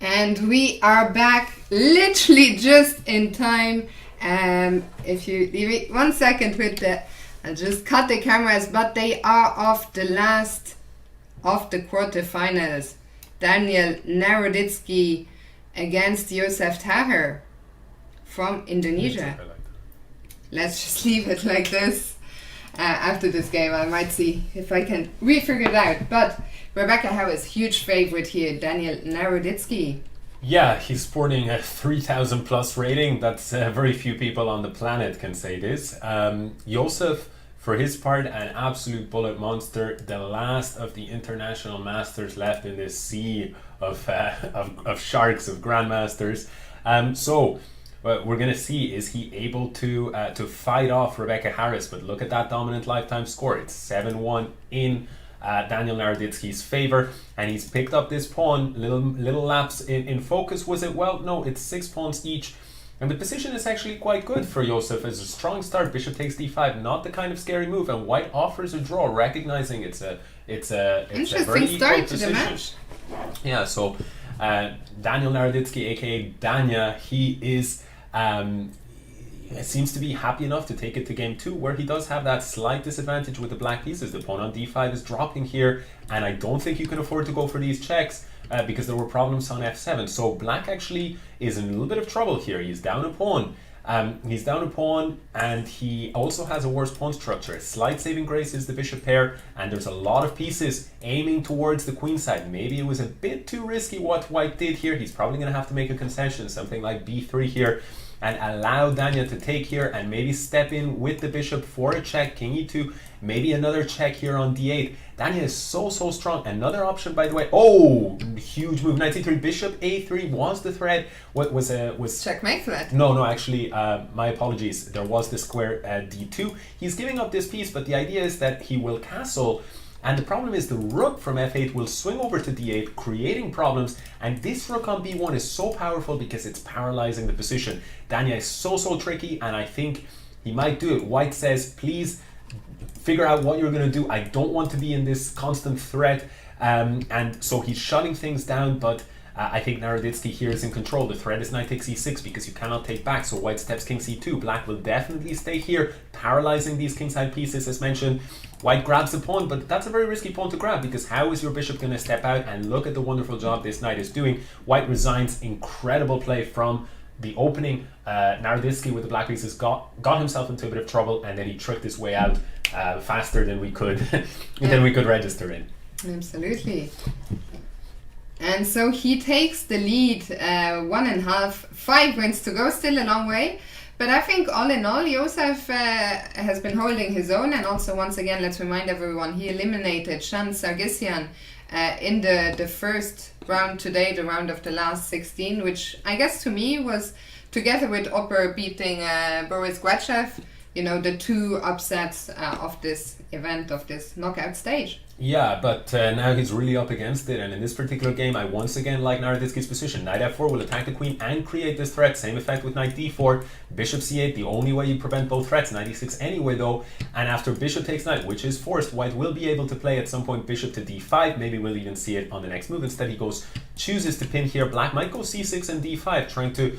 Speaker 4: And we are back literally just in time. If you leave it 1 second with the, I'll just cut the cameras, but they are off the last of the quarterfinals. Daniel Naroditsky against Josef Taher from Indonesia. Let's just leave it like this. After this game, I might see if I can refigure it out. But Rebecca Harris, huge favorite here, Daniel Naroditsky.
Speaker 5: Yeah, he's sporting a 3,000 plus rating. That's very few people on the planet can say this. Josef, for his part, an absolute bullet monster. The last of the international masters left in this sea of sharks, of grandmasters. So we're going to see, is he able to fight off Rebecca Harris? But look at that dominant lifetime score. It's 7-1 in Daniel Naroditsky's favor, and he's picked up this pawn. Little lapse in focus, was it? Well, no, it's 6 pawns each, and the position is actually quite good for Josef. As a strong start, bishop takes d5, not the kind of scary move, and white offers a draw, recognizing it's a very
Speaker 4: start
Speaker 5: equal
Speaker 4: to the match.
Speaker 5: Yeah, so Daniel Naroditsky, aka Danya, he is seems to be happy enough to take it to game 2, where he does have that slight disadvantage with the black pieces. The pawn on d5 is dropping here, and I don't think you can afford to go for these checks because there were problems on f7. So black actually is in a little bit of trouble here. He's down a pawn. And he also has a worse pawn structure. A slight saving grace is the bishop pair, and there's a lot of pieces aiming towards the queen side. Maybe it was a bit too risky what white did here. He's probably going to have to make a concession, something like b3 here, and allow Danya to take here and maybe step in with the bishop for a check, king e2, maybe another check here on d8. Danya is so strong. Another option, by the way. Oh, huge move. Knight c3, bishop a3 was the threat. What was
Speaker 4: checkmate threat?
Speaker 5: No, actually, my apologies. There was the square d2. He's giving up this piece, but the idea is that he will castle. And the problem is the rook from f8 will swing over to d8, creating problems. And this rook on b1 is so powerful because it's paralyzing the position. Danya is so tricky, and I think he might do it. White says, please figure out what you're going to do. I don't want to be in this constant threat. And so he's shutting things down, but I think Naroditsky here is in control. The threat is knight takes e6 because you cannot take back. So white steps king c2. Black will definitely stay here, paralyzing these kingside pieces as mentioned. White grabs the pawn, but that's a very risky pawn to grab because how is your bishop going to step out? And look at the wonderful job this knight is doing. White resigns. Incredible play from the opening. Naroditsky with the black pieces got himself into a bit of trouble, and then he tricked his way out faster than we could register in.
Speaker 4: Absolutely. And so he takes the lead, 1.5, 5 wins to go, still a long way. But I think all in all, Josef has been holding his own. And also, once again, let's remind everyone, he eliminated Shan Sargsyan in the first round today, the round of the last 16, which I guess to me was, together with Opper beating Boris Gratchev, you know, the 2 upsets of this event, of this knockout stage.
Speaker 5: Yeah, but now he's really up against it, and in this particular game I once again like Naroditsky's position. Knight f4 will attack the queen and create this threat. Same effect with knight d4, bishop c8, the only way you prevent both threats. Knight e6 anyway though, and after bishop takes knight, which is forced, white will be able to play at some point bishop to d5. Maybe we'll even see it on the next move. Instead he chooses to pin here. Black might go c6 and d5, trying to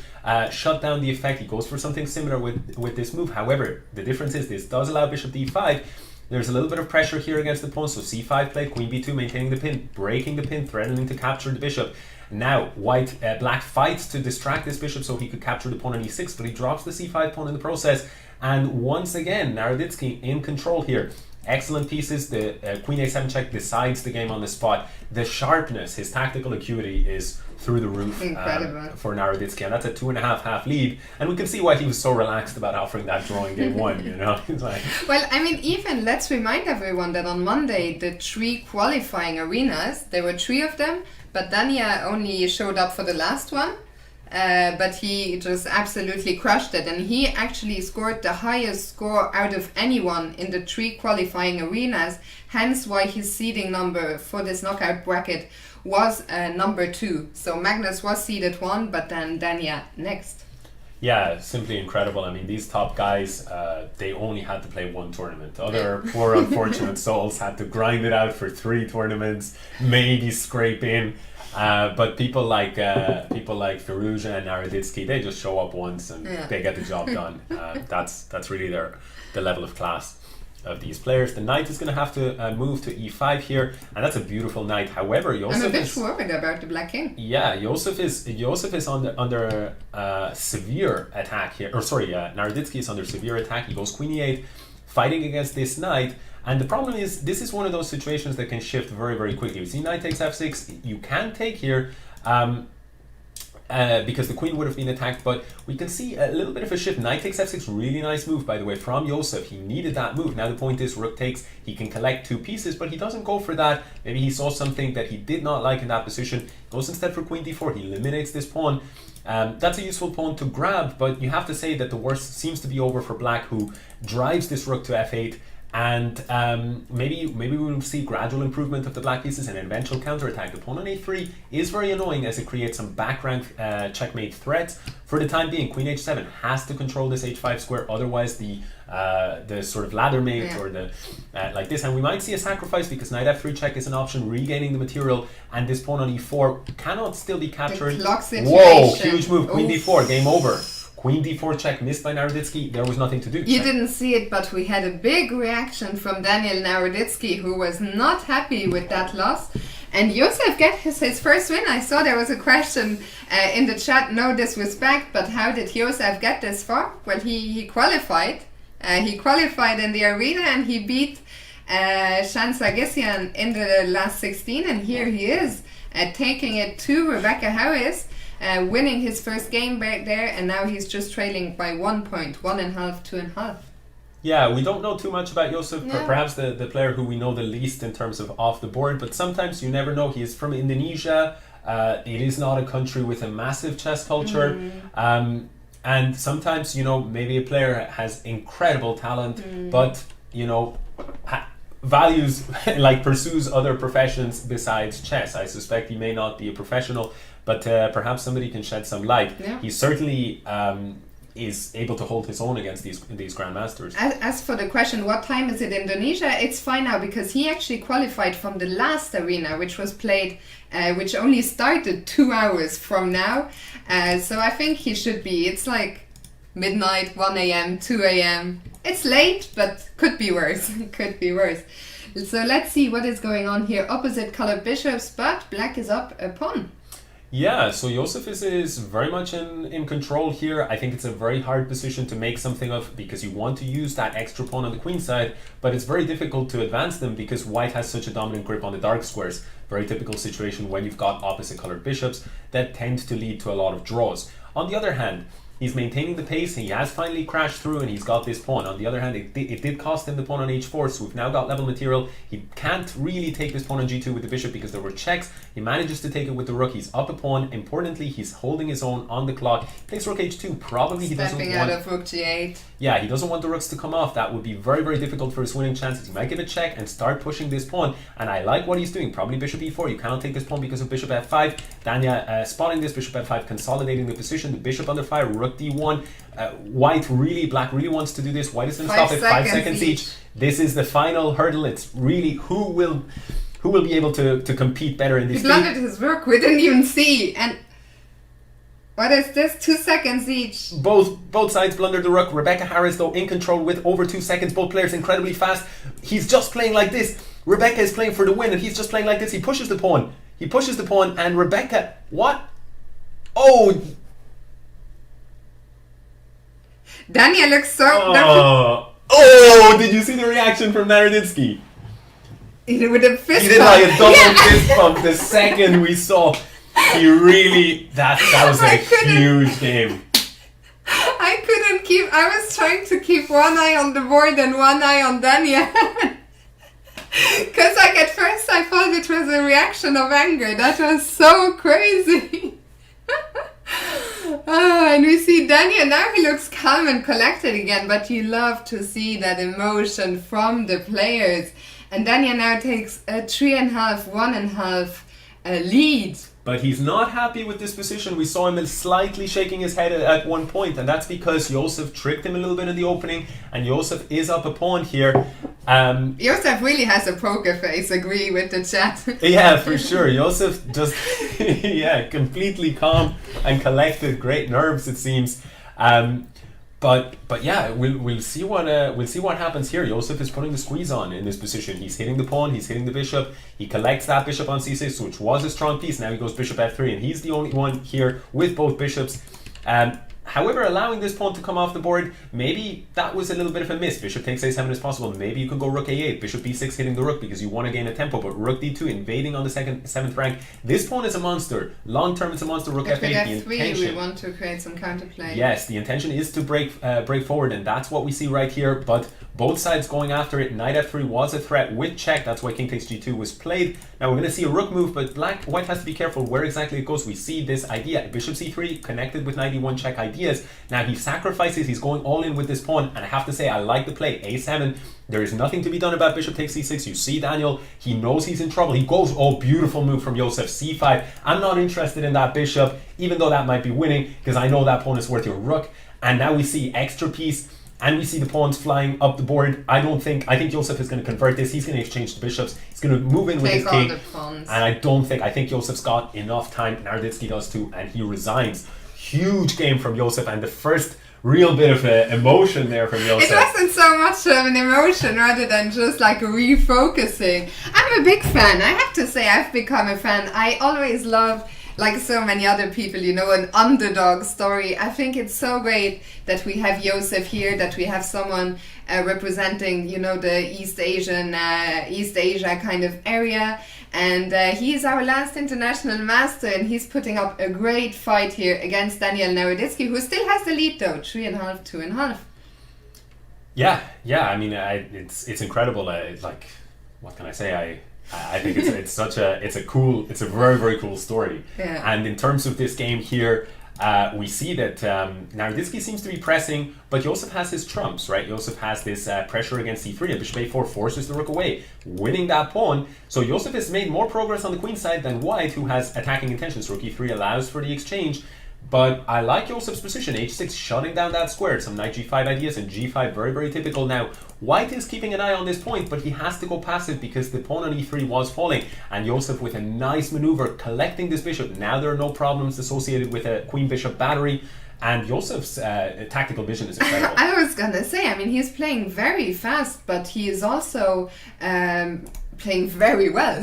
Speaker 5: shut down the effect. He goes for something similar with this move. However, the difference is this does allow bishop d5. There's a little bit of pressure here against the pawn, so c5 played, queen b2, maintaining the pin, breaking the pin, threatening to capture the bishop. Now, black fights to distract this bishop so he could capture the pawn on e6, but he drops the c5 pawn in the process. And once again, Naroditsky in control here. Excellent pieces. The queen a7 check decides the game on the spot. The sharpness, his tactical acuity is through the roof for Naroditsky, and that's a 2.5 half lead. And we can see why he was so relaxed about offering that draw in game 1. You know, he's like.
Speaker 4: Well, I mean, even let's remind everyone that on Monday the 3 qualifying arenas, there were 3 of them, but Danya only showed up for the last one. But he just absolutely crushed it, and he actually scored the highest score out of anyone in the 3 qualifying arenas, hence why his seeding number for this knockout bracket was number 2. So Magnus was seeded 1, but then Danya next.
Speaker 5: Yeah, simply incredible. I mean, these top guys, they only had to play one tournament. Other poor unfortunate souls had to grind it out for 3 tournaments, maybe scrape in. But people like Firouzja and Naroditsky, they just show up once and they get the job done. That's really the level of class of these players. The knight is going to have to move to e5 here, and that's a beautiful knight. However, Josef
Speaker 4: I'm a bit worried about the black king.
Speaker 5: Yeah, Josef is under severe attack here. Or sorry, Naroditsky is under severe attack. He goes queen e8, fighting against this knight. And the problem is, this is one of those situations that can shift very, very quickly. You see knight takes f6. You can take here. Because the queen would have been attacked, but we can see a little bit of a shift. Knight takes f6, really nice move, by the way, from Josef. He needed that move. Now the point is, rook takes, he can collect 2 pieces, but he doesn't go for that. Maybe he saw something that he did not like in that position. Goes instead for queen d4. He eliminates this pawn. That's a useful pawn to grab, but you have to say that the worst seems to be over for black, who drives this rook to f8. And maybe we will see gradual improvement of the black pieces and an eventual counterattack. The pawn on a3 is very annoying, as it creates some back rank checkmate threats. For the time being, queen h7 has to control this h5 square, otherwise the sort of ladder mate or the like this. And we might see a sacrifice, because knight f3 check is an option, regaining the material, and this pawn on e4 cannot still be captured. Whoa, huge move, queen d4, game over. Queen d4 check missed by Naroditsky. There was nothing to do.
Speaker 4: You didn't see it, but we had a big reaction from Daniel Naroditsky, who was not happy with that loss. And Josef gets his first win. I saw there was a question in the chat, no disrespect, but how did Josef get this far? Well, he qualified. He qualified in the arena, and he beat Shan Sargsyan in the last 16. And here he is, taking it to Rebecca Harris. Winning his first game back there, and now he's just trailing by 1 point, 1.5, 2.5.
Speaker 5: Yeah, we don't know too much about Josef, perhaps the player who we know the least in terms of off the board, but sometimes you never know. He is from Indonesia. It is not a country with a massive chess culture. And sometimes, you know, maybe a player has incredible talent, but, you know, values, like pursues other professions besides chess. I suspect he may not be a professional, but perhaps somebody can shed some light. He certainly is able to hold his own against these grandmasters.
Speaker 4: As for the question, what time is it in Indonesia? It's fine now, because he actually qualified from the last arena, which was played, which only started 2 hours from now. So I think he should be. It's like midnight, 1 a.m., 2 a.m. It's late, but could be worse. Could be worse. So let's see what is going on here. Opposite colored bishops, but black is up a pawn.
Speaker 5: Yeah, so Josef is very much in control here. I think it's a very hard position to make something of, because you want to use that extra pawn on the queen side, but it's very difficult to advance them because white has such a dominant grip on the dark squares. Very typical situation when you've got opposite colored bishops that tends to lead to a lot of draws. On the other hand, he's maintaining the pace. He has finally crashed through, and he's got this pawn. On the other hand, it did cost him the pawn on h4, so we've now got level material. He can't really take this pawn on g2 with the bishop because there were checks. He manages to take it with the rook. He's up a pawn. Importantly, he's holding his own on the clock. He plays rook h2. Probably he doesn't want...
Speaker 4: Stepping out of rook g8.
Speaker 5: Yeah, he doesn't want the rooks to come off. That would be very, very difficult for his winning chances. He might get a check and start pushing this pawn. And I like what he's doing. Probably bishop e4. You cannot take this pawn because of bishop f5. Danya spotting this, bishop f5, consolidating the position. The bishop under fire, rook d1. Black really wants to do this. White is going to stop it. 5 seconds each. This is the final hurdle. It's really who will be able to compete better in this.
Speaker 4: He blundered his rook. We didn't even see. And what is this? 2 seconds each.
Speaker 5: Both sides blundered the rook. Rebecca Harris, though, in control with over 2 seconds. Both players incredibly fast. He's just playing like this. Rebecca is playing for the win, and he's just playing like this. He pushes the pawn. And Rebecca, what? Oh.
Speaker 4: Daniel looks so...
Speaker 5: Oh, did you see the reaction from Naroditsky?
Speaker 4: He did with a fist
Speaker 5: He did like a double fist bump the second we saw. He really... That was a huge game.
Speaker 4: I couldn't keep... I was trying to keep one eye on the board and one eye on Daniel. Because like at first I thought it was a reaction of anger. That was so crazy. And we see Daniel, now he looks calm and collected again, but you love to see that emotion from the players. And Daniel now takes a 3.5, 1.5 lead
Speaker 5: But he's not happy with this position. We saw him slightly shaking his head at one point, and that's because Josef tricked him a little bit in the opening, and Josef is up a pawn here.
Speaker 4: Josef really has a poker face, agree with the chat.
Speaker 5: Yeah, for sure. Josef just, yeah, completely calm and collected, great nerves it seems. But yeah, we'll see what happens here. Josef is putting the squeeze on in this position. He's hitting the pawn, he's hitting the bishop. He collects that bishop on c6, which was a strong piece. Now he goes bishop f3, and he's the only one here with both bishops. However, allowing this pawn to come off the board, maybe that was a little bit of a miss. Bishop takes a7 is possible. Maybe you could go rook a8, bishop b6 hitting the rook because you want to gain a tempo, but rook d2 invading on the 7th rank. This pawn is a monster. Long term, it's a monster. Rook f8.
Speaker 4: The intention, we want to create some counterplay.
Speaker 5: Yes, the intention is to break forward, and that's what we see right here. But both sides going after it. Knight f3 was a threat with check. That's why king takes g2 was played. Now we're going to see a rook move, but white has to be careful where exactly it goes. We see this idea, bishop c3 connected with knight e1 check ideas. Now he sacrifices, he's going all in with this pawn, and I have to say I like the play. a7, there is nothing to be done about bishop takes c6. You see Daniel, he knows he's in trouble. He goes, oh, beautiful move from Josef, c5. I'm not interested in that bishop, even though that might be winning, because I know that pawn is worth your rook. And now we see extra piece, and we see the pawns flying up the board. I think Josef is going to convert this. He's going to exchange the bishops. He's going to move in with his king. And I think Josef's got enough time. Naroditsky does too, and he resigns. Huge game from Josef, and the first real bit of emotion there from Josef.
Speaker 4: It wasn't so much of an emotion rather than just like refocusing. I'm a big fan. I have to say I've become a fan. I always love, like so many other people, you know, an underdog story. I think it's so great that we have Josef here, that we have someone representing, you know, the East Asia kind of area. And he is our last international master, and he's putting up a great fight here against Daniel Naroditsky, who still has the lead though, 3.5, 2.5.
Speaker 5: Yeah. I mean, it's incredible. Like, what can I say? I think it's a very, very cool story.
Speaker 4: Yeah.
Speaker 5: And in terms of this game here, we see that Naroditsky seems to be pressing, but Josef has his trumps, right? Josef has this pressure against c3, and bishop a4 forces the rook away, winning that pawn. So Josef has made more progress on the queen side than white, who has attacking intentions. Rook e3 allows for the exchange. But I like Josef's position, h6 shutting down that square, some knight g5 ideas, and g5 very, very typical. Now, white is keeping an eye on this point, but he has to go passive because the pawn on e3 was falling, and Josef with a nice maneuver collecting this bishop. Now there are no problems associated with a queen bishop battery, and Josef's tactical vision is incredible.
Speaker 4: I was gonna say, I mean, he's playing very fast, but he is also playing very well.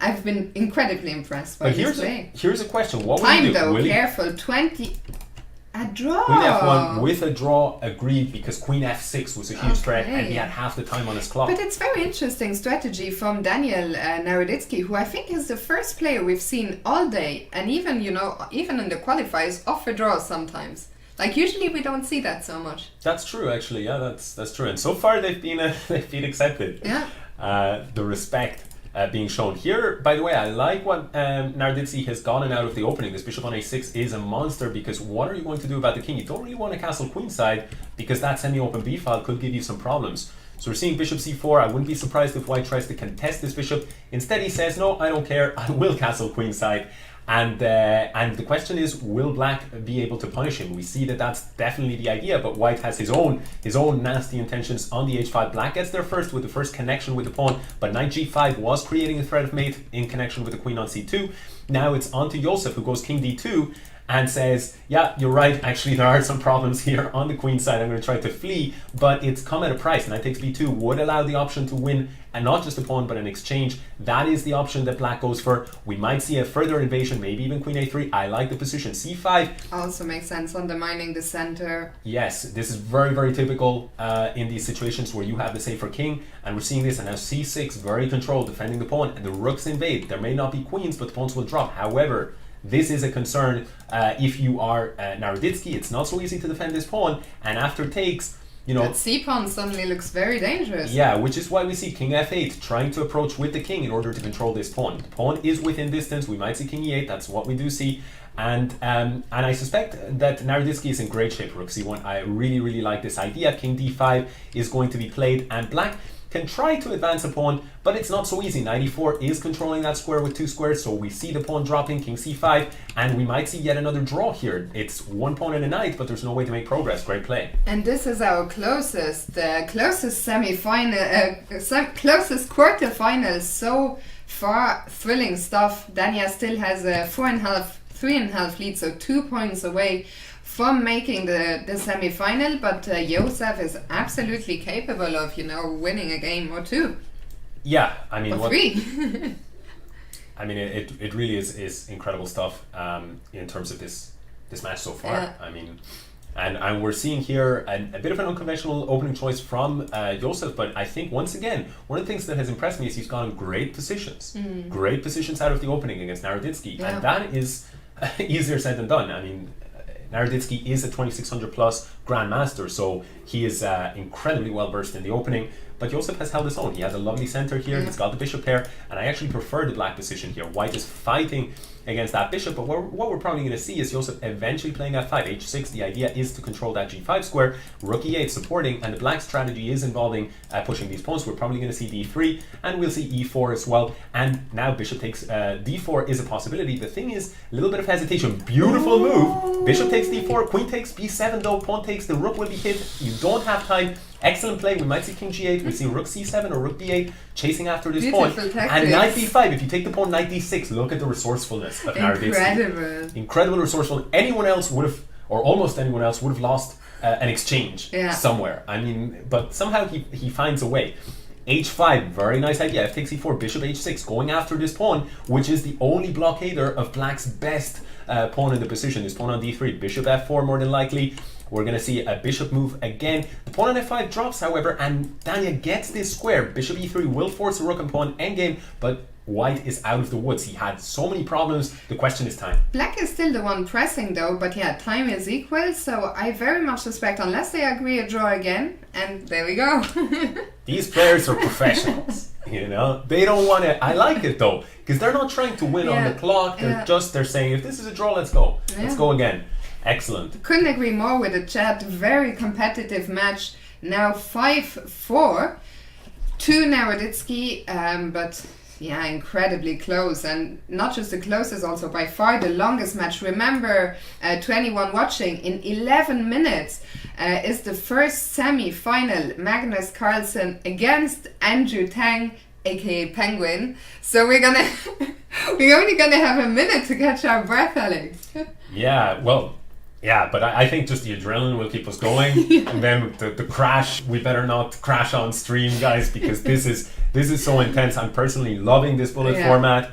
Speaker 4: I've been incredibly impressed by his play.
Speaker 5: Here's a question. What will you do?
Speaker 4: Time though, careful, 20... A draw!
Speaker 5: Queen f1 with a draw, agreed, because queen f6 was a huge threat, and he had half the time on his clock.
Speaker 4: But it's very interesting strategy from Daniel Naroditsky, who I think is the first player we've seen all day, and even, you know, even in the qualifiers, off a draw sometimes. Like, usually we don't see that so much.
Speaker 5: That's true, actually. Yeah, that's true. And so far they've been accepted.
Speaker 4: Yeah.
Speaker 5: The respect being shown here. By the way, I like what Naroditsky has gotten out of the opening. This bishop on a6 is a monster, because what are you going to do about the king? You don't really want to castle queenside, because that semi-open b file could give you some problems. So we're seeing bishop c4. I wouldn't be surprised if white tries to contest this bishop. Instead he says, no, I don't care, I will castle queenside. And the question is, will black be able to punish him? We see that that's definitely the idea, but white has his own nasty intentions on the h5. Black gets there first with the first connection with the pawn, but knight g5 was creating a threat of mate in connection with the queen on c2. Now it's on to Josef, who goes king d2 and says, yeah, you're right, actually there are some problems here on the queen side. I'm going to try to flee, but it's come at a price. Knight takes b2 would allow the option to win, and not just a pawn, but an exchange. That is the option that black goes for. We might see a further invasion, maybe even queen a3. I like the position. c5
Speaker 4: also makes sense, undermining the center.
Speaker 5: Yes, this is very, very typical in these situations where you have the safer king, and we're seeing this. And now c6, very controlled, defending the pawn, and the rooks invade. There may not be queens, but the pawns will drop. However, this is a concern if you are Naroditsky. It's not so easy to defend this pawn, and after takes, you know,
Speaker 4: that c-pawn suddenly looks very dangerous.
Speaker 5: Yeah, which is why we see king f8 trying to approach with the king in order to control this pawn. The pawn is within distance. We might see king e8. That's what we do see. And I suspect that Naroditsky is in great shape. Rook c1. I really, really like this idea. King d5 is going to be played, and black can try to advance a pawn, but it's not so easy. Knight e4 is controlling that square with 2 squares, so we see the pawn dropping, king c5, and we might see yet another draw here. It's one pawn and a knight, but there's no way to make progress. Great play.
Speaker 4: And this is our closest semi-final, closest quarter-final so far. Thrilling stuff. Dania still has a 3.5 lead, so 2 points away from making the semi-final, but Josef is absolutely capable of, winning a game or two.
Speaker 5: Yeah, I mean,
Speaker 4: or three.
Speaker 5: I mean, it really is incredible stuff in terms of this match so far.
Speaker 4: Yeah.
Speaker 5: I mean, and we're seeing here a bit of an unconventional opening choice from Josef, but I think once again, one of the things that has impressed me is he's gone in great positions. Great positions out of the opening against Naroditsky, and that is easier said than done. I mean, Naroditsky is a 2600 plus grandmaster, so he is incredibly well versed in the opening. But Josef has held his own. He has a lovely center here. He's got the bishop pair, and I actually prefer the black position here. White is fighting against that bishop, but what we're probably going to see is Josef eventually playing f5, h6. The idea is to control that g5 square. Rook e8 supporting, and the black strategy is involving pushing these pawns. We're probably going to see d3, and we'll see e4 as well. And now bishop takes d4 is a possibility. The thing is, a little bit of hesitation. Beautiful move. Bishop takes d4, queen takes b7 though, pawn takes, the rook will be hit. You don't have time. Excellent play. We might see king g8. We see rook c7 or rook b8 chasing after this pawn. And knight b5. If you take the pawn, knight d6. Look at the resourcefulness of Naroditsky. Incredible resourceful. Anyone else would have, or almost anyone else would have lost an exchange somewhere. I mean, but somehow he finds a way. h5, very nice idea. F takes e4, bishop h6, going after this pawn, which is the only blockader of black's best pawn in the position. This pawn on d3, bishop f4 more than likely. We're going to see a bishop move again. The pawn on f5 drops, however, and Dania gets this square. Bishop e3 will force a rook and pawn endgame, but white is out of the woods. He had so many problems. The question is time.
Speaker 4: Black is still the one pressing though, but yeah, time is equal, so I very much suspect, unless they agree, a draw again, and there we go.
Speaker 5: These players are professionals. They don't want to. I like it though, because they're not trying to win on the clock. They're saying, if this is a draw, let's go. Let's go again. Excellent.
Speaker 4: Couldn't agree more with the chat. Very competitive match. Now 5-4 to Naroditsky, but yeah, incredibly close. And not just the closest, also by far the longest match. Remember, 21 watching, in 11 minutes is the first semi-final. Magnus Carlsen against Andrew Tang, aka Penguin. So we're only gonna have a minute to catch our breath, Alex.
Speaker 5: Yeah, but I think just the adrenaline will keep us going, and then the crash. We better not crash on stream, guys, because this is so intense. I'm personally loving this bullet format.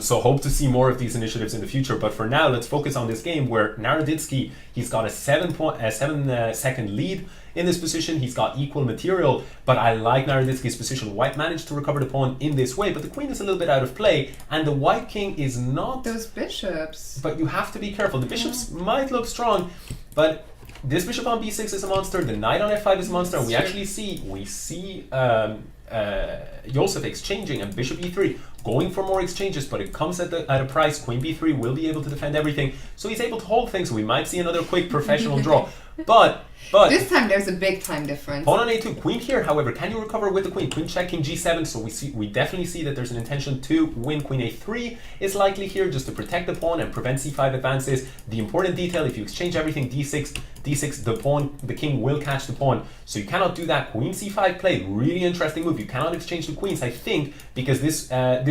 Speaker 5: So hope to see more of these initiatives in the future. But for now, let's focus on this game where Naroditsky, he's got a 7-second lead in this position. He's got equal material, but I like Naroditsky's position. White managed to recover the pawn in this way, but the queen is a little bit out of play, and the white king is not.
Speaker 4: Those bishops.
Speaker 5: But you have to be careful. The bishops might look strong, but this bishop on b6 is a monster. The knight on f5 is a monster. And we actually see Josef exchanging and bishop e3 going for more exchanges, but it comes at a price. Queen b3 will be able to defend everything, so he's able to hold things. So we might see another quick professional draw, but
Speaker 4: this time there's a big time difference.
Speaker 5: Pawn on a2, queen here. However, can you recover with the queen? Queen check, king g7. So we definitely see that there's an intention to win. Queen a3 is likely here, just to protect the pawn and prevent c5 advances. The important detail: if you exchange everything, d6, the king will catch the pawn. So you cannot do that. Queen c5 played, really interesting move. You cannot exchange the queens, I think, because this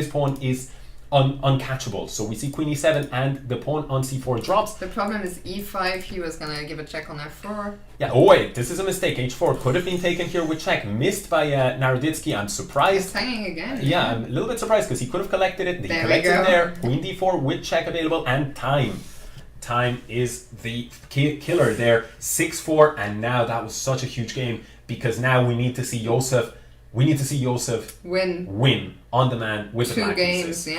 Speaker 5: pawn is uncatchable. So we see queen e7 and the pawn on c4 drops.
Speaker 4: The problem is e5. He was gonna give a check on f4.
Speaker 5: Yeah, oh wait, this is a mistake. h4 could have been taken here with check. Missed by Naroditsky. I'm surprised.
Speaker 4: It's hanging again.
Speaker 5: Yeah, I'm a little bit surprised because he could have collected it. He collected there. Queen d4 with check available, and time. Time is the killer there. 6-4, and now that was such a huge game, because now we need to see Josef. Win on the man with the black pieces.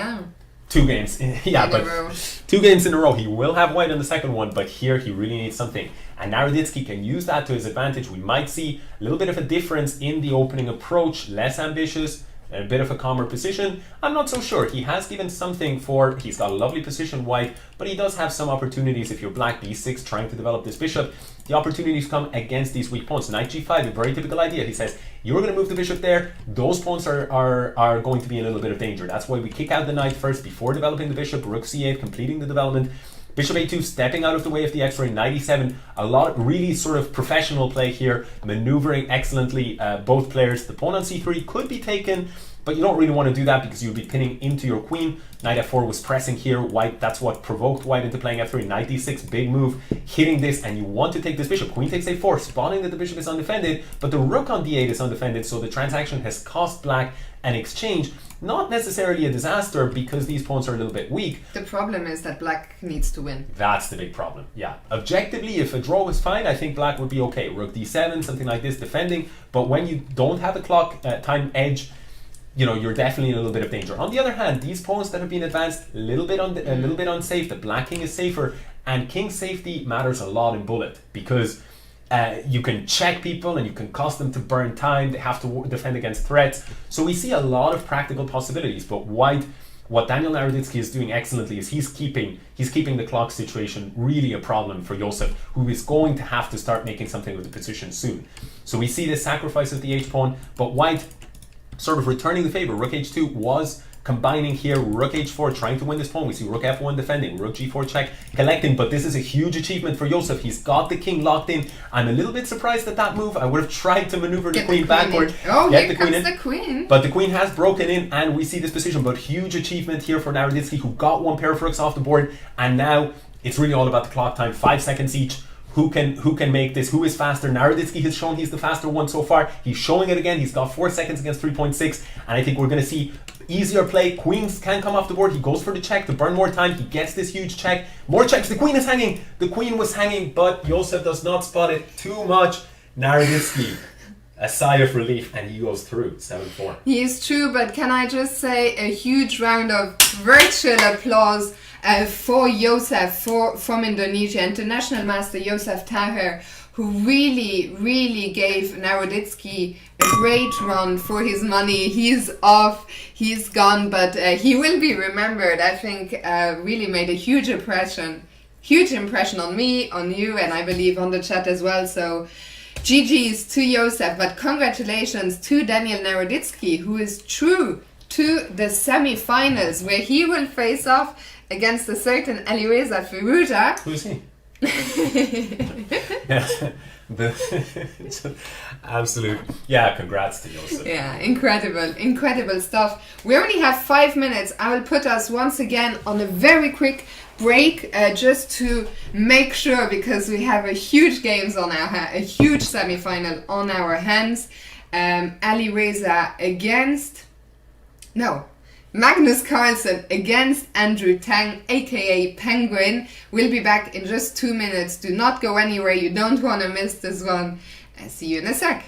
Speaker 5: 2 games, but 2 games in a row. He will have white on the second one, but here he really needs something. And Naroditsky can use that to his advantage. We might see a little bit of a difference in the opening approach, less ambitious, in a bit of a calmer position? I'm not so sure. He has given something for, he's got a lovely position white, but he does have some opportunities if you're black b6 trying to develop this bishop. The opportunities come against these weak pawns. Knight g5, a very typical idea. He says, you're going to move the bishop there. Those pawns are going to be in a little bit of danger. That's why we kick out the knight first before developing the bishop. Rook c8, completing the development. Bishop a2, stepping out of the way of the x-ray. Knight e7, a lot of really sort of professional play here, maneuvering excellently both players. The pawn on c3 could be taken, but you don't really want to do that because you'll be pinning into your queen. Knight f4 was pressing here. White, that's what provoked white into playing f3. Knight d6, big move, hitting this, and you want to take this bishop. Queen takes a4, spotting that the bishop is undefended, but the rook on d8 is undefended, so the transaction has cost black an exchange. Not necessarily a disaster because these pawns are a little bit weak.
Speaker 4: The problem is that black needs to win.
Speaker 5: That's the big problem, yeah. Objectively, if a draw was fine, I think black would be okay. Rook d7, something like this, defending. But when you don't have a clock time edge, you know, you're definitely in a little bit of danger. On the other hand, these pawns that have been advanced, a little bit unsafe. The black king is safer, and king safety matters a lot in bullet because you can check people and you can cause them to burn time. They have to defend against threats. So we see a lot of practical possibilities. But white, what Daniel Naroditsky is doing excellently is he's keeping the clock situation really a problem for Josef, who is going to have to start making something of the position soon. So we see this sacrifice of the h-pawn, but white sort of returning the favor. Rook h2 was combining here. Rook h4, trying to win this pawn. We see rook f1 defending, rook g4 check, collecting, but this is a huge achievement for Josef. He's got the king locked in. I'm a little bit surprised at that move. I would have tried to maneuver the queen backward.
Speaker 4: Oh,
Speaker 5: get
Speaker 4: here
Speaker 5: the queen
Speaker 4: comes
Speaker 5: in.
Speaker 4: the queen.
Speaker 5: But the queen has broken in, and we see this position. But huge achievement here for Naroditsky, who got one pair of rooks off the board, and now it's really all about the clock time. 5 seconds each. Who can make this? Who is faster? Naroditsky has shown he's the faster one so far. He's showing it again. He's got 4 seconds against 3.6, and I think we're going to see easier play. Queens can come off the board. He goes for the check to burn more time. He gets this huge check. More checks. The queen is hanging. The queen was hanging, but Josef does not spot it too much. Naroditsky, a sigh of relief, and he goes through 7-4.
Speaker 4: He is true, but can I just say a huge round of virtual applause for Josef from Indonesia, international master Josef Taher, who really gave Naroditsky a great run for his money. He's off, he's gone, but he will be remembered. I think really made a huge impression on me, on you, and I believe on the chat as well. So GG's to Josef, but congratulations to Daniel Naroditsky, who is through to the semi-finals, where he will face off against a certain Alireza Firouzja.
Speaker 5: Who is he? Yeah, absolute. Yeah, congrats to Josef.
Speaker 4: Yeah, incredible stuff. We only have 5 minutes. I will put us once again on a very quick break just to make sure, because we have a huge games on our a huge semi-final on our hands. Alireza against Magnus Carlsen against Andrew Tang, aka Penguin. We'll be back in just 2 minutes. Do not go anywhere. You don't want to miss this one. See you in a sec.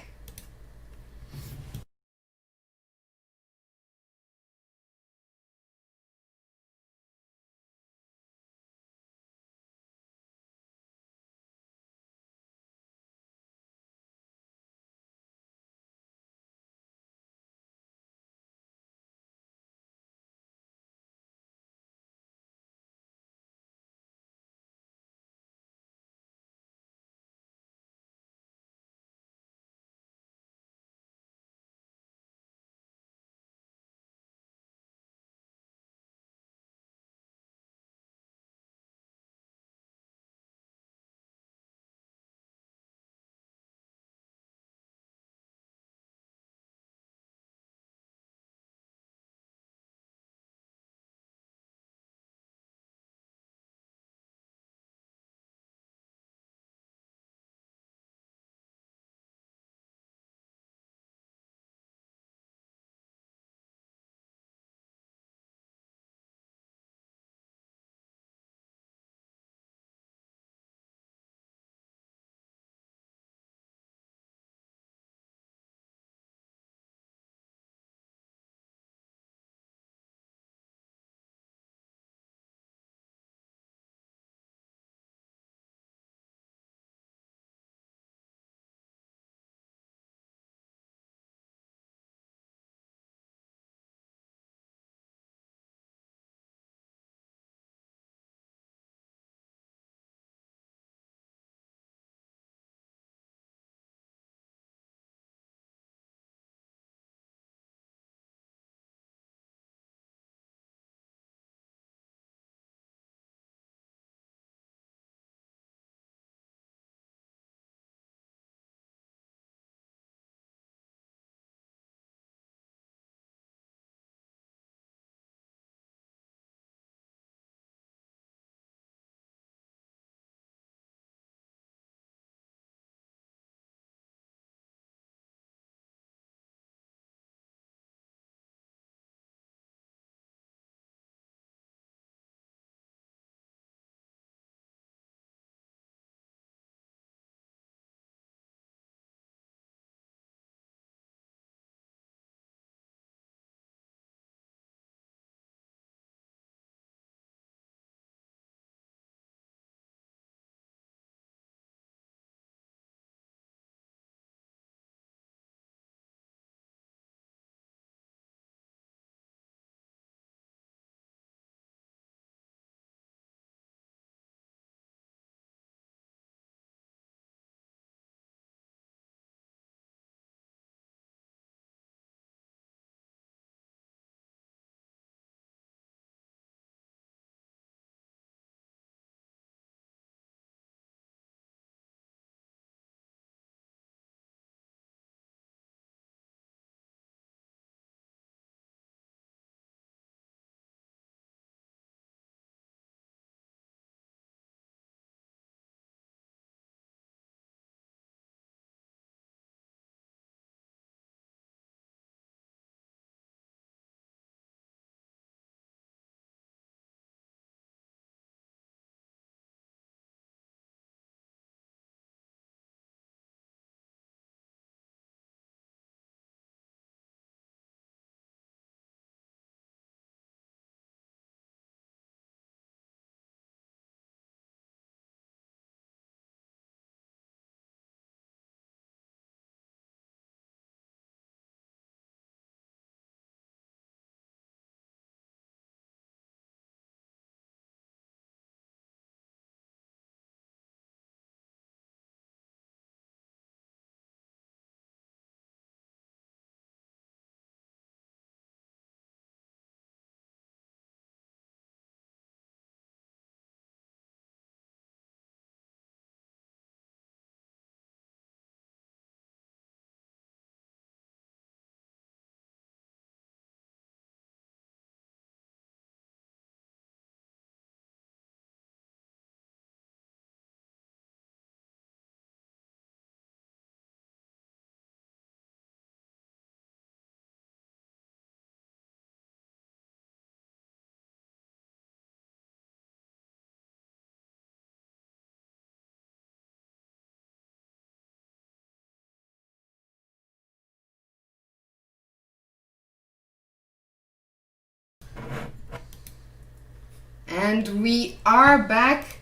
Speaker 4: and we are back,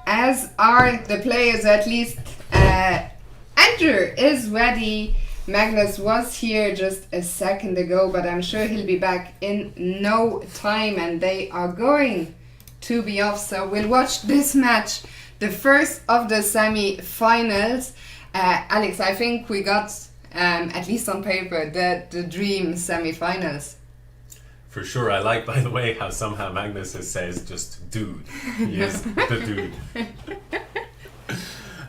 Speaker 4: as are the players, at least. Andrew is ready. Magnus was here just a second ago, but I'm sure he'll be back in no time, and they are going to be off. So we'll watch this match, the first of the semi-finals. Alex, I think we got, at least on paper, the dream semi-finals.
Speaker 5: For sure. I like, by the way, how somehow Magnus says just dude. He is the dude.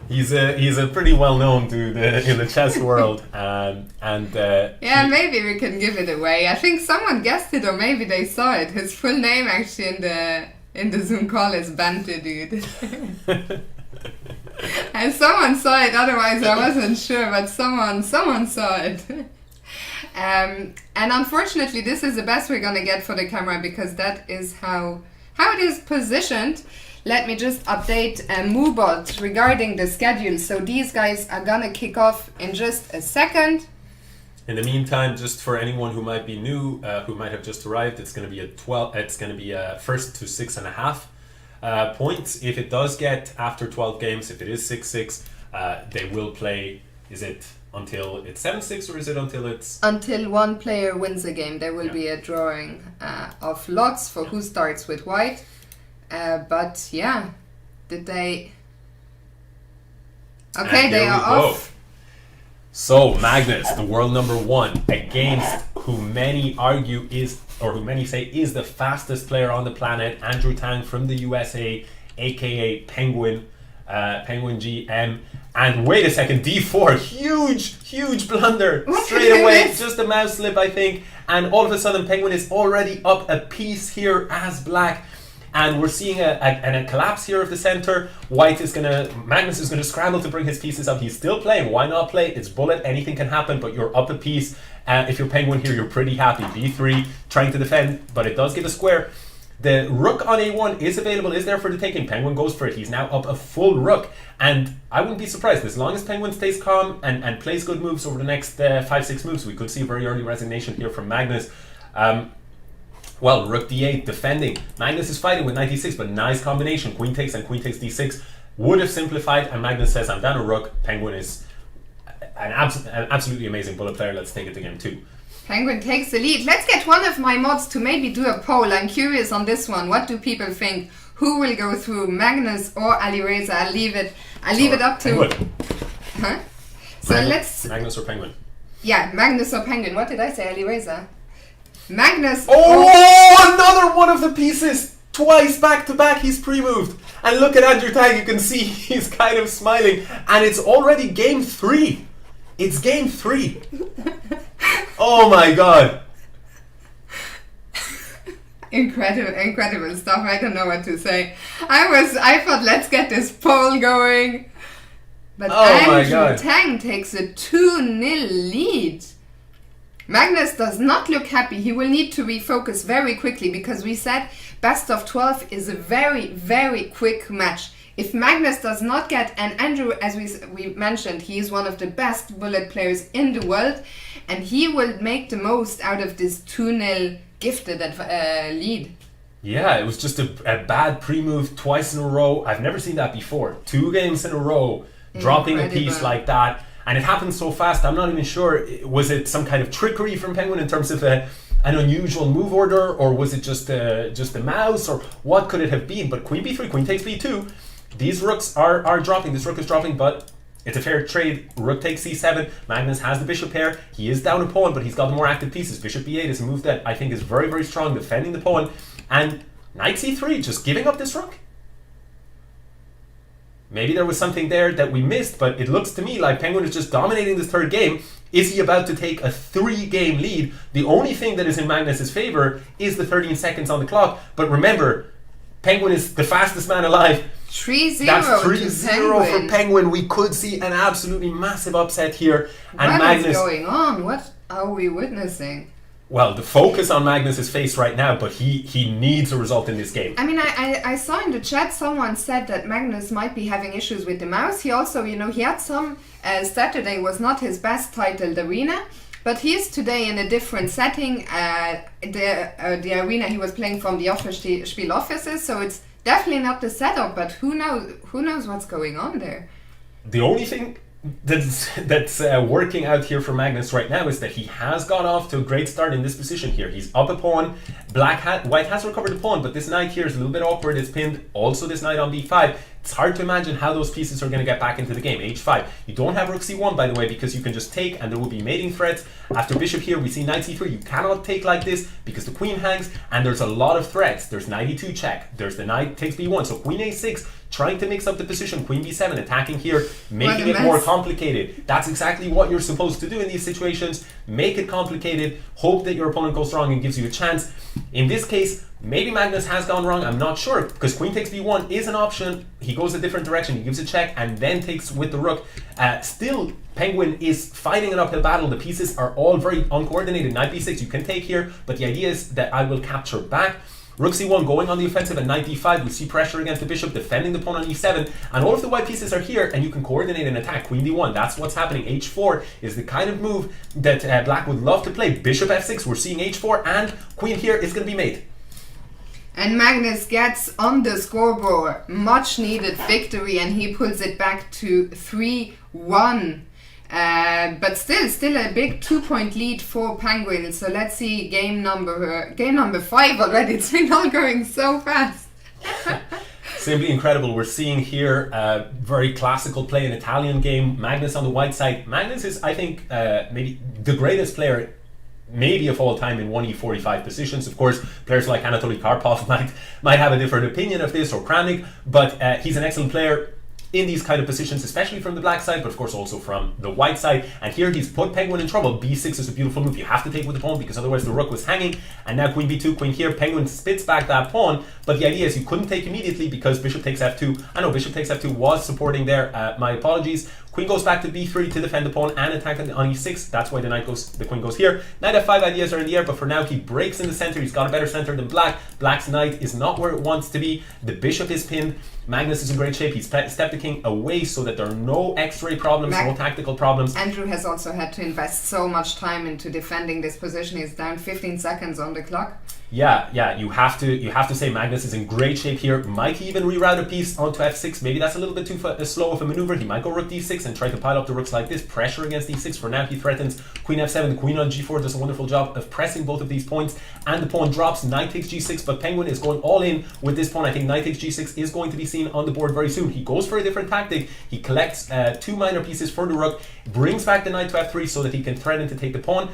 Speaker 5: He's a pretty well-known dude in the chess world,
Speaker 4: yeah, maybe we can give it away. I think someone guessed it, or maybe they saw it. His full name actually in the Zoom call is Banter Dude. And someone saw it, otherwise I wasn't sure, but someone saw it. And unfortunately, this is the best we're gonna get for the camera, because that is how it is positioned. Let me just update Moobot regarding the schedule. So these guys are gonna kick off in just a second.
Speaker 5: In the meantime, just for anyone who might be new, who might have just arrived, it's going to be first to 6.5 points. If it does get after 12 games, if it is 6-6, they will play. Is it until it's 7-6, or is it until it's
Speaker 4: until one player wins a game? There will be a drawing of lots for who starts with white. But yeah, did they? Okay, they are off.
Speaker 5: So Magnus, the world number one, against who many argue is, or who many say is the fastest player on the planet, Andrew Tang from the USA, aka Penguin, Penguin GM. And wait a second, D4, huge blunder straight away, just a mouse slip, I think. And all of a sudden, Penguin is already up a piece here as black. And we're seeing a collapse here of the center. Magnus is gonna scramble to bring his pieces up. He's still playing. Why not play? It's bullet. Anything can happen, but you're up a piece. If you're Penguin here, you're pretty happy. B3, trying to defend, but it does give a square. The rook on A1 is available, is there for the taking. Penguin goes for it. He's now up a full rook. And I wouldn't be surprised, as long as Penguin stays calm and plays good moves over the next 5-6 moves, we could see a very early resignation here from Magnus. Well, rook d8, defending. Magnus is fighting with knight d6, but nice combination. Queen takes and queen takes d6. Would have simplified, and Magnus says, I'm down a rook. Penguin is an absolutely amazing bullet player. Let's take it to game 2.
Speaker 4: Penguin takes the lead. Let's get one of my mods to maybe do a poll. I'm curious on this one. What do people think? Who will go through, Magnus or Alireza? I'll leave it up to...
Speaker 5: Penguin.
Speaker 4: Huh? So let's...
Speaker 5: Magnus or Penguin?
Speaker 4: Yeah, Magnus or Penguin. What did I say, Alireza? Magnus.
Speaker 5: Oh, another one of the pieces. Twice back to back he's pre-moved. And look at Andrew Tang, you can see he's kind of smiling. And it's already game 3. It's game 3. Oh my god.
Speaker 4: Incredible stuff. I don't know what to say. I thought, let's get this poll going. But Andrew Tang takes a 2-0 lead. Magnus does not look happy. He will need to refocus very quickly, because we said best of 12 is a very quick match. If Magnus does not get, and Andrew, as we mentioned, he is one of the best bullet players in the world, and he will make the most out of this 2-0 gifted lead.
Speaker 5: Yeah, it was just a bad pre-move twice in a row. I've never seen that before. 2 games in a row, dropping a piece like that. And it happened so fast, I'm not even sure, was it some kind of trickery from Penguin in terms of an unusual move order, or was it just a mouse, or what could it have been? But queen b3, queen takes b2, these rooks are dropping, this rook is dropping, but it's a fair trade. Rook takes c7, Magnus has the bishop pair, he is down a pawn, but he's got the more active pieces. Bishop b8 is a move that I think is very strong, defending the pawn, and knight c3, just giving up this rook. Maybe there was something there that we missed, but it looks to me like Penguin is just dominating this third game. Is he about to take a 3-game lead? The only thing that is in Magnus's favor is the 13 seconds on the clock. But remember, Penguin is the fastest man alive.
Speaker 4: 3-0
Speaker 5: That's 3-0 for Penguin. We could see an absolutely massive upset here. And
Speaker 4: what
Speaker 5: Magnus,
Speaker 4: is going on? What are we witnessing?
Speaker 5: Well, the focus on Magnus's face right now, but he needs a result in this game.
Speaker 4: I mean, I saw in the chat someone said that Magnus might be having issues with the mouse. He also, you know, he had some, Saturday was not his best titled arena, but he is today in a different setting. The arena he was playing from the Office-Spiel offices, so it's definitely not the setup, but who knows what's going on there.
Speaker 5: The only thing that's working out here for Magnus right now is that he has got off to a great start in this position here. He's up a pawn. White has recovered the pawn, but this knight here is a little bit awkward. It's pinned. Also this knight on b5. It's hard to imagine how those pieces are going to get back into the game. h5. You don't have rook c1, by the way, because you can just take and there will be mating threats. After bishop here, we see knight c3. You cannot take like this because the queen hangs and there's a lot of threats. There's knight e2 check. There's the knight takes b1. So queen a6, trying to mix up the position. Queen b7, attacking here, making it more complicated. That's exactly what you're supposed to do in these situations. Make it complicated. Hope that your opponent goes wrong and gives you a chance. In this case, maybe Magnus has gone wrong, I'm not sure, because queen takes b1 is an option. He goes a different direction, he gives a check and then takes with the rook. Still, Penguin is fighting an uphill battle. The pieces are all very uncoordinated. Knight b6 you can take here, but the idea is that I will capture back. Rook c1 going on the offensive, and knight d5. We see pressure against the bishop, defending the pawn on e7, and all of the white pieces are here, and you can coordinate an attack. Queen d1, that's what's happening. h4 is the kind of move that black would love to play. Bishop f6, we're seeing h4, and queen here is going to be made.
Speaker 4: And Magnus gets on the scoreboard much needed victory, and he pulls it back to 3-1. But still a big 2-point lead for Penguin. So let's see game number 5 already. It's been all going so fast.
Speaker 5: Simply incredible. We're seeing here very classical play, an Italian game. Magnus on the white side. Magnus is, I think, maybe the greatest player maybe of all time in 1e45 positions. Of course, players like Anatoly Karpov might have a different opinion of this, or Kramnik, but he's an excellent player in these kind of positions, especially from the black side, but of course also from the white side. And here he's put Penguin in trouble. b6 is a beautiful move. You have to take with the pawn because otherwise the rook was hanging. And now queen b2, queen here. Penguin spits back that pawn, but the idea is you couldn't take immediately because bishop takes f2. I know bishop takes f2 was supporting there. My apologies. Queen goes back to b3 to defend the pawn and attack on e6. That's why the queen goes here. Knight f5 ideas are in the air, but for now he breaks in the center. He's got a better center than black. Black's knight is not where it wants to be. The bishop is pinned. Magnus is in great shape. He's stepped the king away so that there are no x-ray problems, no tactical problems.
Speaker 4: Andrew has also had to invest so much time into defending this position. He's down 15 seconds on the clock.
Speaker 5: Yeah, you have to say Magnus is in great shape here. Might he even reroute a piece onto f6? Maybe that's a little bit too slow of a maneuver. He might go rook d6 and try to pile up the rooks like this. Pressure against d6. For now he threatens queen f7. The queen on g4 does a wonderful job of pressing both of these points, and the pawn drops. Knight takes g6, but Penguin is going all in with this pawn. I think knight takes g6 is going to be seen on the board very soon. He goes for a different tactic. He collects two minor pieces for the rook, brings back the knight to f3 so that he can threaten to take the pawn.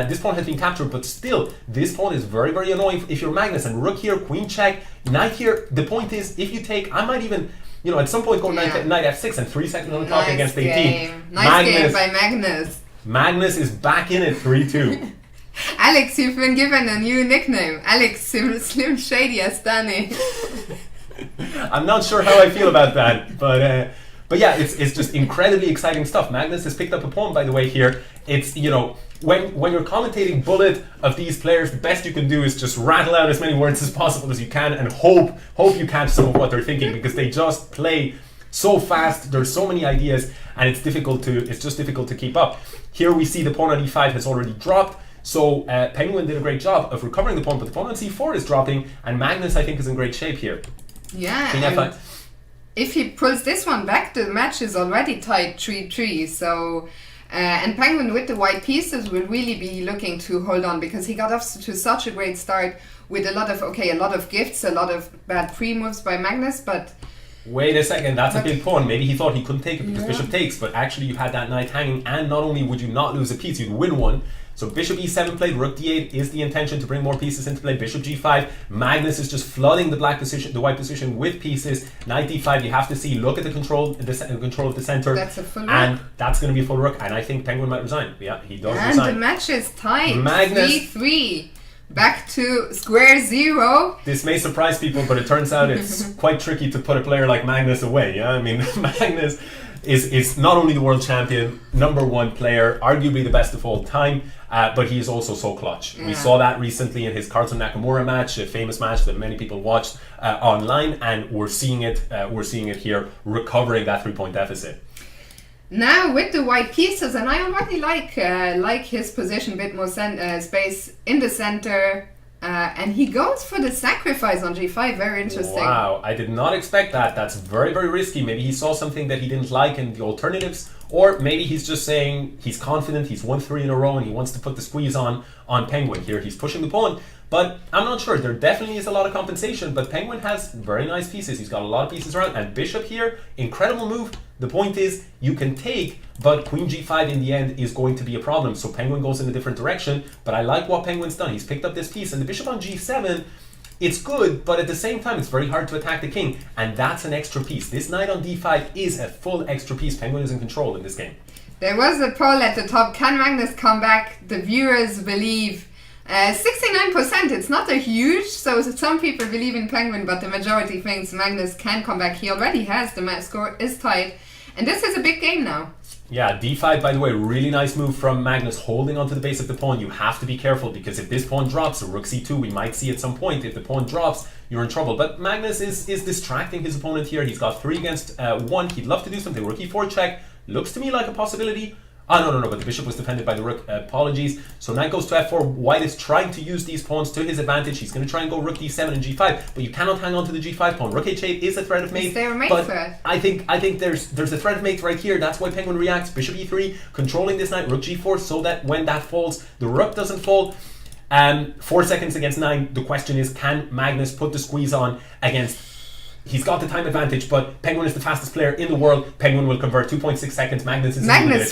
Speaker 5: This pawn has been captured, but still, this pawn is very, very annoying if you're Magnus. And rook here, queen check, knight here. The point is, if you take, I might even, at some point go knight f6 and 3 seconds on the clock against 18.
Speaker 4: Nice game by Magnus.
Speaker 5: Magnus is back in at 3-2.
Speaker 4: Alex, you've been given a new nickname. Alex Slim Shady Astani.
Speaker 5: I'm not sure how I feel about that, but yeah, it's just incredibly exciting stuff. Magnus has picked up a pawn, by the way, here. It's, when you're commentating bullet of these players, the best you can do is just rattle out as many words as possible as you can and hope you catch some of what they're thinking, because they just play so fast. There's so many ideas, and it's just difficult to keep up. Here we see the pawn on e5 has already dropped. So Penguin did a great job of recovering the pawn, but the pawn on c4 is dropping, and Magnus, I think, is in great shape here.
Speaker 4: Yeah, if he pulls this one back, the match is already tied 3-3. So, and Penguin with the white pieces will really be looking to hold on, because he got off to such a great start with a lot of gifts, a lot of bad pre-moves by Magnus, but...
Speaker 5: Wait a second, that's a big pawn. Maybe he thought he couldn't take it because bishop takes, but actually you had that knight hanging, and not only would you not lose a piece, you'd win one. So bishop e7 played, rook d8 is the intention to bring more pieces into play. Bishop g5, Magnus is just flooding the white position with pieces. Knight d5, you have to see, look at the control of the center.
Speaker 4: That's a full rook.
Speaker 5: And that's going to be a full rook, and I think Penguin might resign. Yeah, he does resign.
Speaker 4: And the match is tied,
Speaker 5: Magnus,
Speaker 4: 3-3. Back to square zero.
Speaker 5: This may surprise people, but it turns out it's quite tricky to put a player like Magnus away. Yeah, I mean, is not only the world champion, #1 player, arguably the best of all time, but he is also so clutch. We saw that recently in his Carlton Nakamura match, a famous match that many people watched online, and we're seeing it here, recovering that 3-point deficit.
Speaker 4: Now with the white pieces, and I already like his position, a bit more space in the center, and he goes for the sacrifice on g5. Very interesting.
Speaker 5: Wow, I did not expect that. That's very, very risky. Maybe he saw something that he didn't like in the alternatives, or maybe he's just saying he's confident, he's won 3 in a row and he wants to put the squeeze on Penguin here. He's pushing the pawn, but I'm not sure. There definitely is a lot of compensation, but Penguin has very nice pieces. He's got a lot of pieces around, and bishop here, incredible move. The point is, you can take, but queen g5 in the end is going to be a problem. So Penguin goes in a different direction, but I like what Penguin's done. He's picked up this piece, and the bishop on g7, it's good, but at the same time, it's very hard to attack the king, and that's an extra piece. This knight on d5 is a full extra piece. Penguin is in control in this game.
Speaker 4: There was a poll at the top. Can Magnus come back? The viewers believe 69%. It's not a huge, so some people believe in Penguin, but the majority thinks Magnus can come back. He already has. The match score is tied, and this is a big game now.
Speaker 5: Yeah, d5, by the way, really nice move from Magnus, holding onto the base of the pawn. You have to be careful, because if this pawn drops, rook c2, we might see at some point, if the pawn drops, you're in trouble. But Magnus is distracting his opponent here. He's got 3 against 1. He'd love to do something. Rook e4 check. Looks to me like a possibility. Oh, no, but the bishop was defended by the rook. Apologies. So knight goes to f4. White is trying to use these pawns to his advantage. He's going to try and go rook d7 and g5, but you cannot hang on to the g5 pawn. Rook h8 is a threat of mate.
Speaker 4: Is there a mate
Speaker 5: but
Speaker 4: threat?
Speaker 5: I think there's a threat of mate right here. That's why Penguin reacts. Bishop e3, controlling this knight. Rook g4, so that when that falls, the rook doesn't fall. 4 seconds against 9. The question is, can Magnus put the squeeze on against... He's got the time advantage, but Penguin is the fastest player in the world. Penguin will convert 2.6 seconds. Magnus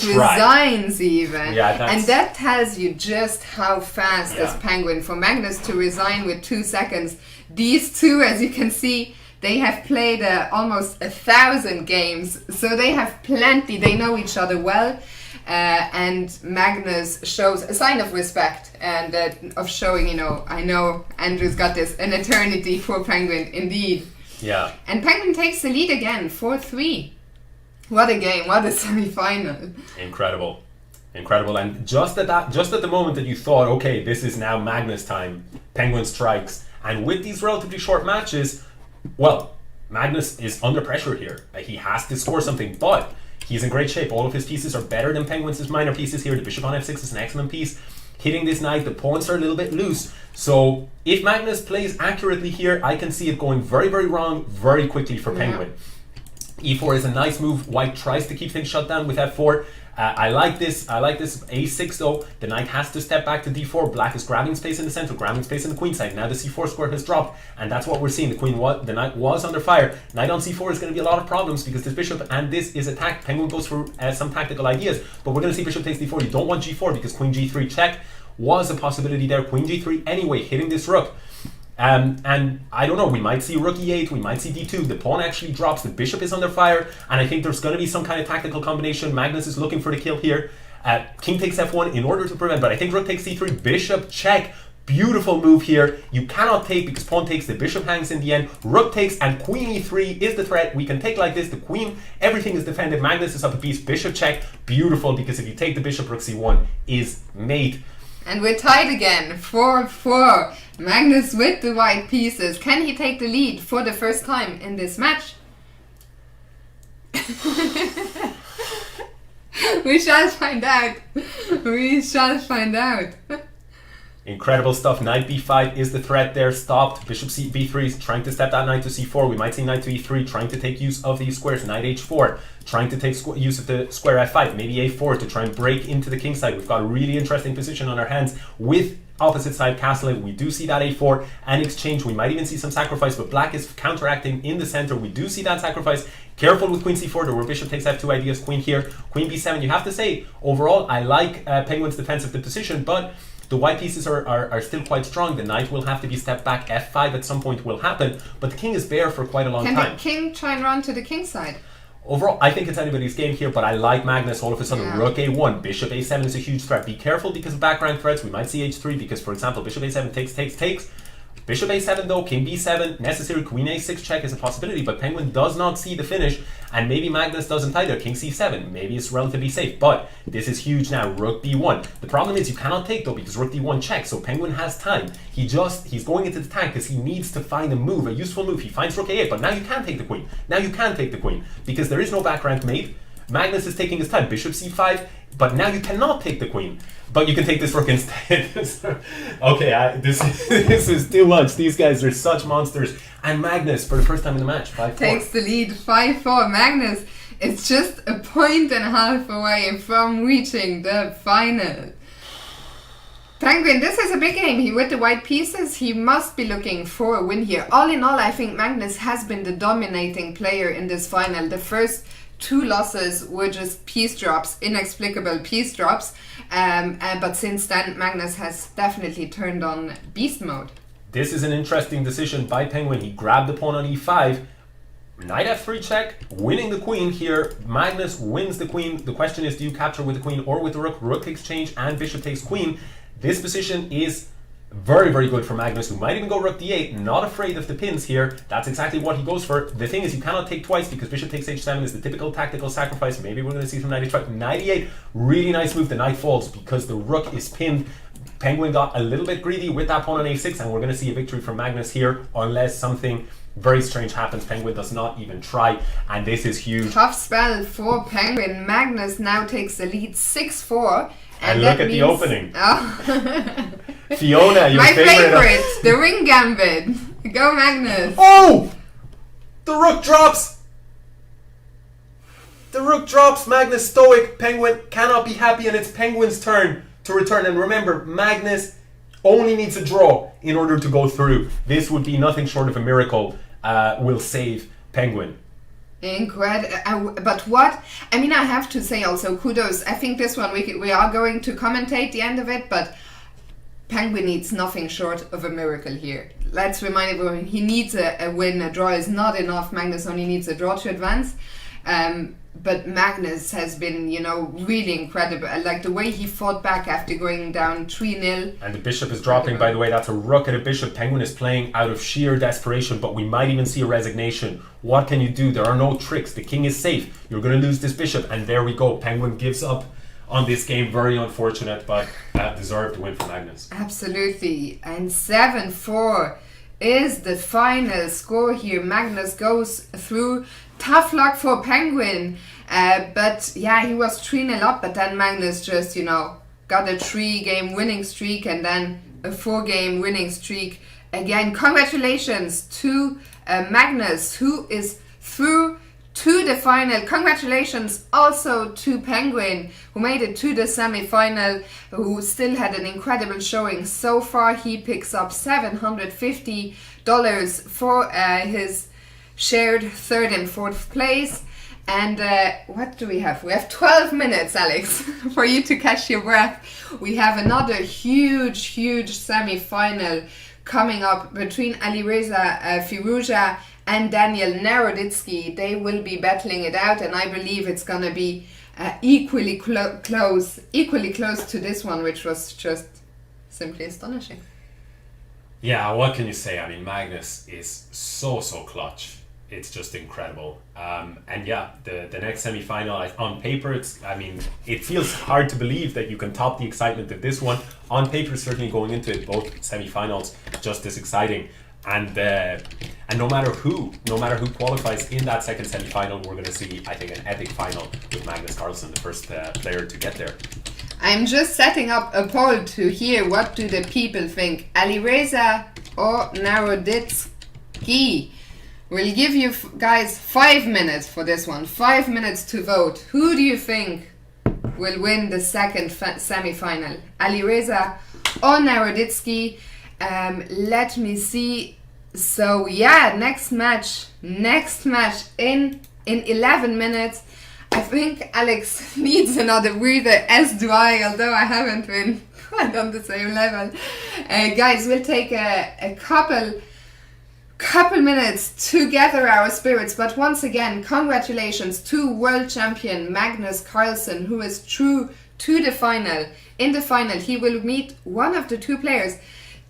Speaker 4: resigns even.
Speaker 5: Yeah,
Speaker 4: and that tells you just how fast is Penguin. For Magnus to resign with 2 seconds. These two, as you can see, they have played almost 1,000 games. So they have plenty. They know each other well. And Magnus shows a sign of respect and of showing, I know Andrew's got this, an eternity for Penguin, indeed.
Speaker 5: Yeah.
Speaker 4: And Penguin takes the lead again, 4-3. What a game, what a semi-final.
Speaker 5: Incredible. And just at the moment that you thought, okay, this is now Magnus time, Penguin strikes. And with these relatively short matches, well, Magnus is under pressure here. He has to score something, but he's in great shape. All of his pieces are better than Penguin's minor pieces here. The bishop on f6 is an excellent piece. Hitting this knight, the pawns are a little bit loose. So if Magnus plays accurately here, I can see it going very, very wrong very quickly for Penguin. E4 is a nice move. White tries to keep things shut down with f4. I like this a6 though. The knight has to step back to d4. Black is grabbing space in the center, grabbing space in the queen side. Now the c4 square has dropped, and that's what we're seeing. The knight was under fire. Knight on c4 is going to be a lot of problems because this bishop and this is attacked. Penguin goes for some tactical ideas, but we're going to see bishop takes d4. You don't want g4 because queen g3 check was a possibility there. Queen g3 anyway, hitting this rook. And I don't know, we might see rook e8, we might see d2, the pawn actually drops, the bishop is under fire, and I think there's going to be some kind of tactical combination. Magnus is looking for the kill here. King takes f1 in order to prevent, but I think rook takes c3, bishop check. Beautiful move here. You cannot take because pawn takes, the bishop hangs in the end. Rook takes and queen e3 is the threat. We can take like this, the queen, everything is defended. Magnus is up a piece, bishop check. Beautiful, because if you take the bishop, rook c1 is mate.
Speaker 4: And we're tied again, 4-4. Magnus with the white pieces. Can he take the lead for the first time in this match? We shall find out. We shall find out.
Speaker 5: Incredible stuff. Knight b5 is the threat there. Stopped. Bishop b3 is trying to step that knight to c4. We might see knight to e3 trying to take use of these squares. Knight h4 trying to take use of the square f5. Maybe a4 to try and break into the king side. We've got a really interesting position on our hands with opposite side castling. We do see that a4 and exchange. We might even see some sacrifice, but black is counteracting in the center. We do see that sacrifice. Careful with queen c4. The bishop takes f2 ideas. Queen here. Queen b7. You have to say, overall, I like Penguin's defense of the position, but the white pieces are still quite strong. The knight will have to be stepped back. f5 at some point will happen, but the king is bare for quite a long time.
Speaker 4: Can the king try and run to the king side?
Speaker 5: Overall, I think it's anybody's game here, but I like Magnus. All of a sudden, rook a1, bishop a7 is a huge threat. Be careful because of background threats. We might see h3 because, for example, bishop a7 takes. Bishop a7 though, king b7, necessary queen a6 check is a possibility, but Penguin does not see the finish, and maybe Magnus doesn't either. King c7, maybe it's relatively safe, but this is huge now. Rook b1. The problem is you cannot take though, because rook d1 checks, so Penguin has time. He's going into the tank because he needs to find a move, a useful move. He finds rook a8, but now you can take the queen. Now you can take the queen, because there is no back rank mate. Magnus is taking his time. Bishop c5, but now you cannot take the queen. But you can take this rook instead. Okay, this is too much. These guys are such monsters. And Magnus, for the first time in the match, 5-4.
Speaker 4: Takes the lead, 5-4. Magnus is just a point and a half away from reaching the final. Penguin, this is a big game. With the white pieces, he must be looking for a win here. All in all, I think Magnus has been the dominating player in this final. The first 2 losses were just piece drops, inexplicable piece drops. But since then, Magnus has definitely turned on beast mode.
Speaker 5: This is an interesting decision by Penguin. He grabbed the pawn on e5. Knight f3 check, winning the queen here. Magnus wins the queen. The question is, do you capture with the queen or with the rook? Rook takes change and bishop takes queen. This position is very, very good for Magnus, who might even go rook d8, not afraid of the pins here. That's exactly what he goes for. The thing is, you cannot take twice because bishop takes h7 is the typical tactical sacrifice. Maybe we're going to see some knight h5. Knight e8, really nice move. The knight falls because the rook is pinned. Penguin got a little bit greedy with that pawn on a6, and we're going to see a victory from Magnus here, unless something very strange happens. Penguin does not even try, and this is huge.
Speaker 4: Tough spell for Penguin. Magnus now takes the lead 6-4.
Speaker 5: And look at the opening. Oh. Fiona, your
Speaker 4: my favorite, the ring gambit. Go Magnus.
Speaker 5: Oh! The rook drops. The rook drops. Magnus stoic. Penguin cannot be happy, and it's Penguin's turn to return. And remember, Magnus only needs a draw in order to go through. This would be nothing short of a miracle. Will save Penguin.
Speaker 4: Incredible. But what I mean, I have to say also kudos. I think this one we are going to commentate the end of it, but Penguin needs nothing short of a miracle here. Let's remind everyone, he needs a win. A draw is not enough. Magnus only needs a draw to advance. But Magnus has been, really incredible. Like the way he fought back after going down 3-0.
Speaker 5: And the bishop is dropping, by the way. That's a rook at a bishop. Penguin is playing out of sheer desperation, but we might even see a resignation. What can you do? There are no tricks. The king is safe. You're going to lose this bishop, and there we go. Penguin gives up on this game. Very unfortunate, but deserved win for Magnus.
Speaker 4: Absolutely. And 7-4 is the final score here. Magnus goes through. Tough luck for Penguin, but yeah, he was 3-0 up, but then Magnus just, got a 3-game winning streak and then a 4-game winning streak again. Congratulations to Magnus, who is through to the final. Congratulations also to Penguin, who made it to the semi-final, who still had an incredible showing so far. He picks up $750 for his shared 3rd and 4th place. And what do we have? We have 12 minutes, Alex, for you to catch your breath. We have another huge semi-final coming up between Alireza Firouzja and Daniel Naroditsky. They will be battling it out, and I believe it's going to be equally close to this one, which was just simply astonishing.
Speaker 5: Yeah, what can you say? I mean, Magnus is so clutch. It's just incredible. And yeah, the next semi-final, on paper, it feels hard to believe that you can top the excitement of this one. On paper, certainly going into it, both semi-finals, just as exciting. And no matter who qualifies in that second semi-final, we're going to see, I think, an epic final with Magnus Carlsen, the first player to get there.
Speaker 4: I'm just setting up a poll to hear what do the people think. Alireza or Naroditsky? We'll give you guys 5 minutes for this one. 5 minutes to vote. Who do you think will win the second semi-final? Alireza or Naroditsky? Let me see. So yeah, next match in 11 minutes. I think Alex needs another breather, as do I, although I haven't been quite on the same level. Guys, we'll take a couple minutes to gather our spirits, but once again, congratulations to world champion Magnus Carlsen, who is through to the final. In the final, he will meet one of the two players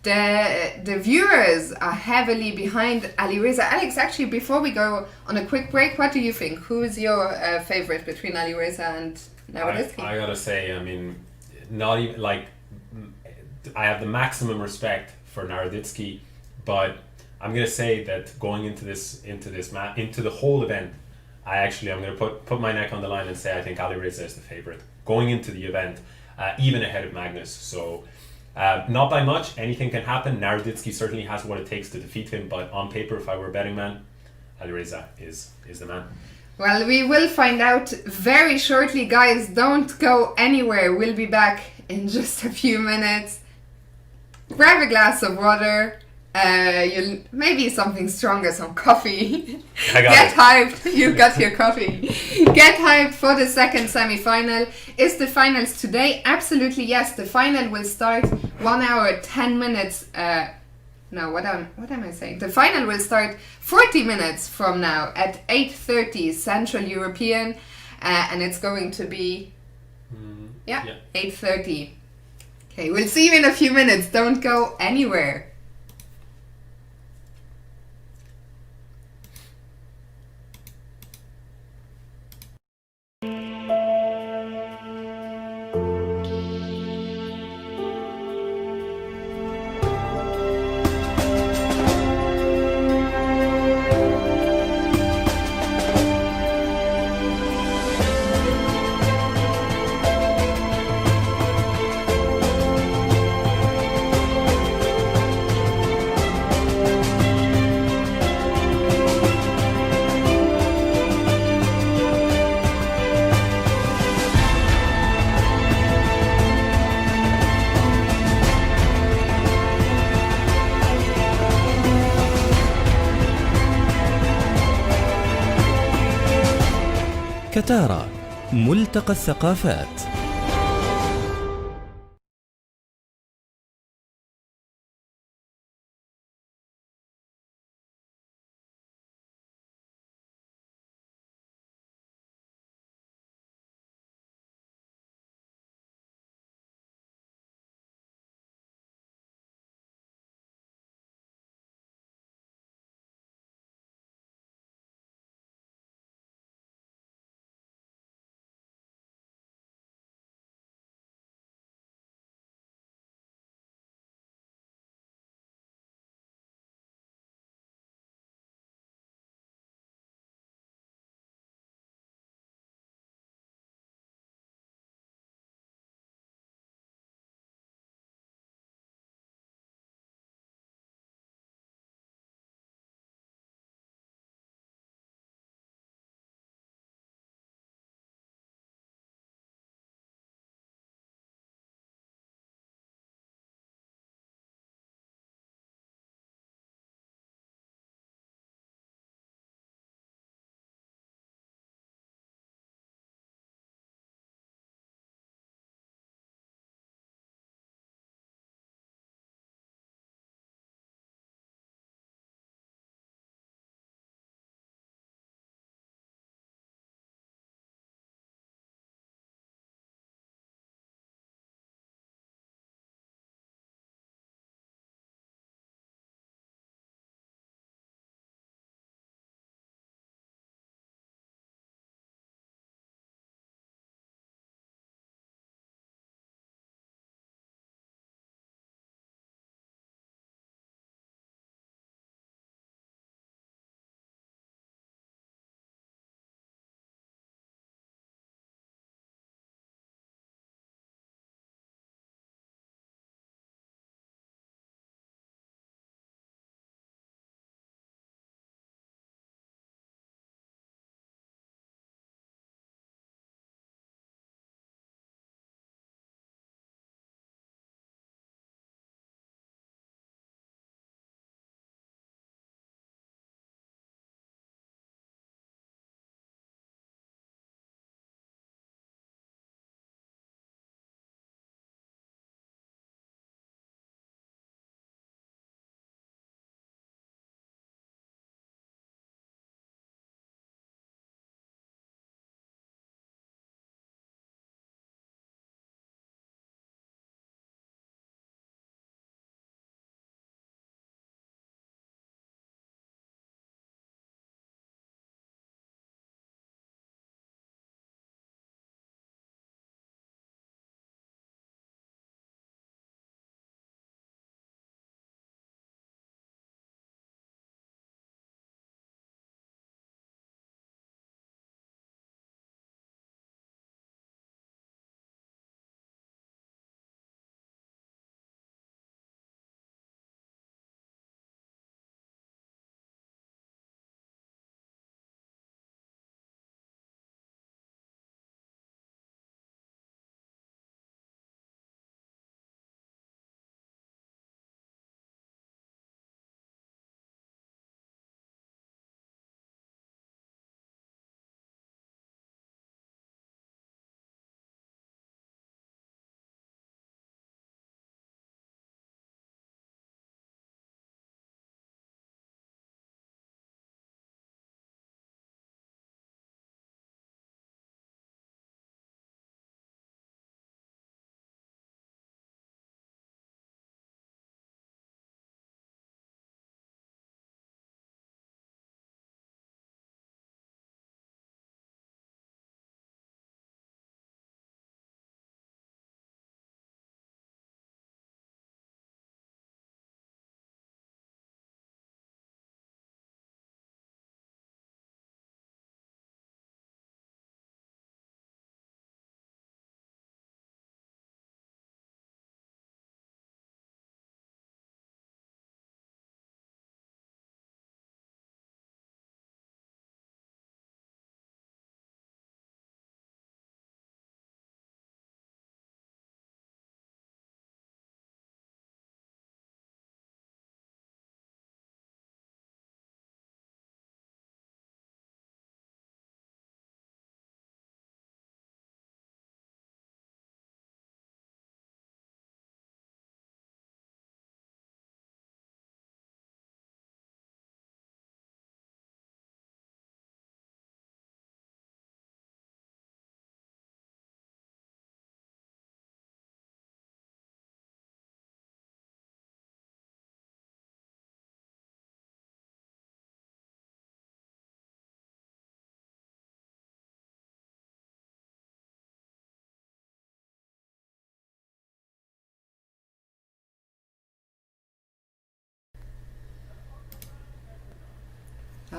Speaker 4: The viewers are heavily behind Alireza. Alex, actually, before we go on a quick break, what do you think? Who is your favorite between Alireza and Naroditsky?
Speaker 5: I gotta say, I mean, not even like I have the maximum respect for Naroditsky, but I'm gonna say that going into the whole event, I'm gonna put my neck on the line and say I think Alireza is the favorite going into the event, even ahead of Magnus. So. Not by much, anything can happen. Naroditsky certainly has what it takes to defeat him, but on paper, if I were a betting man, Alireza is the man.
Speaker 4: Well, we will find out very shortly, guys. Don't go anywhere. We'll be back in just a few minutes. Grab a glass of water. You'll maybe something stronger, some coffee. Get hyped. You got your coffee. Get hyped for the second semi-final. Is the finals today? Absolutely yes. The final will start 1 hour 10 minutes. No, what am I saying? The final will start 40 minutes from now at 8:30 Central European, and it's going to be 8:30. Okay, we'll see you in a few minutes. Don't go anywhere.
Speaker 7: كتارا، ملتقى الثقافات.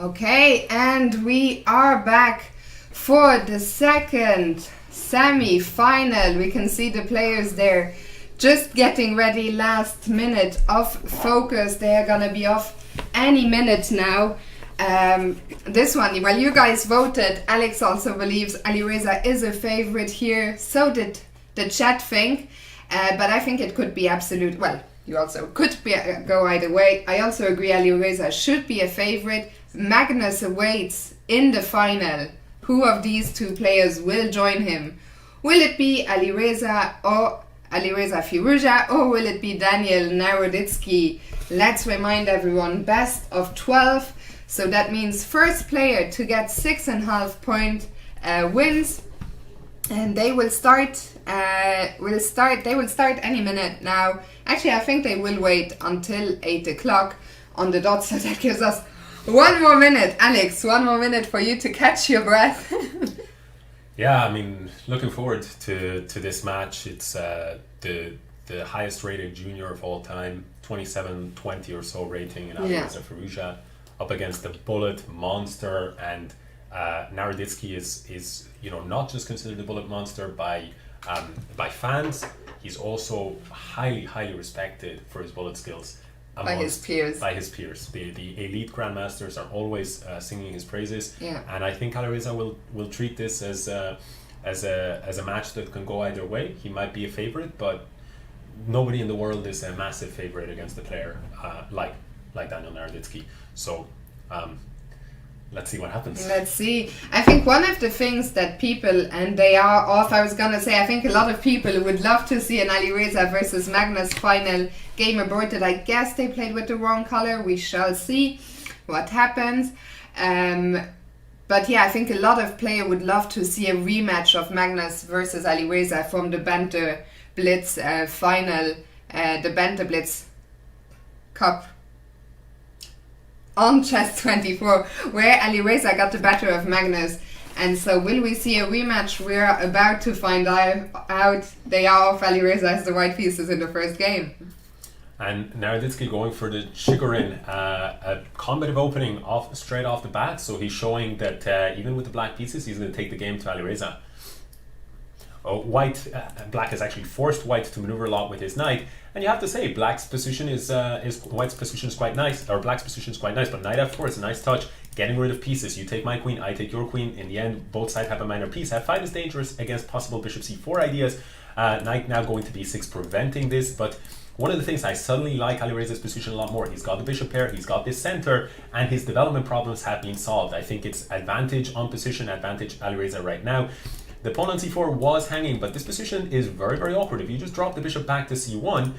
Speaker 4: Okay, and we are back for the second semi-final. We can see the players there just getting ready, last minute of focus. They are gonna be off any minute now. This one, well, you guys voted. Alex also believes Alireza is a favorite here. So did the chat think, but I think it could be absolute. Well, you also could go either way. I also agree Alireza should be a favorite. Magnus awaits in the final. Who of these two players will join him? Will it be Alireza or Alireza Firouzja, or will it be Daniel Naroditsky? Let's remind everyone, best of 12. So that means first player to get 6.5 point wins, and they will start. They will start any minute now. Actually, I think they will wait until 8 o'clock on the dot. So that gives us 1 more minute, Alex. 1 more minute for you to catch your breath.
Speaker 5: Yeah, I mean, looking forward to this match. It's the highest rated junior of all time, 27-20 or so rating in Alireza Firouzja, up against the bullet monster, and Naroditsky is not just considered the bullet monster by fans. He's also highly respected for his bullet skills
Speaker 4: by his peers.
Speaker 5: The elite grandmasters are always singing his praises.
Speaker 4: Yeah.
Speaker 5: And I think Alireza will treat this as a match that can go either way. He might be a favorite, but nobody in the world is a massive favorite against a player like Daniel Naroditsky. So let's see what happens.
Speaker 4: Let's see. I think one of the things that people, and they are off, I was gonna say, I think a lot of people would love to see an Alireza versus Magnus final. Game aborted. I guess they played with the wrong color. We shall see what happens. But yeah, I think a lot of players would love to see a rematch of Magnus versus Alireza from the Banter Blitz final, the Banter Blitz Cup on Chess24, where Alireza got the better of Magnus. And so will we see a rematch? We're about to find out. They are off. Alireza has the white pieces in the first game.
Speaker 5: And Naroditsky going for the Chigorin, a combative opening straight off the bat. So he's showing that even with the black pieces, he's going to take the game to Alireza. Black has actually forced white to maneuver a lot with his knight, and you have to say Black's position is white's position is quite nice, or Black's position is quite nice. But knight f4 is a nice touch, getting rid of pieces. You take my queen, I take your queen. In the end, both sides have a minor piece. f5 is dangerous against possible bishop c4 ideas. Knight now going to b6, preventing this. But one of the things I suddenly like Alireza's position a lot more. He's got the bishop pair, he's got this center, and his development problems have been solved. I think it's advantage on position, advantage Alireza right now. The pawn on c4 was hanging, but this position is very awkward. If you just drop the bishop back to c1,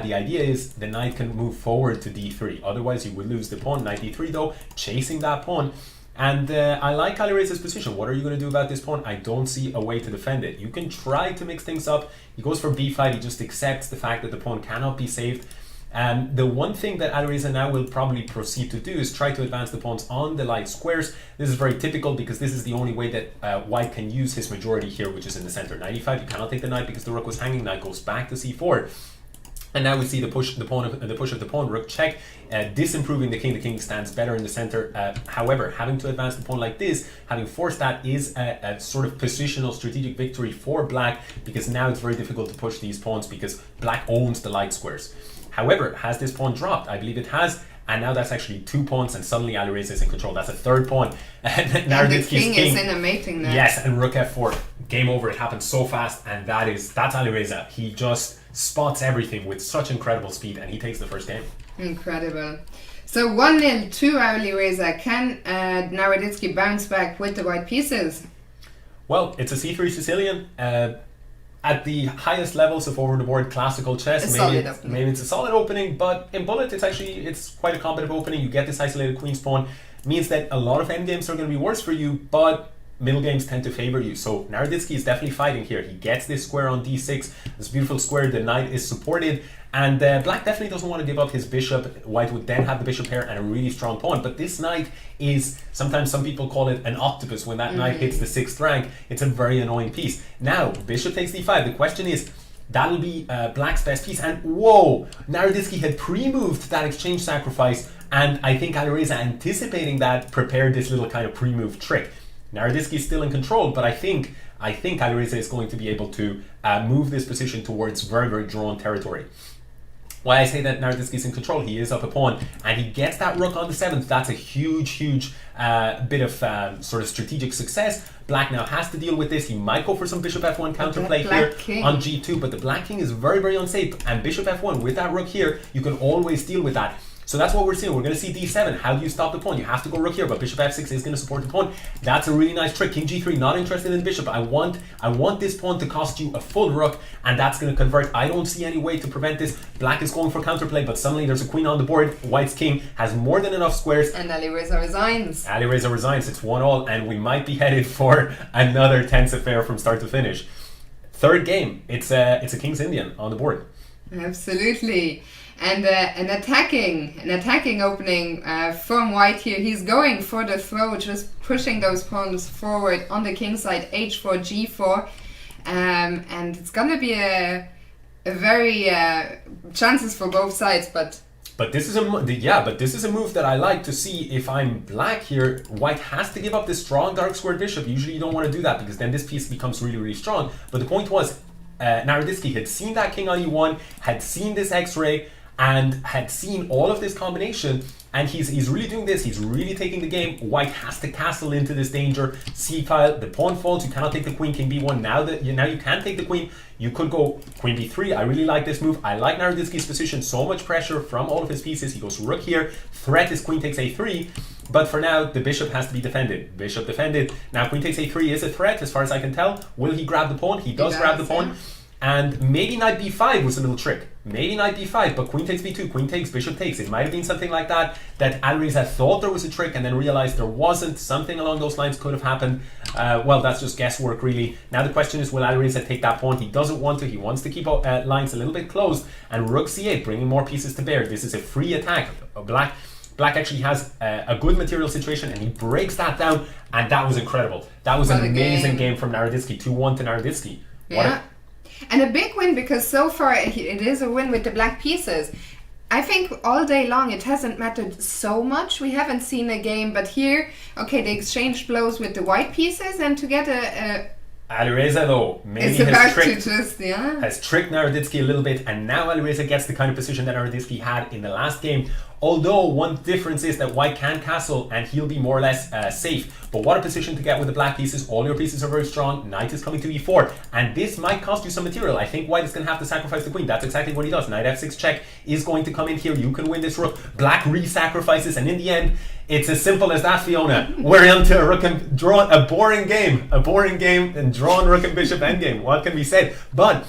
Speaker 5: the idea is the knight can move forward to d3. Otherwise, you would lose the pawn. Knight d3 though, chasing that pawn. And I like Alireza's position. What are you going to do about this pawn? I don't see a way to defend it. You can try to mix things up. He goes for b5. He just accepts the fact that the pawn cannot be saved. The one thing that Alireza now will probably proceed to do is try to advance the pawns on the light squares. This is very typical because this is the only way that white can use his majority here, which is in the center. Knight e5, you cannot take the knight because the rook was hanging. Knight goes back to c4. And now we see the push of the pawn, rook check, disimproving the king. The king stands better in the center. However, having to advance the pawn like this, having forced that, is a sort of positional strategic victory for Black, because now it's very difficult to push these pawns because Black owns the light squares. However, has this pawn dropped? I believe it has. And now that's actually 2 pawns, and suddenly Alireza is in control. That's a third pawn.
Speaker 4: And the king is in a mating net.
Speaker 5: Yes, and rook f4. Game over. It happened so fast, and that's Alireza. He just spots everything with such incredible speed, and he takes the first game.
Speaker 4: Incredible. So 1-0 to Alireza. Can Naroditsky bounce back with the white pieces?
Speaker 5: Well, it's a c3 Sicilian. At the highest levels of over-the-board classical chess, maybe it's a solid opening, but in bullet it's quite a combative opening. You get this isolated queen's pawn, means that a lot of endgames are going to be worse for you, but middle games tend to favor you. So Naroditsky is definitely fighting here. He gets this square on d6, this beautiful square. The knight is supported, and Black definitely doesn't want to give up his bishop. White would then have the bishop pair and a really strong pawn, but this knight is, sometimes some people call it an octopus. When that knight hits the 6th rank, it's a very annoying piece. Now bishop takes d5. The question is, That'll be black's best piece. And whoa, Naroditsky had pre-moved that exchange sacrifice, and I think Alireza, anticipating that, prepared this little kind of pre-move trick. Naroditsky is still in control, but I think Alireza is going to be able to move this position towards very, very drawn territory. Why I say that Naroditsky is in control, he is up a pawn, and he gets that rook on the 7th. That's a huge bit of sort of strategic success. Black now has to deal with this. He might go for some bishop f1 counterplay here on g2, but the black king is very, very unsafe. And bishop f1 with that rook here, you can always deal with that. So that's what we're seeing. We're going to see d7. How do you stop the pawn? You have to go rook here, but bishop f6 is going to support the pawn. That's a really nice trick. King g3, not interested in the bishop. I want this pawn to cost you a full rook, and that's going to convert. I don't see any way to prevent this. Black is going for counterplay, but suddenly there's a queen on the board. White's king has more than enough squares.
Speaker 4: And Alireza resigns.
Speaker 5: Alireza resigns. It's 1-1, and we might be headed for another tense affair from start to finish. Third game. It's a King's Indian on the board.
Speaker 4: Absolutely. And an attacking opening from White here. He's going for the throw, just pushing those pawns forward on the king side, h4, g4, and it's gonna be a very chances for both sides, but
Speaker 5: this is a move that I like to see. If I'm black here, White has to give up this strong dark squared bishop. Usually you don't want to do that because then this piece becomes really, really strong. But the point was, Naroditsky had seen that king on e1, had seen this x-ray, and had seen all of this combination, and he's really doing this. He's really taking the game. White has to castle into this danger. c-file, the pawn falls. You cannot take the queen. King b1. Now you can take the queen. You could go queen b3. I really like this move. I like Naroditsky's position. So much pressure from all of his pieces. He goes rook here. Threat is queen takes a3. But for now, the bishop has to be defended. Bishop defended. Now queen takes a3 is a threat, as far as I can tell. Will he grab the pawn? He does grab the pawn. And maybe knight b5 was a little trick. Maybe knight b5, but queen takes b2, queen takes, bishop takes. It might have been something like that Alireza thought there was a trick and then realized there wasn't. Something along those lines could have happened. Well, that's just guesswork, really. Now the question is, will Alireza take that pawn? He doesn't want to. He wants to keep lines a little bit closed. And rook c8, bringing more pieces to bear. This is a free attack. Black actually has a good material situation, and he breaks that down, and that was incredible. That was an amazing game from Naroditsky. 2-1 to Naroditsky.
Speaker 4: Yeah. And a big win, because so far it is a win with the black pieces. I think all day long it hasn't mattered so much. We haven't seen a game, but here, okay, they exchanged blows with the white pieces, and to get
Speaker 5: Alireza, though, maybe has tricked Naroditsky a little bit, and now Alireza gets the kind of position that Naroditsky had in the last game. Although one difference is that White can castle and he'll be more or less safe. But what a position to get with the black pieces. All your pieces are very strong. Knight is coming to e4, and this might cost you some material. I think White is going to have to sacrifice the queen. That's exactly what he does. Knight f6 check is going to come in here. You can win this rook. Black re-sacrifices, and in the end, it's as simple as that, Fiona. We're into a rook and drawn, a boring game, and drawn rook and bishop endgame. What can be said? But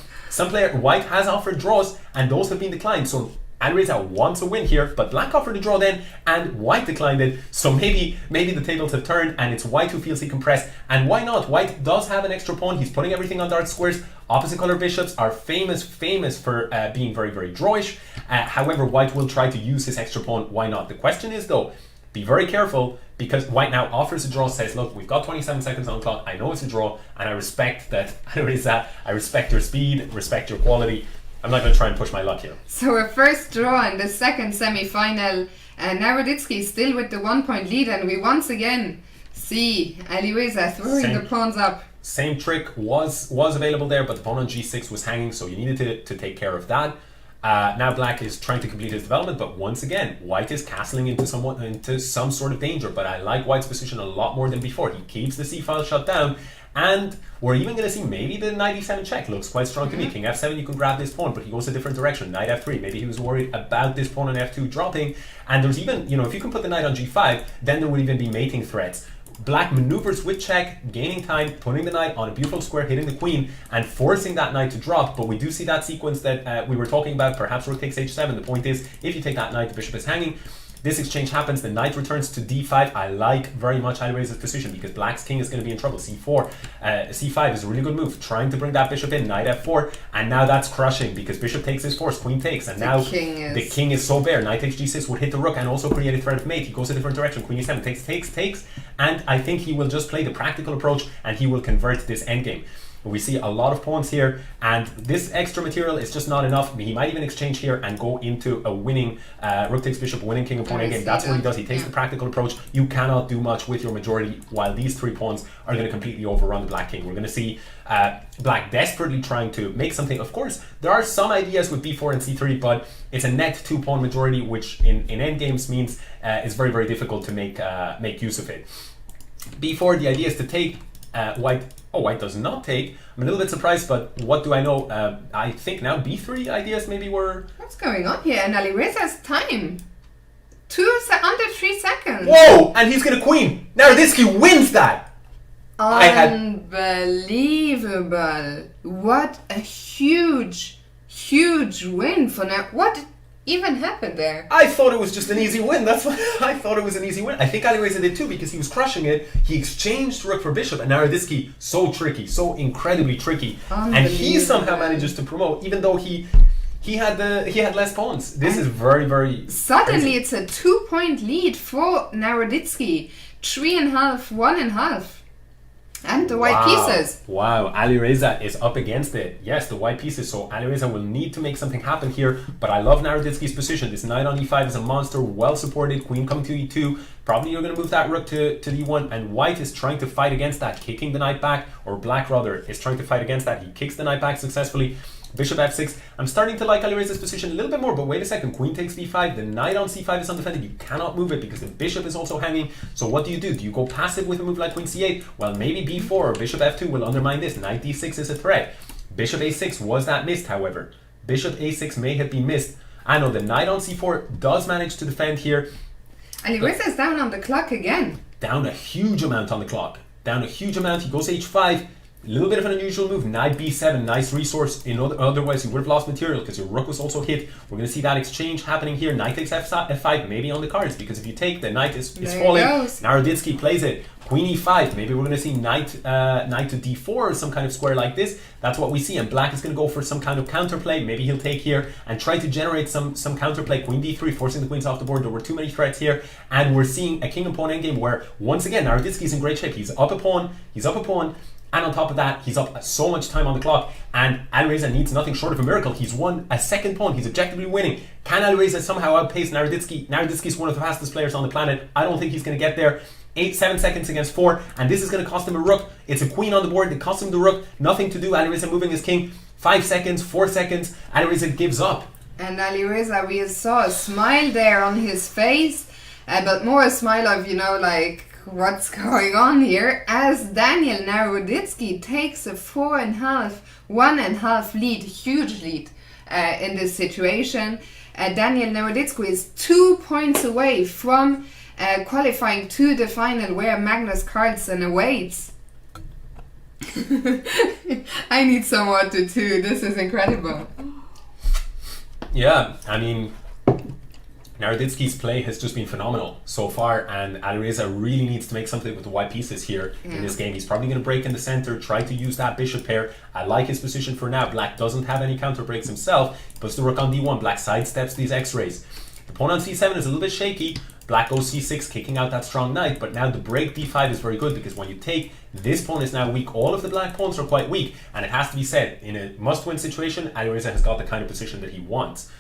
Speaker 5: White has offered draws, and those have been declined. So Alireza wants a win here, but Black offered a draw then, and White declined it. So maybe the tables have turned, and it's White who feels he can press. And why not? White does have an extra pawn. He's putting everything on dark squares. Opposite color bishops are famous for being very, very drawish. However, White will try to use his extra pawn. Why not? The question is, though, be very careful, because White now offers a draw, says, look, we've got 27 seconds on clock. I know it's a draw, and I respect that. I respect your speed, respect your quality. I'm not going to try and push my luck here.
Speaker 4: So a first draw in the second semi-final. Naroditsky still with the 1-point lead, and we once again see Alireza throwing the pawns up.
Speaker 5: Same trick was available there, but the pawn on g6 was hanging, so you needed to take care of that. Now Black is trying to complete his development, but once again, White is castling into some sort of danger. But I like White's position a lot more than before. He keeps the c-file shut down, and we're even going to see maybe the knight e7 check looks quite strong to me. King f7, you can grab this pawn, but he goes a different direction. Knight f3, maybe he was worried about this pawn on f2 dropping. And there's even, if you can put the knight on g5, then there would even be mating threats. Black maneuvers with check, gaining time, putting the knight on a beautiful square, hitting the queen, and forcing that knight to drop. But we do see that sequence that we were talking about, perhaps rook takes h7. The point is, if you take that knight, the bishop is hanging. This exchange happens, the knight returns to d5. I like very much Alireza's position, because Black's king is going to be in trouble. c4, c5 is a really good move, trying to bring that bishop in. Knight f4, and now that's crushing, because bishop takes his force, queen takes, and now the king is so bare. Knight takes g6 would hit the rook and also create a threat of mate. He goes a different direction. Queen e7 takes, and I think he will just play the practical approach, and he will convert this endgame. We see a lot of pawns here, and this extra material is just not enough. He might even exchange here and go into a winning rook takes bishop, winning king and pawn endgame. That's what he does. He takes the practical approach. You cannot do much with your majority while these 3 pawns are going to completely overrun the black king. We're going to see black desperately trying to make something. Of course, there are some ideas with b4 and c3, but it's a net 2-pawn majority, which in endgames means it's very, very difficult to make use of it. b4, the idea is to take white. Oh, white does not take. I'm a little bit surprised, but what do I know? I think now b3 ideas maybe were...
Speaker 4: What's going on here? And Alireza's time. Under 3 seconds.
Speaker 5: Whoa! And he's going to queen. Naroditsky wins that.
Speaker 4: Unbelievable. What a huge win for now. What even happened there?
Speaker 5: I thought it was just an easy win. That's what I thought it was an easy win. I think Alireza did too, because he was crushing it. He exchanged rook for bishop, and Naroditsky, so tricky, so incredibly tricky. And he somehow manages to promote, even though he had less pawns. This is very, very
Speaker 4: suddenly
Speaker 5: crazy.
Speaker 4: It's a 2-point lead for Naroditsky. 3.5, 1.5. And the white pieces.
Speaker 5: Wow, Alireza is up against it. Yes, the white pieces. So Alireza will need to make something happen here. But I love Naroditsky's position. This knight on e5 is a monster, well supported. Queen coming to e2. Probably you're going to move that rook to d1. And white is trying to fight against that, kicking the knight back. Or black rather is trying to fight against that. He kicks the knight back successfully. Bishop f6. I'm starting to like Alireza's position a little bit more, but wait a second. Queen takes d5. The knight on c5 is undefended. You cannot move it because the bishop is also hanging. So what do? Do you go passive with a move like queen c8? Well, maybe b4 or bishop f2 will undermine this. Knight d6 is a threat. Bishop a6 was that missed, however. Bishop a6 may have been missed. I know the knight on c4 does manage to defend here.
Speaker 4: Alireza is down on the clock again.
Speaker 5: Down a huge amount on the clock. Down a huge amount. He goes h5. A little bit of an unusual move. Knight b7, nice resource. Otherwise, you would have lost material because your rook was also hit. We're going to see that exchange happening here. Knight takes f5, maybe on the cards, because if you take, the knight is falling. Naroditsky plays it. Queen e5. Maybe we're going to see knight to d4 or some kind of square like this. That's what we see. And black is going to go for some kind of counterplay. Maybe he'll take here and try to generate some counterplay. Queen d3, forcing the queens off the board. There were too many threats here. And we're seeing a king and pawn endgame where, once again, Naroditsky is in great shape. He's up a pawn. And on top of that, he's up so much time on the clock, and Alireza needs nothing short of a miracle. He's won a second pawn. He's objectively winning. Can Alireza somehow outpace Naroditsky? Naroditsky is one of the fastest players on the planet. I don't think he's going to get there. 7 seconds against 4, and this is going to cost him a rook. It's a queen on the board. It costs him the rook. Nothing to do. Alireza moving his king. 5 seconds, 4 seconds. Alireza gives up.
Speaker 4: And Alireza, we saw a smile there on his face, but more a smile of, like, what's going on here, as Daniel Naroditsky takes a 4.5, 1.5 lead, huge lead in this situation. Daniel Naroditsky is 2 points away from qualifying to the final where Magnus Carlsen awaits. I need some water too, this is incredible.
Speaker 5: Yeah, I mean, Naroditsky's play has just been phenomenal so far, and Alireza really needs to make something with the white pieces here in this game. He's probably going to break in the center, try to use that bishop pair. I like his position for now. Black doesn't have any counter breaks himself. He puts the rook on d1. Black sidesteps these x-rays. The pawn on c7 is a little bit shaky. Black goes c6, kicking out that strong knight, but now the break d5 is very good, because when you take, this pawn is now weak. All of the black pawns are quite weak, and it has to be said, in a must-win situation, Alireza has got the kind of position that he wants.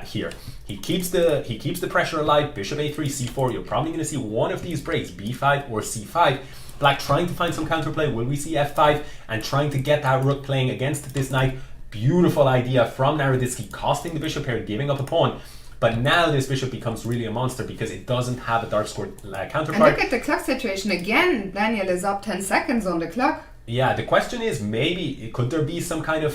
Speaker 5: Here he keeps the pressure alive. Bishop a3, c4. You're probably going to see one of these breaks, b5 or c5. Black trying to find some counterplay. Will we see f5 and trying to get that rook playing against this knight? Beautiful idea from Naroditsky, costing the bishop pair, giving up a pawn. But now this bishop becomes really a monster because it doesn't have a dark square counterpart.
Speaker 4: And look at the clock situation again. Daniel is up 10 seconds on the clock.
Speaker 5: Yeah, the question is, maybe could there be some kind of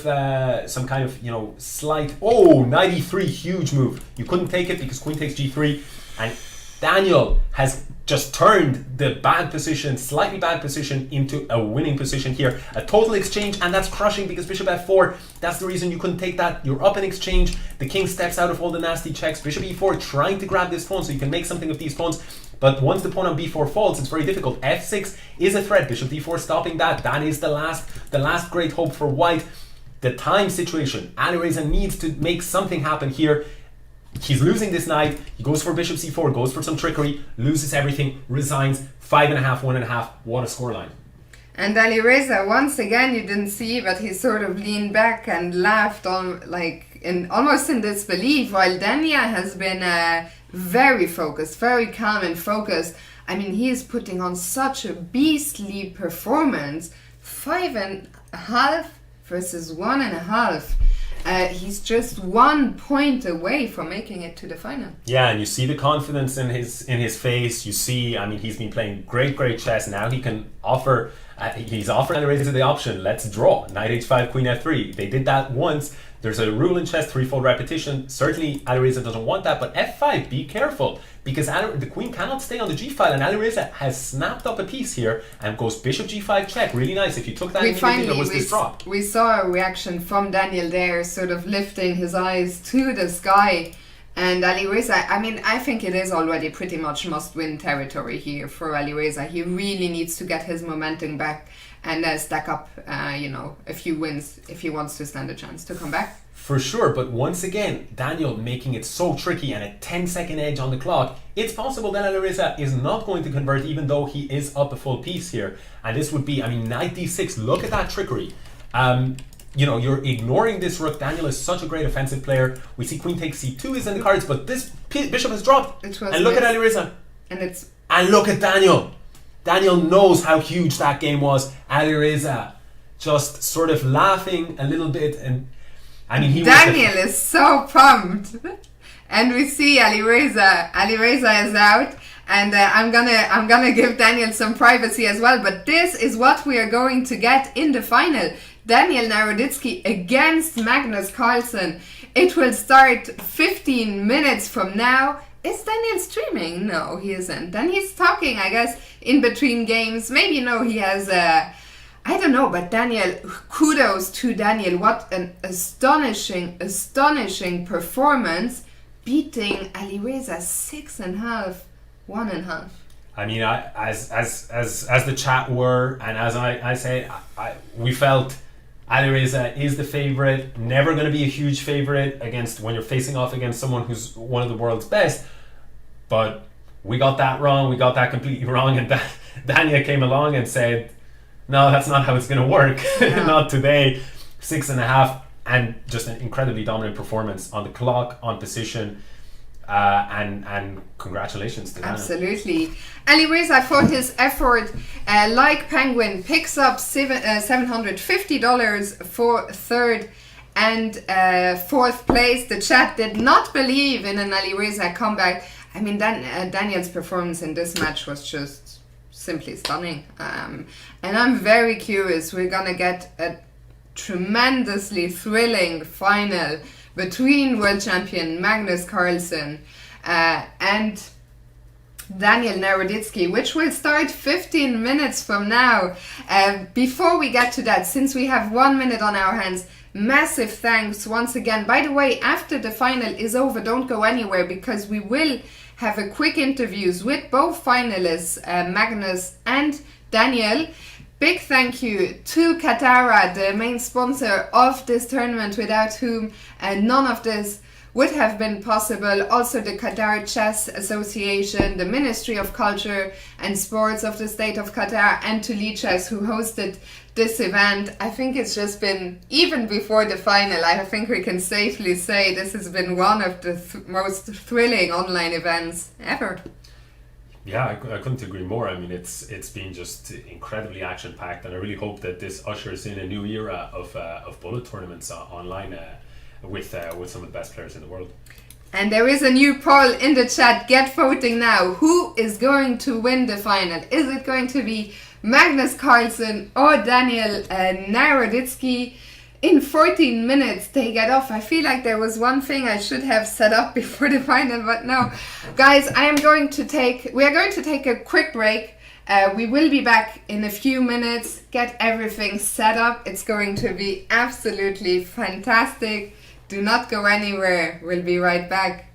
Speaker 5: slight... Oh, knight e3, huge move. You couldn't take it because queen takes g3, and Daniel has just turned the bad position, slightly bad position, into a winning position here. A total exchange, and that's crushing because bishop f4, that's the reason you couldn't take that. You're up in exchange, the king steps out of all the nasty checks. Bishop e4 trying to grab this pawn so you can make something of these pawns. But once the pawn on b4 falls, it's very difficult. f6 is a threat. Bishop d4 stopping that. That is the last great hope for white. The time situation. Alireza needs to make something happen here. He's losing this knight. He goes for bishop c4, goes for some trickery, loses everything, resigns. 5.5, 1.5. What a scoreline.
Speaker 4: And Alireza, once again, you didn't see, but he sort of leaned back and laughed on, almost in disbelief, while Daniel has been very focused, very calm and focused. I mean, he is putting on such a beastly performance. 5.5 versus 1.5. He's just 1 point away from making it to the final.
Speaker 5: Yeah, and you see the confidence in his face. You see, I mean, he's been playing great chess. Now he can offer. He's offering Alireza the option. Let's draw. Knight h5, queen f3. They did that once. There's a rule in chess, threefold repetition. Certainly, Alireza doesn't want that. But f5, be careful, because the queen cannot stay on the g file, and Alireza has snapped up a piece here and goes bishop g5 check. Really nice. If you took that, there was this drop.
Speaker 4: We saw a reaction from Daniel there, sort of lifting his eyes to the sky. And Alireza, I mean, I think it is already pretty much must-win territory here for Alireza. He really needs to get his momentum back and stack up, a few wins if he wants to stand a chance to come back.
Speaker 5: For sure, but once again, Daniel making it so tricky and a 10-second edge on the clock. It's possible that Alireza is not going to convert, even though he is up a full piece here. And this would be, I mean, knight d6. Look at that trickery. You're ignoring this rook. Daniel is such a great offensive player. We see queen takes c2 is in the cards, but this bishop has dropped. And look at Alireza. And look at Daniel. Daniel knows how huge that game was. Alireza just sort of laughing a little bit, and I mean,
Speaker 4: Daniel is so pumped. And we see Alireza. Alireza is out. And I'm gonna give Daniel some privacy as well. But this is what we are going to get in the final. Daniel Naroditsky against Magnus Carlsen. It will start 15 minutes from now. Is Daniel streaming? No, he isn't. Then he's talking, I guess, in between games. Maybe, he has I don't know, but Daniel, kudos to Daniel. What an astonishing performance, beating Alireza 6.5, 1.5.
Speaker 5: I mean, as the chat were, and as I say, we felt Alireza is the favorite. Never going to be a huge favorite when you're facing off against someone who's one of the world's best. But we got that wrong. We got that completely wrong. And Daniel came along and said, no, that's not how it's going to work. Yeah. Not today. 6.5, and just an incredibly dominant performance on the clock, on position. And congratulations to Daniel.
Speaker 4: Absolutely. Alireza, for his effort, like Penguin, picks up $750 for third and fourth place. The chat did not believe in an Alireza comeback. I mean, Daniel's performance in this match was just simply stunning. And I'm very curious. We're going to get a tremendously thrilling final between world champion Magnus Carlsen and Daniel Naroditsky, which will start 15 minutes from now. Before we get to that, since we have 1 minute on our hands, massive thanks once again. By the way, after the final is over, don't go anywhere, because we will have a quick interviews with both finalists, Magnus and Daniel. Big thank you to Katara, the main sponsor of this tournament, without whom none of this would have been possible. Also the Qatar Chess Association, the Ministry of Culture and Sports of the State of Qatar, and to Chess, who hosted this event. I think it's just been, even before the final, I think we can safely say this has been one of the most thrilling online events ever.
Speaker 5: Yeah, I couldn't agree more. I mean, it's been just incredibly action-packed, and I really hope that this ushers in a new era of bullet tournaments online with some of the best players in the world.
Speaker 4: And there is a new poll in the chat. Get voting now. Who is going to win the final? Is it going to be Magnus Carlsen or Daniel Naroditsky? In 14 minutes they get off. I feel like there was one thing I should have set up before the final, but no. Guys, we are going to take a quick break. We will be back in a few minutes. Get everything set up. It's going to be absolutely fantastic. Do not go anywhere. We'll be right back.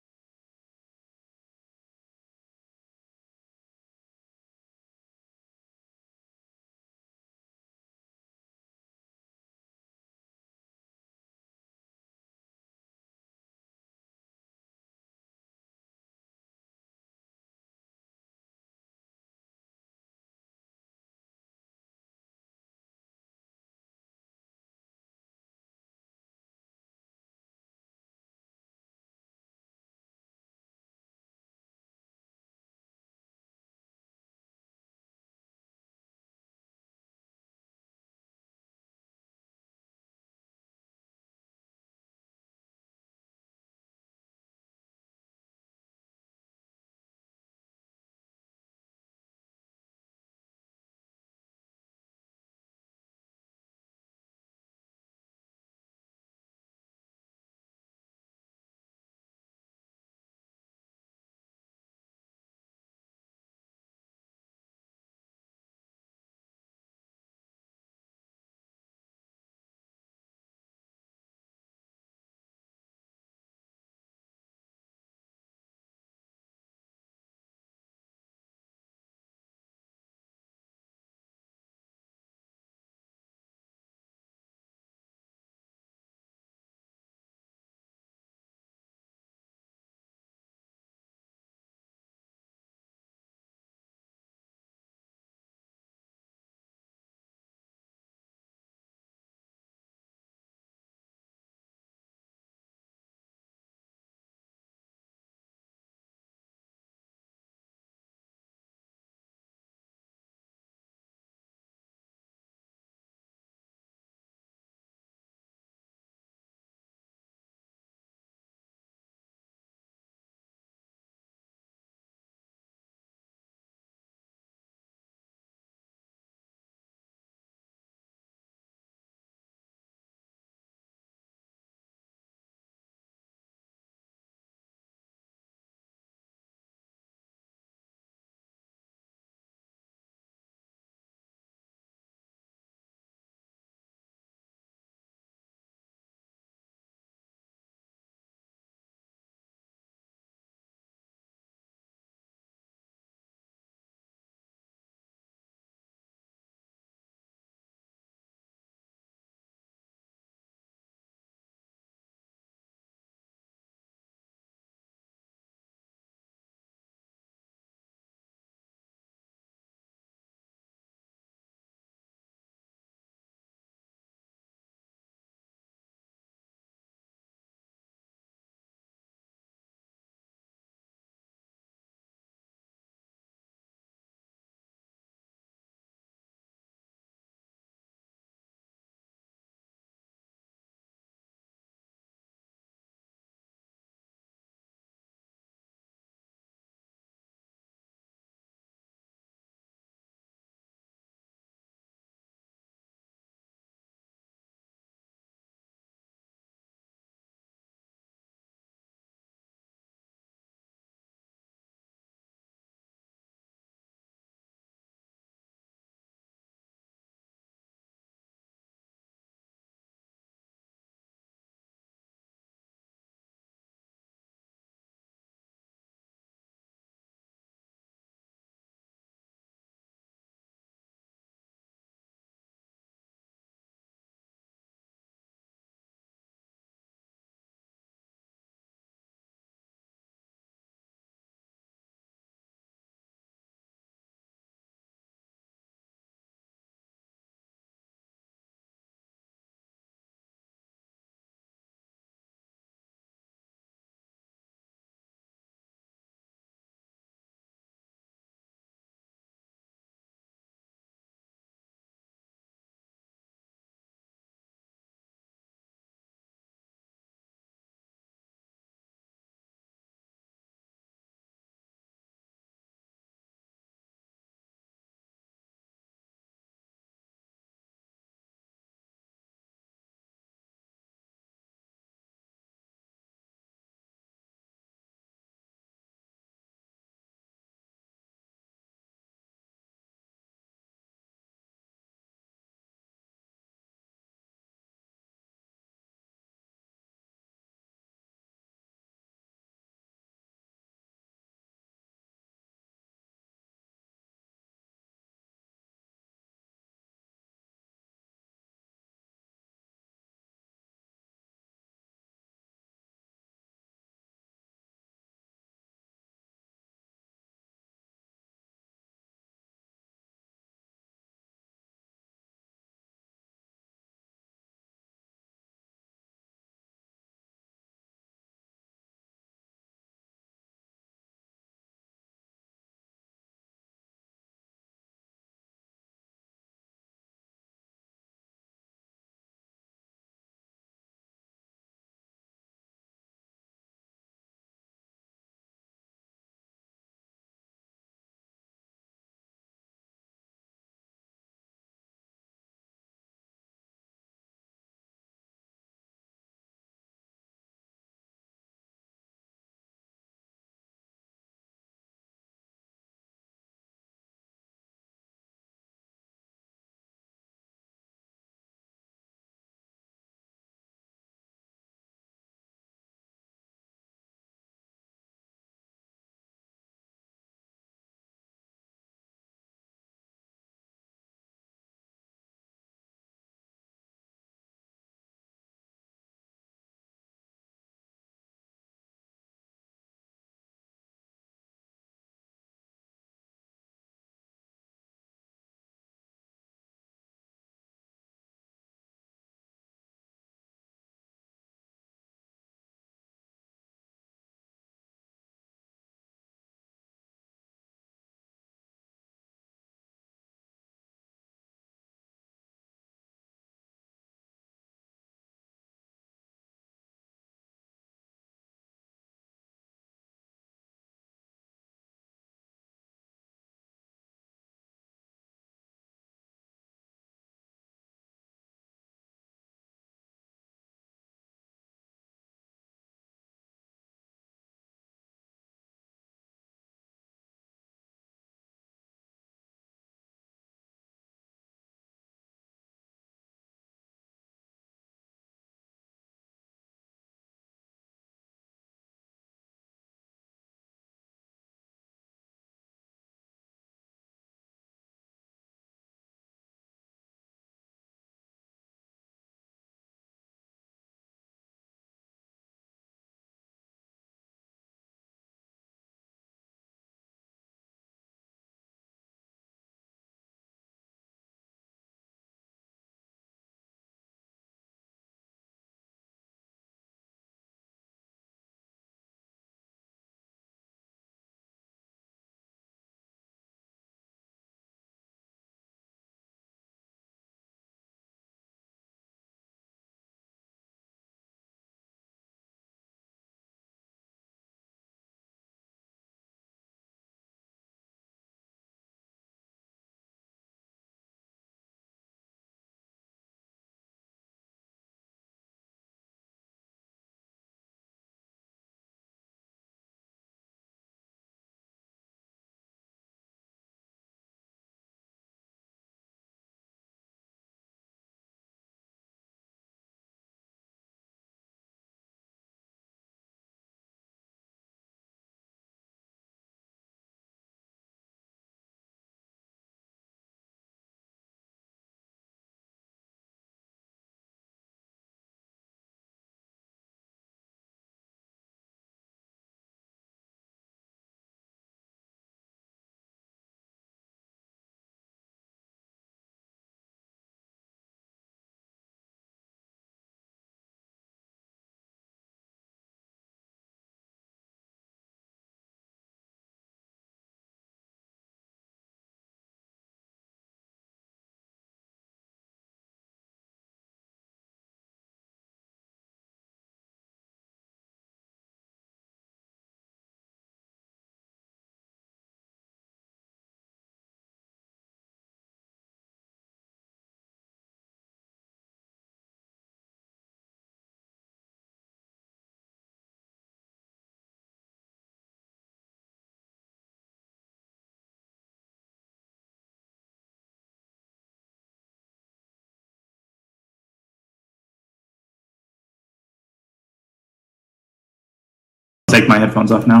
Speaker 8: take my headphones off now.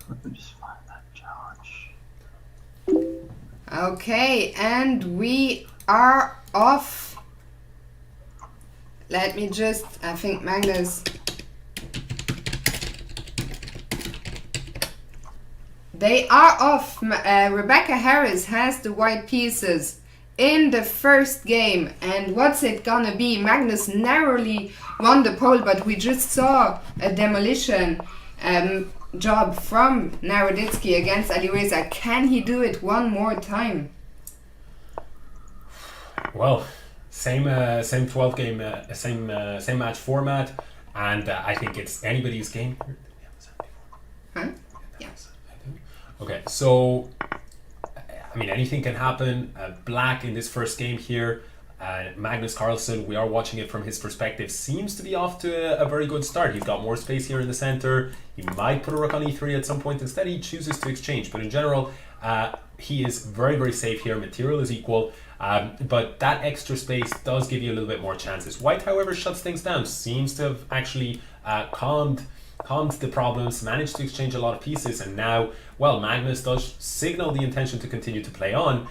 Speaker 8: Let me just find that challenge.
Speaker 4: Okay, and we are off. Let me just, I think Magnus. They are off. Rebecca Harris has the white pieces in the first game. And what's it gonna be? Magnus narrowly won the pole, but we just saw a demolition job from Naroditsky against Alireza. Can he do it one more time?
Speaker 5: Well, same 12 game, same match format, and I think it's anybody's game.
Speaker 4: Huh? Yes.
Speaker 5: Okay, so I mean anything can happen. Black in this first game here. Magnus Carlsen, we are watching it from his perspective, seems to be off to a very good start. He's got more space here in the center. He might put a rook on e3 at some point. Instead, he chooses to exchange. But in general, he is very, very safe here. Material is equal. But that extra space does give you a little bit more chances. White, however, shuts things down. Seems to have actually calmed the problems, managed to exchange a lot of pieces. And now, well, Magnus does signal the intention to continue to play on.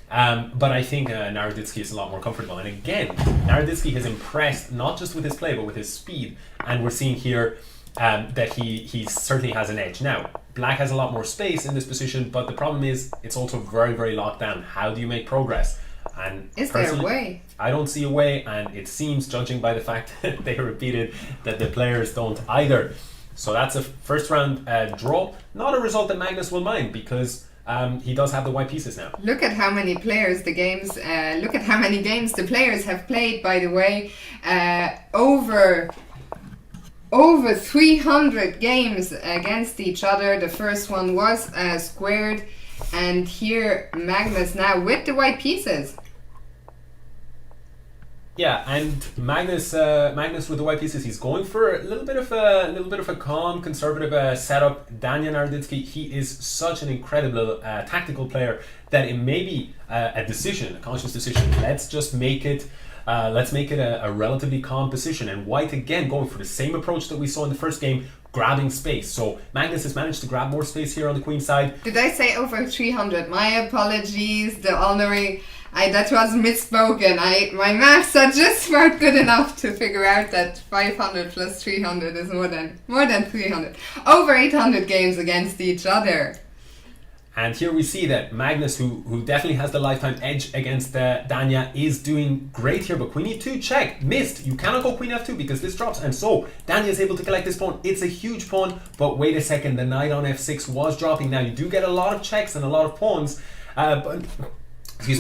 Speaker 5: But I think Naroditsky is a lot more comfortable. And again, Naroditsky has impressed not just with his play, but with his speed. And we're seeing here that he certainly has an edge. Now, Black has a lot more space in this position, but the problem is it's also very, very locked down. How do you make progress? And
Speaker 4: is there a way?
Speaker 5: I don't see a way, and it seems, judging by the fact that they repeated, that the players don't either. So that's a first round draw. Not a result that Magnus will mind, because he does have the white pieces now.
Speaker 4: Look at how many players the games. Look at how many games the players have played. By the way, over 300 games against each other. The first one was squared, and here Magnus now with the white pieces.
Speaker 5: Yeah, and Magnus with the white pieces, he's going for a little bit of a calm, conservative setup. Daniel Naroditsky, he is such an incredible tactical player that it may be a conscious decision. Let's just make it a relatively calm position. And White again going for the same approach that we saw in the first game, grabbing space. So Magnus has managed to grab more space here on the queen side.
Speaker 4: Did I say over 300? My apologies. The honorary. That was misspoken. My maths are just not good enough to figure out that 500 plus 300 is more than 300. Over 800 games against each other.
Speaker 5: And here we see that Magnus, who definitely has the lifetime edge against Danya, is doing great here. But queen e2 check, missed. You cannot go queen f2 because this drops. And so Danya is able to collect this pawn. It's a huge pawn. But wait a second, the knight on f6 was dropping. Now you do get a lot of checks and a lot of pawns. But is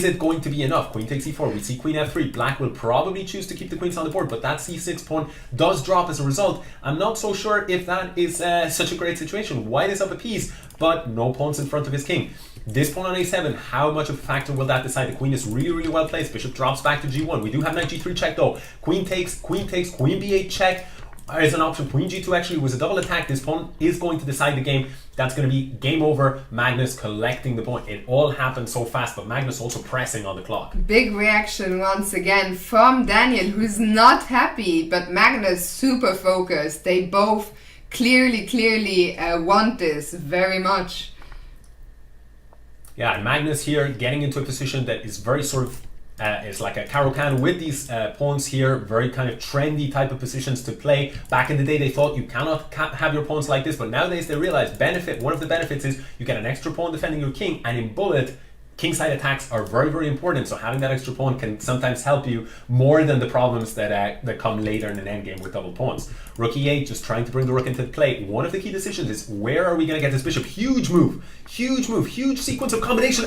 Speaker 5: it going to be enough? Queen takes e4. We see queen f3. Black will probably choose to keep the queens on the board, but that c6 pawn does drop as a result. I'm not so sure if that is such a great situation. White is up a piece, but no pawns in front of his king. This pawn on a7, how much of a factor will that decide? The queen is really, really well placed. Bishop drops back to g1. We do have knight g3 check though. Queen takes, queen b8 check. As an option, queen g2 actually was a double attack. This pawn is going to decide the game. That's going to be game over. Magnus collecting the point. It all happened so fast, but Magnus also pressing on the clock.
Speaker 4: Big reaction once again from Daniel, who's not happy, but Magnus super focused. They both clearly want this very much.
Speaker 5: Yeah, and Magnus here getting into a position that is very sort of is like a Caro-Kann with these pawns here, very kind of trendy type of positions to play. Back in the day they thought you cannot have your pawns like this, but nowadays they realize one of the benefits is you get an extra pawn defending your king, and in bullet, kingside attacks are very, very important, so having that extra pawn can sometimes help you more than the problems that come later in an endgame with double pawns. Rook e8, just trying to bring the rook into play. One of the key decisions is where are we going to get this bishop? Huge move, huge sequence of combination.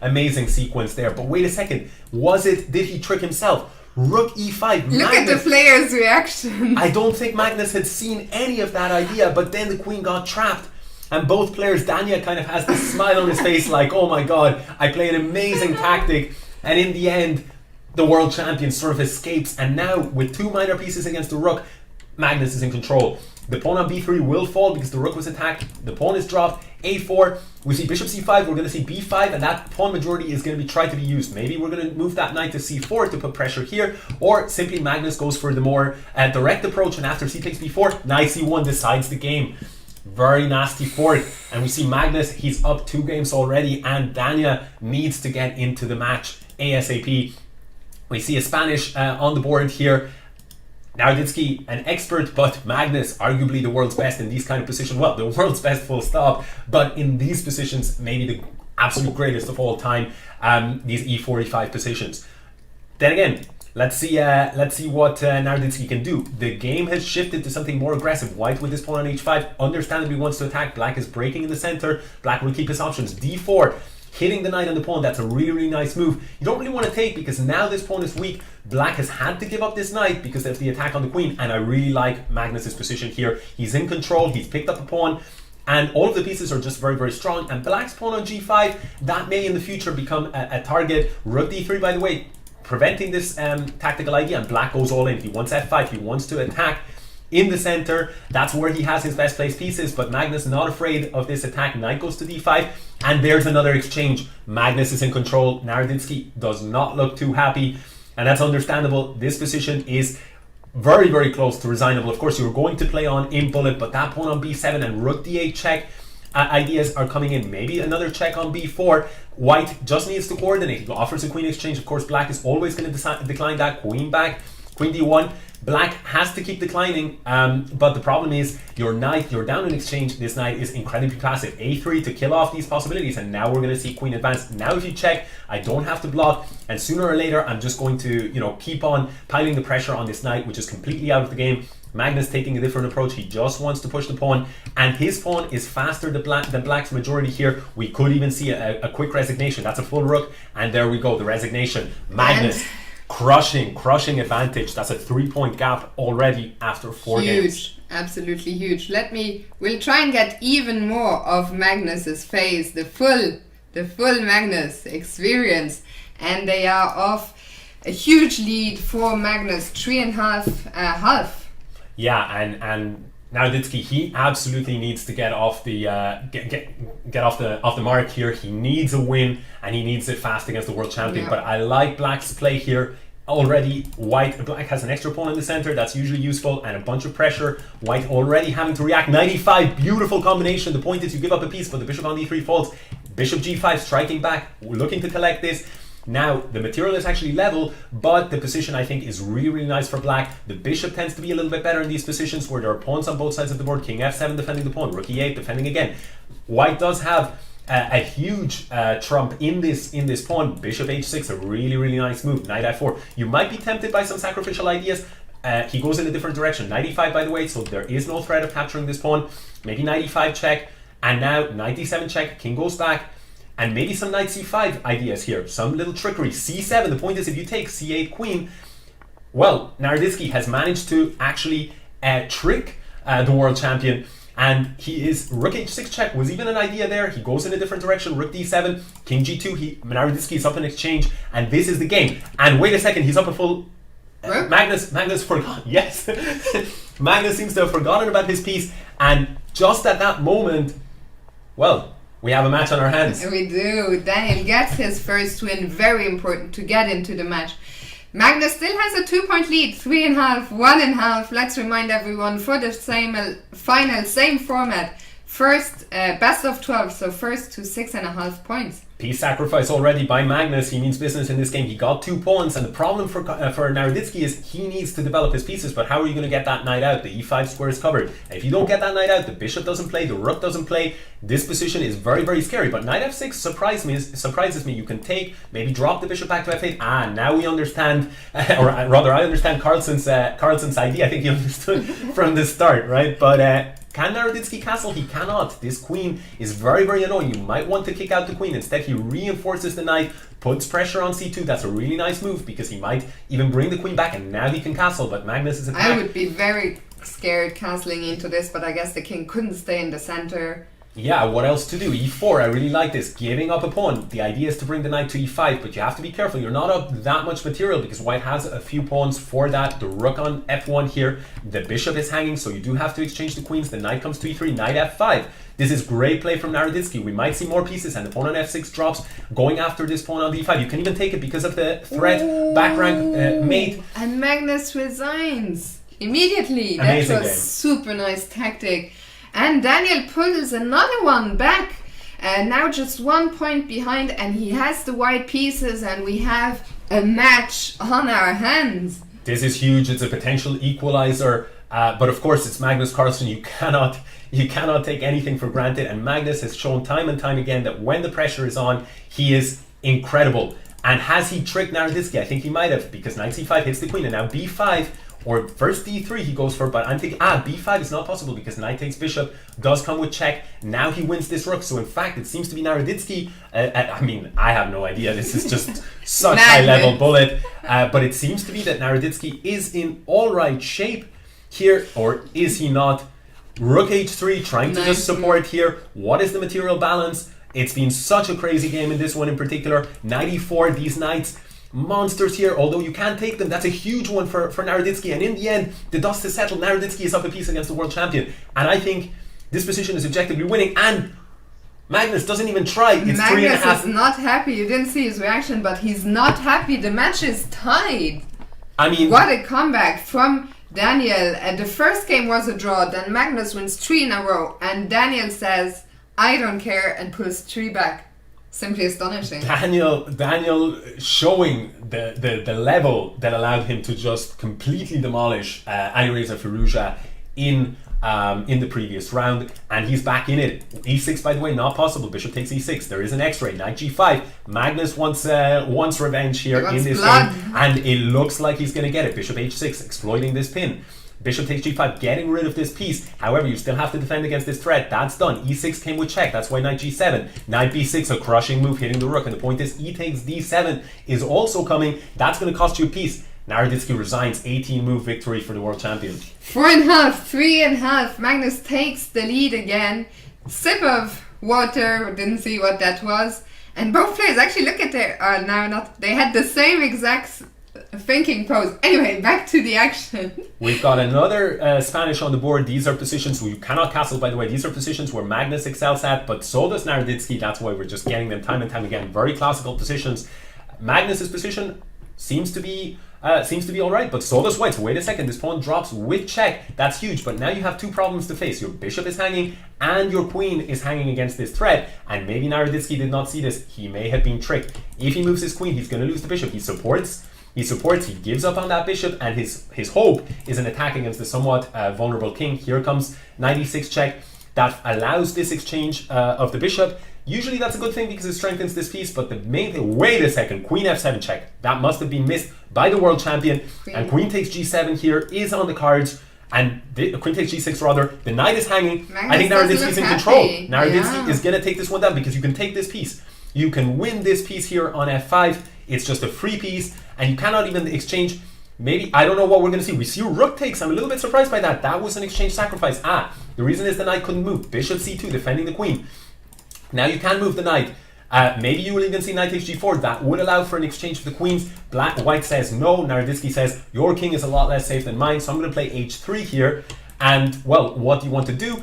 Speaker 5: Amazing sequence there. But wait a second, did he trick himself? Rook e5.
Speaker 4: Look at the player's reaction.
Speaker 5: I don't think Magnus had seen any of that idea, but then the queen got trapped. And both players, Danya kind of has this smile on his face like, oh my god, I play an amazing tactic. And in the end, the world champion sort of escapes. And now with two minor pieces against the rook, Magnus is in control. The pawn on b3 will fall because the rook was attacked. The pawn is dropped. a4. We see bishop c5. We're going to see b5, and that pawn majority is going to be tried to be used. Maybe we're going to move that knight to c4 to put pressure here, or simply Magnus goes for the more direct approach, and after c takes b4, knight c1 decides the game. Very nasty fork, and we see Magnus, he's up 2 games already, and Dania needs to get into the match ASAP. We see a Spanish on the board here. Naroditsky, an expert, but Magnus, arguably the world's best in these kind of positions. Well, the world's best, full stop, but in these positions, maybe the absolute greatest of all time, these e4, e5 positions. Then again, let's see what Naroditsky can do. The game has shifted to something more aggressive. White with his pawn on h5, understandably wants to attack. Black is breaking in the center. Black will keep his options. d4, hitting the knight on the pawn. That's a really, really nice move. You don't really want to take because now this pawn is weak. Black has had to give up this knight because of the attack on the queen, and I really like Magnus's position here. He's in control. He's picked up a pawn, and all of the pieces are just very, very strong. And Black's pawn on g5, that may in the future become a target. Rook d3, by the way, preventing this tactical idea, and Black goes all in. He wants f5. He wants to attack in the center. That's where he has his best placed pieces, but Magnus not afraid of this attack. Knight goes to d5, and there's another exchange. Magnus is in control. Naroditsky does not look too happy, and that's understandable. This position is very, very close to resignable. Of course, you're going to play on in bullet, but that pawn on b7 and rook d8 check ideas are coming in. Maybe another check on b4. White just needs to coordinate. He offers a queen exchange. Of course, Black is always going to decline that. Queen back, queen d1. Black has to keep declining, but the problem is your knight, you're down in exchange. This knight is incredibly passive. a3 to kill off these possibilities, and now we're going to see queen advance. Now if you check, I don't have to block, and sooner or later I'm just going to keep on piling the pressure on this knight, which is completely out of the game. Magnus taking a different approach. He just wants to push the pawn, and his pawn is faster than Black's majority here. We could even see a quick resignation. That's a full rook, and there we go, the resignation. Magnus crushing advantage. That's a 3-point gap already after 4 games.
Speaker 4: Huge, absolutely huge. We'll try and get even more of Magnus's phase, the full Magnus experience, and they are off a huge lead for Magnus, 3.5 half.
Speaker 5: Yeah, and Naroditsky, he absolutely needs to get off the get off the mark here. He needs a win, and he needs it fast against the world champion.
Speaker 4: Yeah.
Speaker 5: But I like Black's play here. Already, Black has an extra pawn in the center. That's usually useful, and a bunch of pressure. White already having to react. 95, beautiful combination. The point is you give up a piece, but the bishop on d3 falls. Bishop g5 striking back, looking to collect this. Now, the material is actually level, but the position I think is really, really nice for Black. The bishop tends to be a little bit better in these positions where there are pawns on both sides of the board. King f7 defending the pawn, rook e8 defending again. White does have a huge trump in this pawn. Bishop h6, a really, really nice move. Knight f4. You might be tempted by some sacrificial ideas. He goes in a different direction. Knight e5, by the way, so there is no threat of capturing this pawn. Maybe knight e5 check, and now knight d7 check. King goes back. And maybe some knight c5 ideas here, some little trickery. c7, the point is if you take c8 queen, well, Naroditsky has managed to actually trick the world champion, and he is rook h6 check was even an idea there. He goes in a different direction, rook d7, king g2, Naroditsky is up in exchange, and this is the game. And wait a second, he's up a full... Magnus forgot, yes. Magnus seems to have forgotten about his piece, and just at that moment, well, we have a match on our hands.
Speaker 4: We do. Daniel gets his first win. Very important to get into the match. Magnus still has a 2-point lead. 3.5, 1.5. Let's remind everyone for the same final, same format. First, best of 12. So first to 6.5 points.
Speaker 5: Piece sacrifice already by Magnus. He means business in this game. He got 2 pawns, and the problem for Naroditsky is he needs to develop his pieces. But how are you going to get that knight out? The e5 square is covered. If you don't get that knight out, the bishop doesn't play, the rook doesn't play. This position is very, very scary. But knight f6 surprises me. You can take, maybe drop the bishop back to f8. Now we understand, or rather, I understand Carlsen's idea. I think he understood from the start, right? But can Naroditsky castle? He cannot. This queen is very, very annoying. You might want to kick out the queen. Instead, he reinforces the knight, puts pressure on c2. That's a really nice move because he might even bring the queen back, and now he can castle. But Magnus is attacked.
Speaker 4: I would be very scared castling into this, but I guess the king couldn't stay in the center.
Speaker 5: Yeah, what else to do? e4, I really like this. Giving up a pawn. The idea is to bring the knight to e5, but you have to be careful. You're not up that much material because white has a few pawns for that. The rook on f1 here. The bishop is hanging, so you do have to exchange the queens. The knight comes to e3, knight f5. This is great play from Naroditsky. We might see more pieces, and the pawn on f6 drops, going after this pawn on d5. You can even take it because of the threat back rank mate.
Speaker 4: And Magnus resigns immediately.
Speaker 5: Amazing
Speaker 4: that was
Speaker 5: game.
Speaker 4: super nice tactic. And Daniel pulls another one back. Now just 1 point behind, and he has the white pieces, and we have a match on our hands.
Speaker 5: This is huge. It's a potential equalizer. But of course, it's Magnus Carlsen. You cannot take anything for granted. And Magnus has shown time and time again that when the pressure is on, he is incredible. And has he tricked Naroditsky? I think he might have, because knight c5 hits the queen, and now b5, or first d3 he goes for, but I'm thinking, b5 is not possible because knight takes bishop, does come with check. Now he wins this rook. So in fact, it seems to be Naroditsky. I mean, I have no idea. This is just such high-level bullet. But it seems to be that Naroditsky is in all right shape here, or is he not? Rook h3, trying to just support here. What is the material balance? It's been such a crazy game in this one in particular. Knight e4, these knights, monsters here, although you can't take them. That's a huge one for Naroditsky, and in the end, the dust is settled. Naroditsky is up a piece against the world champion, and I think this position is objectively winning, and Magnus doesn't even try. It's
Speaker 4: Magnus
Speaker 5: 3.5.
Speaker 4: is not happy. You didn't see his reaction, but he's not happy. The match is tied.
Speaker 5: I mean,
Speaker 4: what a comeback from Daniel. The first game was a draw, then Magnus wins 3 in a row, and Daniel says, I don't care, and pulls 3 back. Simply astonishing.
Speaker 5: Daniel showing the level that allowed him to just completely demolish Alireza Firouzja in the previous round, and he's back in it. e6, by the way, not possible. Bishop takes e6. There is an x-ray. Knight g5. Magnus wants revenge here in this game, and it looks like he's going to get it. Bishop h6, exploiting this pin. Bishop takes g5, getting rid of this piece. However, you still have to defend against this threat. That's done. e6 came with check. That's why knight g7. Knight b6, a crushing move, hitting the rook. And the point is, e takes d7 is also coming. That's going to cost you a piece. Naroditsky resigns. 18-move victory for the world champion.
Speaker 4: 4.5, 3.5. Magnus takes the lead again. Sip of water. Didn't see what that was. And both players actually look at their they had the same exact thinking pose. Anyway, back to the action.
Speaker 5: We've got another Spanish on the board. These are positions where you cannot castle, by the way. These are positions where Magnus excels at, but so does Naroditsky. That's why we're just getting them time and time again. Very classical positions. Magnus's position seems to be all right, but so does White's. Wait a second, this pawn drops with check. That's huge, but now you have 2 problems to face. Your bishop is hanging, and your queen is hanging against this threat, and maybe Naroditsky did not see this. He may have been tricked. If he moves his queen, he's going to lose the bishop. He supports, he gives up on that bishop, and his hope is an attack against the somewhat vulnerable king. Here comes knight e6 check. That allows this exchange of the bishop. Usually that's a good thing because it strengthens this piece, but the main thing, wait a second, queen f7 check. That must have been missed by the world champion, and queen takes g7 here is on the cards, and queen takes g6 rather. The knight is hanging. I think Naroditsky's in control. Naroditsky is going to take this one down because you can take this piece. You can win this piece here on f5. It's just a free piece, and you cannot even exchange. Maybe, I don't know what we're going to see. We see rook takes. I'm a little bit surprised by that. That was an exchange sacrifice. The reason is the knight couldn't move. Bishop c2, defending the queen. Now you can move the knight. Maybe you will even see knight takes g4. That would allow for an exchange of the queens. White says no. Naroditsky says your king is a lot less safe than mine, so I'm going to play h3 here. And, well, what do you want to do?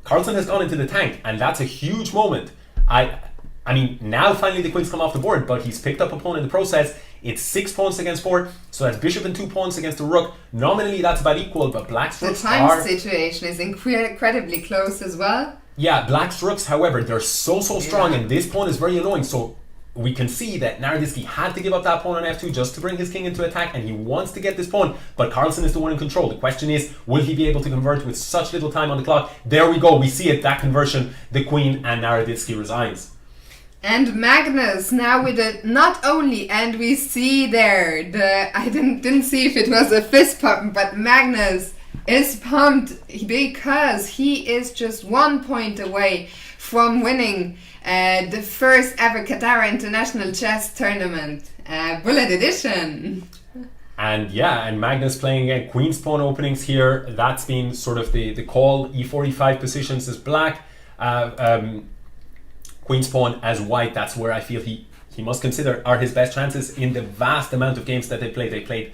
Speaker 5: Carlsen has gone into the tank, and that's a huge moment. I mean, now finally the queens come off the board, but he's picked up a pawn in the process. It's 6 pawns against 4, so that's bishop and 2 pawns against the rook. Nominally, that's about equal, but black's rooks are...
Speaker 4: The time situation is incredibly close as well.
Speaker 5: Yeah, black's rooks, however, they're so strong, and this pawn is very annoying, so we can see that Naroditsky had to give up that pawn on f2 just to bring his king into attack, and he wants to get this pawn, but Carlsen is the one in control. The question is, will he be able to convert with such little time on the clock? There we go, we see it, that conversion, the queen, and Naroditsky resigns.
Speaker 4: And Magnus now with it not only, and we see there I didn't see if it was a fist pump, but Magnus is pumped because he is just 1 point away from winning the first ever Qatar International Chess Tournament, Bullet Edition.
Speaker 5: And yeah, and Magnus playing again queen's pawn openings here. That's been sort of the call. e4, e5 positions is black. queen's pawn as white, that's where I feel he must consider are his best chances in the vast amount of games that they played. They played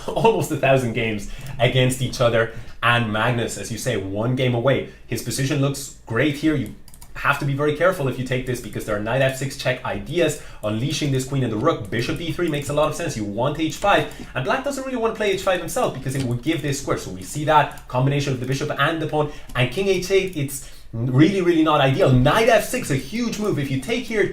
Speaker 5: almost 1,000 games against each other, and Magnus, as you say, 1 game away. His position looks great here. You have to be very careful if you take this, because there are knight f6 check ideas, unleashing this queen and the rook. Bishop e3 makes a lot of sense. You want h5, and black doesn't really want to play h5 himself because it would give this square. So we see that combination of the bishop and the pawn, and king h8, it's really not ideal. Knight f6, a huge move. If you take here,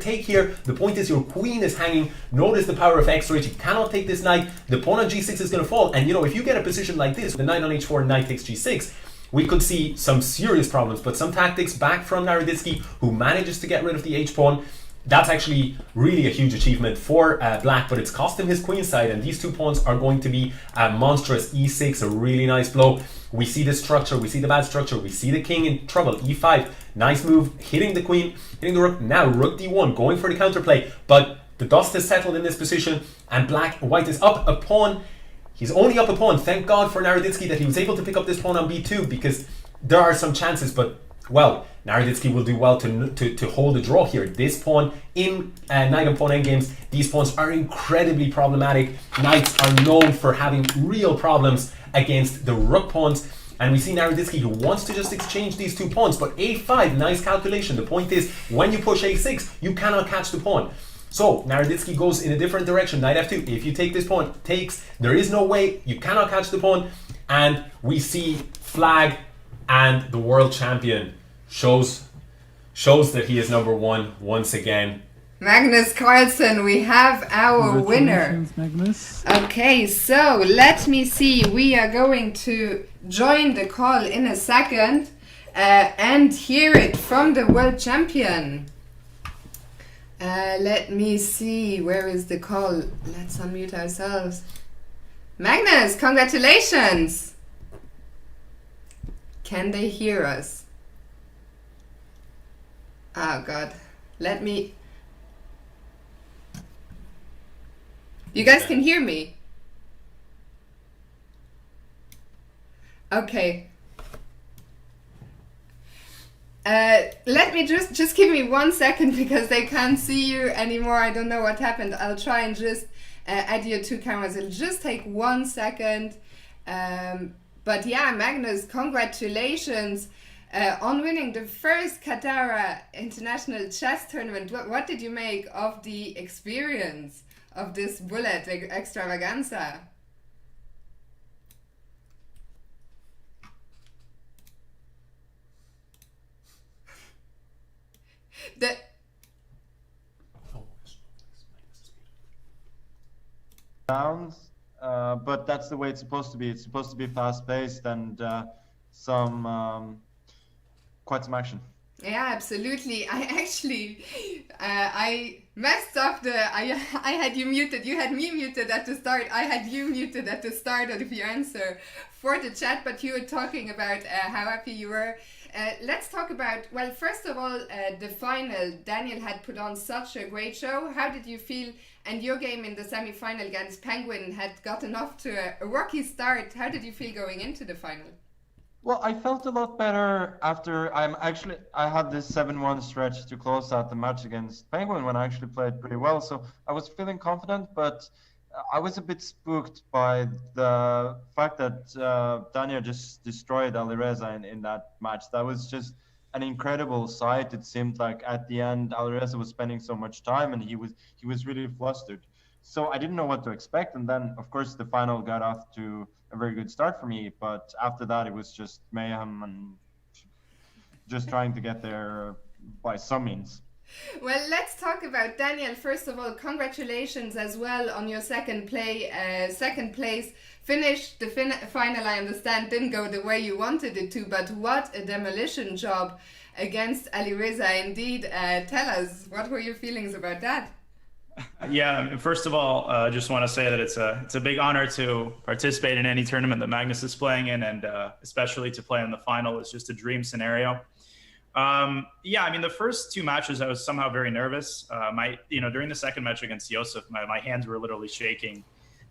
Speaker 5: the point is your queen is hanging. Notice the power of x range. You cannot take this knight. The pawn on g6 is going to fall, and you know, if you get a position like this, the knight on h4 and knight takes g6, we could see some serious problems. But some tactics back from Naroditsky, who manages to get rid of the h-pawn. That's actually really a huge achievement for black, but it's cost him his queen side, and these 2 pawns are going to be monstrous. e6, a really nice blow. We see the structure, we see the bad structure, we see the king in trouble. e5, nice move, hitting the queen, hitting the rook. Now rook d1, going for the counterplay, but the dust has settled in this position, and white is up a pawn. He's only up a pawn. Thank God for Naroditsky that he was able to pick up this pawn on b2, because there are some chances, but well, Naroditsky will do well to hold a draw here. This pawn in knight and pawn endgames, these pawns are incredibly problematic. Knights are known for having real problems against the rook pawns, and we see Naroditsky who wants to just exchange these 2 pawns, but a5, nice calculation. The point is, when you push a6, you cannot catch the pawn. So Naroditsky goes in a different direction. Knight f2, if you take this pawn, takes, there is no way, you cannot catch the pawn, and we see flag, and the world champion shows that he is number 1 once again.
Speaker 4: Magnus Carlsen, we have our winner.
Speaker 6: Magnus.
Speaker 4: Okay, so let me see. We are going to join the call in a second and hear it from the world champion. Let me see. Where is the call? Let's unmute ourselves. Magnus, congratulations. Can they hear us? Oh God, let me... You guys can hear me? Okay. Let me just give me 1 second, because they can't see you anymore. I don't know what happened. I'll try and just add your 2 cameras. It'll just take 1 second. But yeah, Magnus, congratulations on winning the first Katara International Chess Tournament. What did you make of the experience of this bullet extravaganza?
Speaker 9: Rounds, but that's the way it's supposed to be. It's supposed to be fast-paced and quite some action.
Speaker 4: Yeah, absolutely. I actually, I messed up I had you muted. You had me muted at the start. I had you muted at the start of your answer for the chat, but you were talking about how happy you were. Let's talk about, well, first of all, the final. Daniel had put on such a great show. How did you feel? And your game in the semi-final against Penguin had gotten off to a rocky start. How did you feel going into the final?
Speaker 9: Well, I felt a lot better after I had this 7-1 stretch to close out the match against Penguin when I actually played pretty well. So I was feeling confident, but I was a bit spooked by the fact that Daniel just destroyed Alireza in that match. That was just an incredible sight. It seemed like at the end, Alireza was spending so much time and he was really flustered. So I didn't know what to expect. And then, of course, the final got off to a very good start for me. But after that, it was just mayhem and just trying to get there by some means.
Speaker 4: Well, let's talk about Daniel. First of all, congratulations as well on your second place. Finished the final, I understand, didn't go the way you wanted it to, but what a demolition job against Alireza indeed. Tell us, what were your feelings about that?
Speaker 10: Yeah, first of all, I just want to say that it's a big honor to participate in any tournament that Magnus is playing in, and especially to play in the final. It's just a dream scenario. Yeah, I mean, the first 2 matches, I was somehow very nervous. During the second match against Josef, my hands were literally shaking.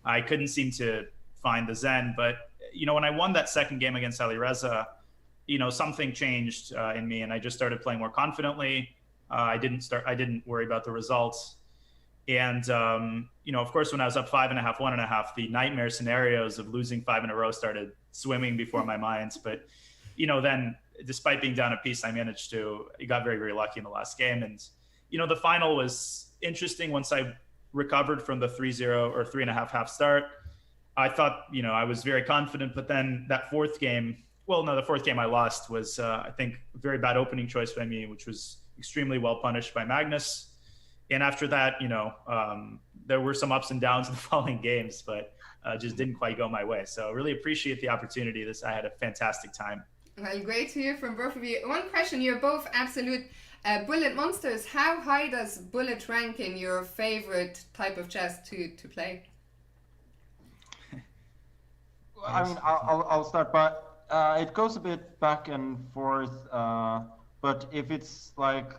Speaker 10: I couldn't seem to find the zen, but when I won that second game against Alireza, something changed in me, and I just started playing more confidently. I didn't worry about the results. And, of course, when I was up 5.5, 1.5, the nightmare scenarios of losing 5 in a row started swimming before my mind. But, then despite being down a piece, I got very, very lucky in the last game. And, the final was interesting once I recovered from the 3-0 or 3.5 half start. I thought, I was very confident, but then that fourth game, the fourth game I lost was, I think, a very bad opening choice by me, which was extremely well punished by Magnus. And after that, there were some ups and downs in the following games, but just didn't quite go my way. So really appreciate the opportunity. I had a fantastic time.
Speaker 4: Well, great to hear from both of you. One question, you're both absolute bullet monsters. How high does bullet rank in your favorite type of chess to play?
Speaker 9: I mean, I'll start, but it goes a bit back and forth. But if it's like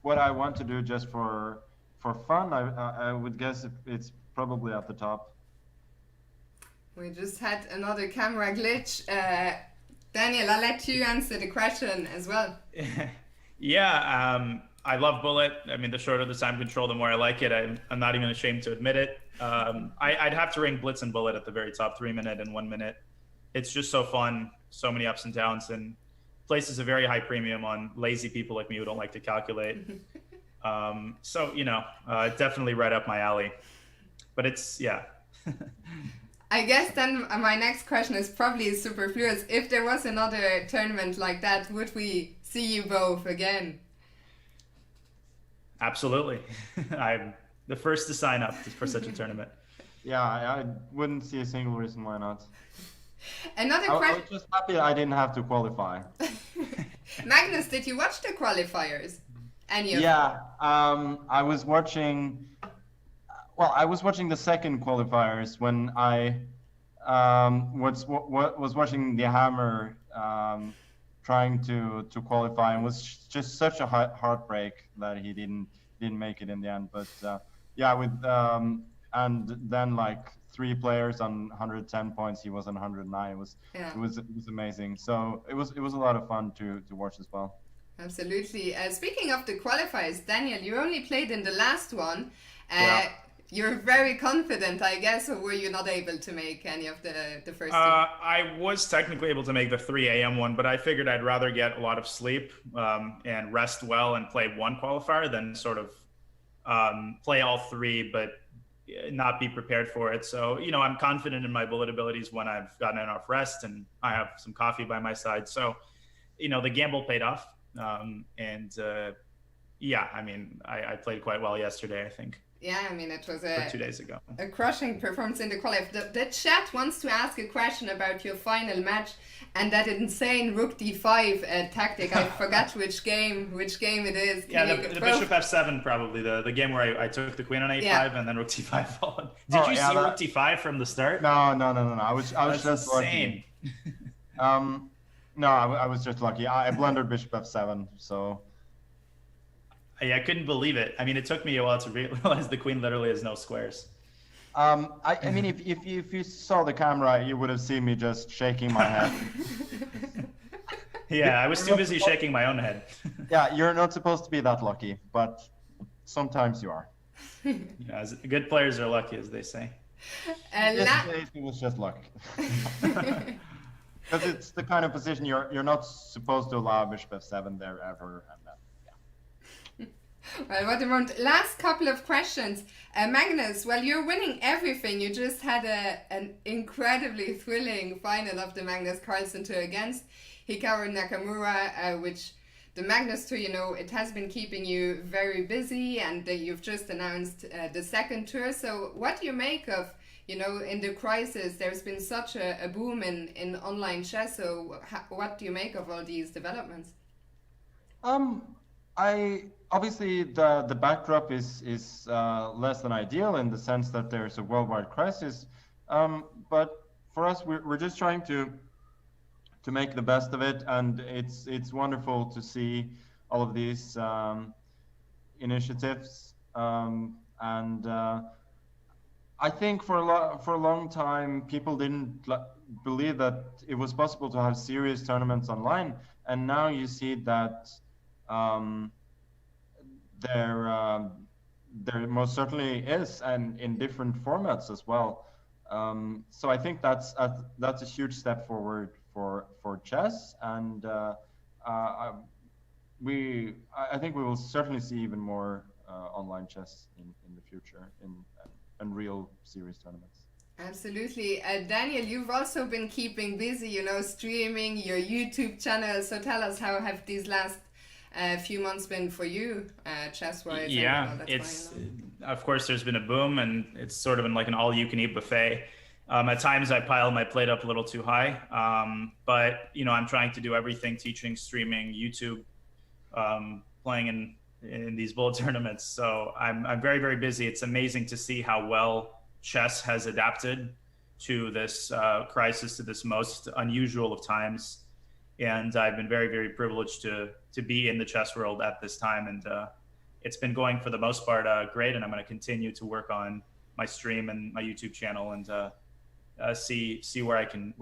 Speaker 9: what I want to do just for fun, I would guess it's probably at the top.
Speaker 4: We just had another camera glitch. Daniel, I'll let you answer the question as well.
Speaker 10: Yeah, I love bullet. I mean, the shorter the time control, the more I like it. I'm not even ashamed to admit it. I'd have to rank blitz and bullet at the very top, 3 minute and 1 minute. It's just so fun, so many ups and downs, and places a very high premium on lazy people like me who don't like to calculate. So, definitely right up my alley. But yeah.
Speaker 4: I guess then my next question is probably superfluous. If there was another tournament like that, would we see you both again?
Speaker 10: Absolutely. I'm the first to sign up for such a tournament.
Speaker 9: Yeah, I wouldn't see a single reason why not.
Speaker 4: Another question.
Speaker 9: I was just happy I didn't have to qualify.
Speaker 4: Magnus, did you watch the qualifiers? Any of
Speaker 9: them? I was watching. Well, I was watching the second qualifiers when I was watching the Hammer trying to qualify, and was just such a heartbreak that he didn't make it in the end. But and then like 3 players on 110 points, he was on 109. It was amazing. So it was a lot of fun to watch as well.
Speaker 4: Absolutely. Speaking of the qualifiers, Daniel, you only played in the last one. You're very confident, I guess, or were you not able to make any of the first two?
Speaker 10: I was technically able to make the 3 a.m. one, but I figured I'd rather get a lot of sleep and rest well and play one qualifier than sort of play all 3, but not be prepared for it. So, I'm confident in my bullet abilities when I've gotten enough rest and I have some coffee by my side. So, the gamble paid off. I played quite well yesterday, I think.
Speaker 4: Yeah, I mean, it was
Speaker 10: 2 days ago.
Speaker 4: A crushing performance in the qualifier. The chat wants to ask a question about your final match and that insane rook d5 tactic. I forgot which game it is.
Speaker 10: The bishop f7 probably, the game where I took the queen on a5 and then rook d5 followed. Did you see rook d5 from the start?
Speaker 9: No. I was just
Speaker 10: insane.
Speaker 9: Lucky. No, I was just lucky. I blundered bishop f7, so...
Speaker 10: I couldn't believe it. I mean, it took me a while to realize the queen literally has no squares.
Speaker 9: I mean, if you saw the camera, you would have seen me just shaking my head.
Speaker 10: Yeah, I was too busy shaking my own head.
Speaker 9: Yeah, you're not supposed to be that lucky, but sometimes you are.
Speaker 10: Yeah, good players are lucky, as they say.
Speaker 9: Yesterday it was just luck. Because it's the kind of position you're not supposed to allow bishop f7 there ever.
Speaker 4: Well, what about last couple of questions? Magnus, well, you're winning everything. You just had an incredibly thrilling final of the Magnus Carlsen tour against Hikaru Nakamura, which the Magnus tour, it has been keeping you very busy, and you've just announced the second tour. So what do you make of, in the crisis, there's been such a boom in online chess. So what do you make of all these developments?
Speaker 9: Obviously the backdrop is less than ideal in the sense that there's a worldwide crisis, but for us we're just trying to make the best of it, and it's wonderful to see all of these I think for a long time, people didn't believe that it was possible to have serious tournaments online, and now you see that there most certainly is, and in different formats as well. So I think that's a huge step forward for chess, and I think we will certainly see even more online chess in the future in real serious tournaments.
Speaker 4: Absolutely. Daniel, you've also been keeping busy, streaming your YouTube channel. So tell us, how have these last few months been for you, chess-wise?
Speaker 10: Yeah, of course there's been a boom, and it's sort of like an all-you-can-eat buffet. At times I pile my plate up a little too high, but I'm trying to do everything: teaching, streaming, YouTube, playing in these bullet tournaments. So I'm very, very busy. It's amazing to see how well chess has adapted to this crisis, to this most unusual of times. And I've been very, very privileged to be in the chess world at this time. And it's been going, for the most part, great. And I'm going to continue to work on my stream and my YouTube channel and see where I can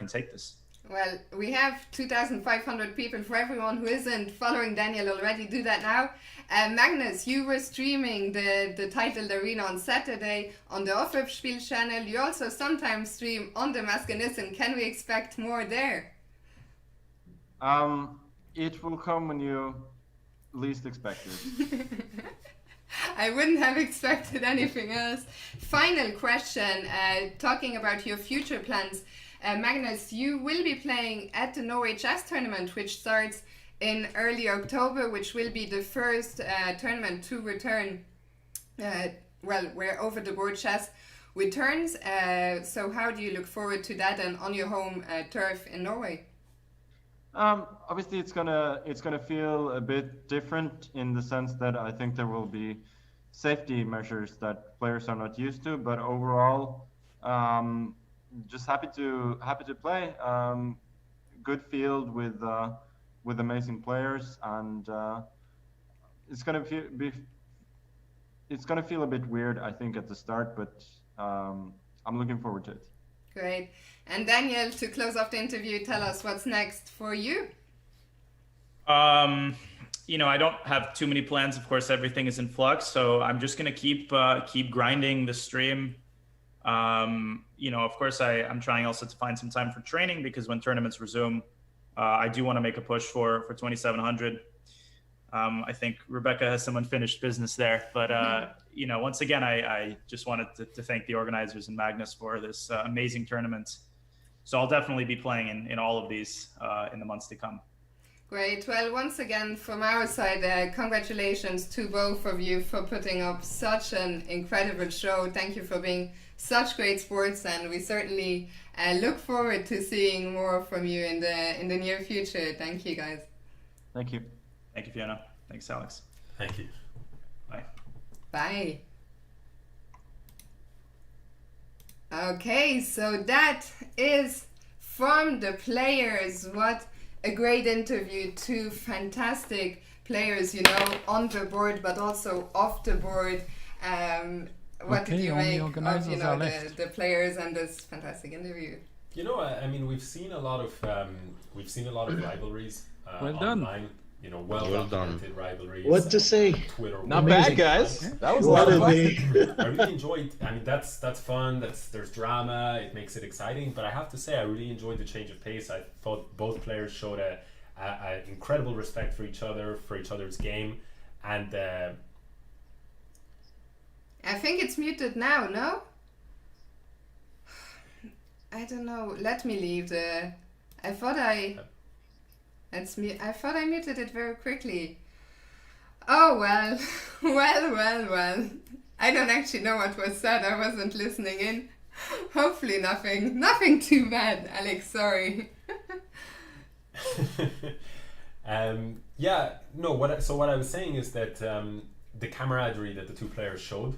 Speaker 10: take this.
Speaker 4: Well, we have 2,500 people. For everyone who isn't following Daniel already, do that now. Magnus, you were streaming the titled arena on Saturday on the Aufwärtsspiel channel. You also sometimes stream on the Maskenissen. Can we expect more there?
Speaker 9: It will come when you least expect it.
Speaker 4: I wouldn't have expected anything else. Final question, talking about your future plans. Magnus, you will be playing at the Norway Chess Tournament, which starts in early October, which will be the first tournament to return, where over-the-board chess returns. So how do you look forward to that and on your home turf in Norway?
Speaker 9: Obviously, it's gonna feel a bit different in the sense that I think there will be safety measures that players are not used to, but overall, just happy to play. Good field with amazing players, and it's gonna feel a bit weird, I think, at the start, but I'm looking forward to it.
Speaker 4: Great. And Daniel, to close off the interview, tell us what's next for you.
Speaker 10: I don't have too many plans. Of course, everything is in flux, so I'm just gonna keep grinding the stream. Of course, I'm trying also to find some time for training, because when tournaments resume, I do want to make a push for 2700. I think Rebecca has some unfinished business there, but once again, I just wanted to thank the organizers and Magnus for this amazing tournament. So I'll definitely be playing in all of these in the months to come.
Speaker 4: Great. Well, once again, from our side, congratulations to both of you for putting up such an incredible show. Thank you for being such great sports, and we certainly look forward to seeing more from you in the near future. Thank you, guys.
Speaker 9: Thank you.
Speaker 10: Thank you, Fiona. Thanks, Alex.
Speaker 5: Thank you.
Speaker 10: Bye.
Speaker 4: Bye. Okay, so that is from the players. What a great interview. Two fantastic players, on the board, but also off the board. What did you make of the players and this fantastic interview?
Speaker 5: We've seen a lot of rivalries
Speaker 6: well done.
Speaker 5: online. Well-documented rivalries.
Speaker 8: What to say?
Speaker 5: Twitter.
Speaker 11: Not bad, guys. That was a lot of fun.
Speaker 5: I really enjoyed. That's fun. There's drama. It makes it exciting. But I have to say, I really enjoyed the change of pace. I thought both players showed a incredible respect for each other's game, and
Speaker 4: I think it's muted now. No. I don't know. Let me leave the. I thought I muted it very quickly. Oh well, well. I don't actually know what was said. I wasn't listening in. Hopefully nothing too bad, Alex. Sorry.
Speaker 5: What I was saying is that the camaraderie that the two players showed.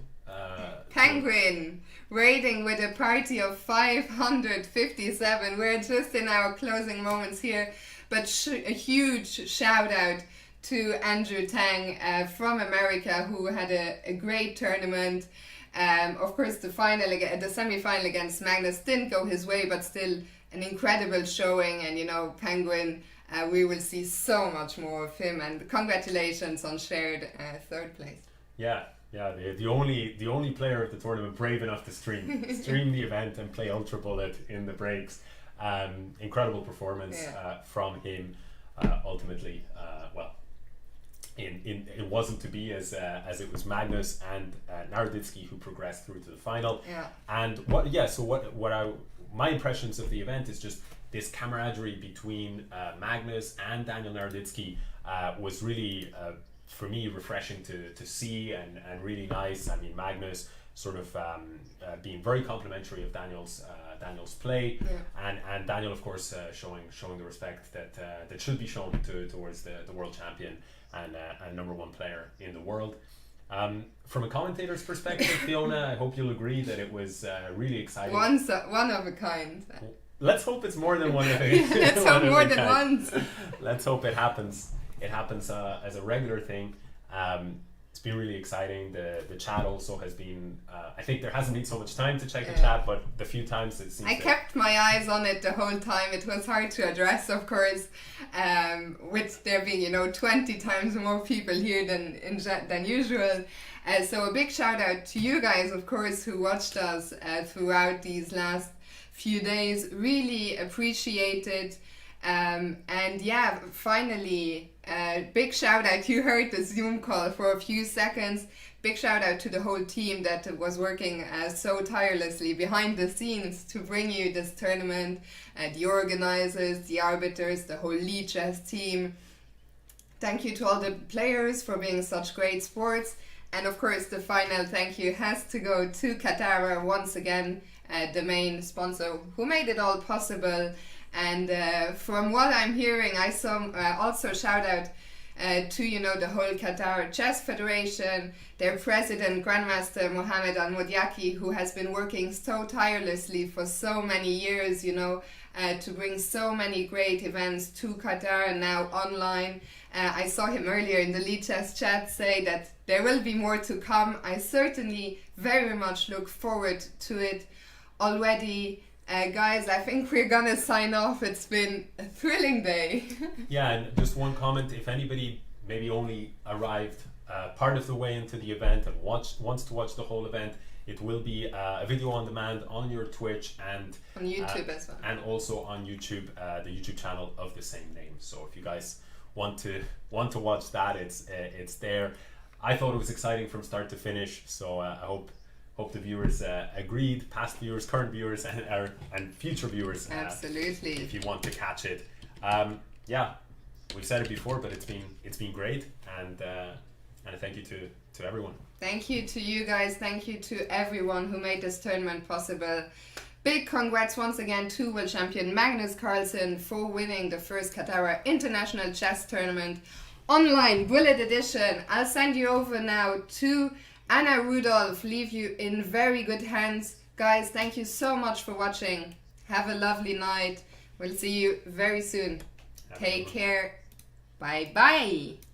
Speaker 4: Penguin raiding with a party of 557. We're just in our closing moments here, but a huge shout out to Andrew Tang from America, who had a great tournament. Of course, the semi-final against Magnus didn't go his way, but still an incredible showing. And you know, Penguin, we will see so much more of him. And congratulations on shared third place.
Speaker 5: Yeah, the only player of the tournament brave enough to stream the event and play Ultra Bullet in the breaks. Incredible performance from him. Ultimately, it wasn't to be as it was Magnus and Naroditsky who progressed through to the final. And my impressions of the event is just this camaraderie between Magnus and Daniel Naroditsky was really for me refreshing to see and really nice. I mean, Magnus sort of being very complimentary of Daniel's play, and Daniel, of course, showing the respect that should be shown towards the world champion and #1 player in the world. From a commentator's perspective, Fiona, I hope you'll agree that it was really exciting.
Speaker 4: One of a kind.
Speaker 5: Let's hope it's more than one of a kind.
Speaker 4: Let's hope more than once.
Speaker 5: Let's hope it happens. It happens as a regular thing. It's been really exciting. The chat also has been, I think there hasn't been so much time to check the chat, but the few times it seems
Speaker 4: I kept my eyes on it the whole time. It was hard to address, of course, with there being 20 times more people here than usual. So a big shout out to you guys, of course, who watched us throughout these last few days. Really appreciate it. And yeah, finally, big shout out. You heard the Zoom call for a few seconds. Big shout out to the whole team that was working so tirelessly behind the scenes to bring you this tournament. The organizers, the arbiters, the whole Chess team. Thank you to all the players for being such great sports. And of course, the final thank you has to go to Katara once again, the main sponsor who made it all possible. And from what I'm hearing, I saw also shout out to the whole Qatar Chess Federation, their president, Grandmaster Mohammed Al-Modiaki, who has been working so tirelessly for so many years, to bring so many great events to Qatar and now online. I saw him earlier in the Lead Chess chat say that there will be more to come. I certainly very much look forward to it already. Guys, I think we're gonna sign off. It's been a thrilling day.
Speaker 5: Yeah, and just one comment. If anybody maybe only arrived part of the way into the event and wants to watch the whole event, it will be a video on demand on your Twitch and
Speaker 4: on YouTube as well.
Speaker 5: And also on YouTube, the YouTube channel of the same name. So if you guys want to watch that, it's there. I thought it was exciting from start to finish. So I hope the viewers agreed, past viewers, current viewers, and future viewers.
Speaker 4: Absolutely.
Speaker 5: If you want to catch it, yeah, we've said it before, but it's been great, and a thank you to everyone.
Speaker 4: Thank you to you guys. Thank you to everyone who made this tournament possible. Big congrats once again to world champion Magnus Carlsen for winning the first Katara International Chess Tournament online Bullet Edition. I'll send you over now to Anna Rudolph. Leave you in very good hands. Guys, thank you so much for watching. Have a lovely night. We'll see you very soon. Take care. Bye bye.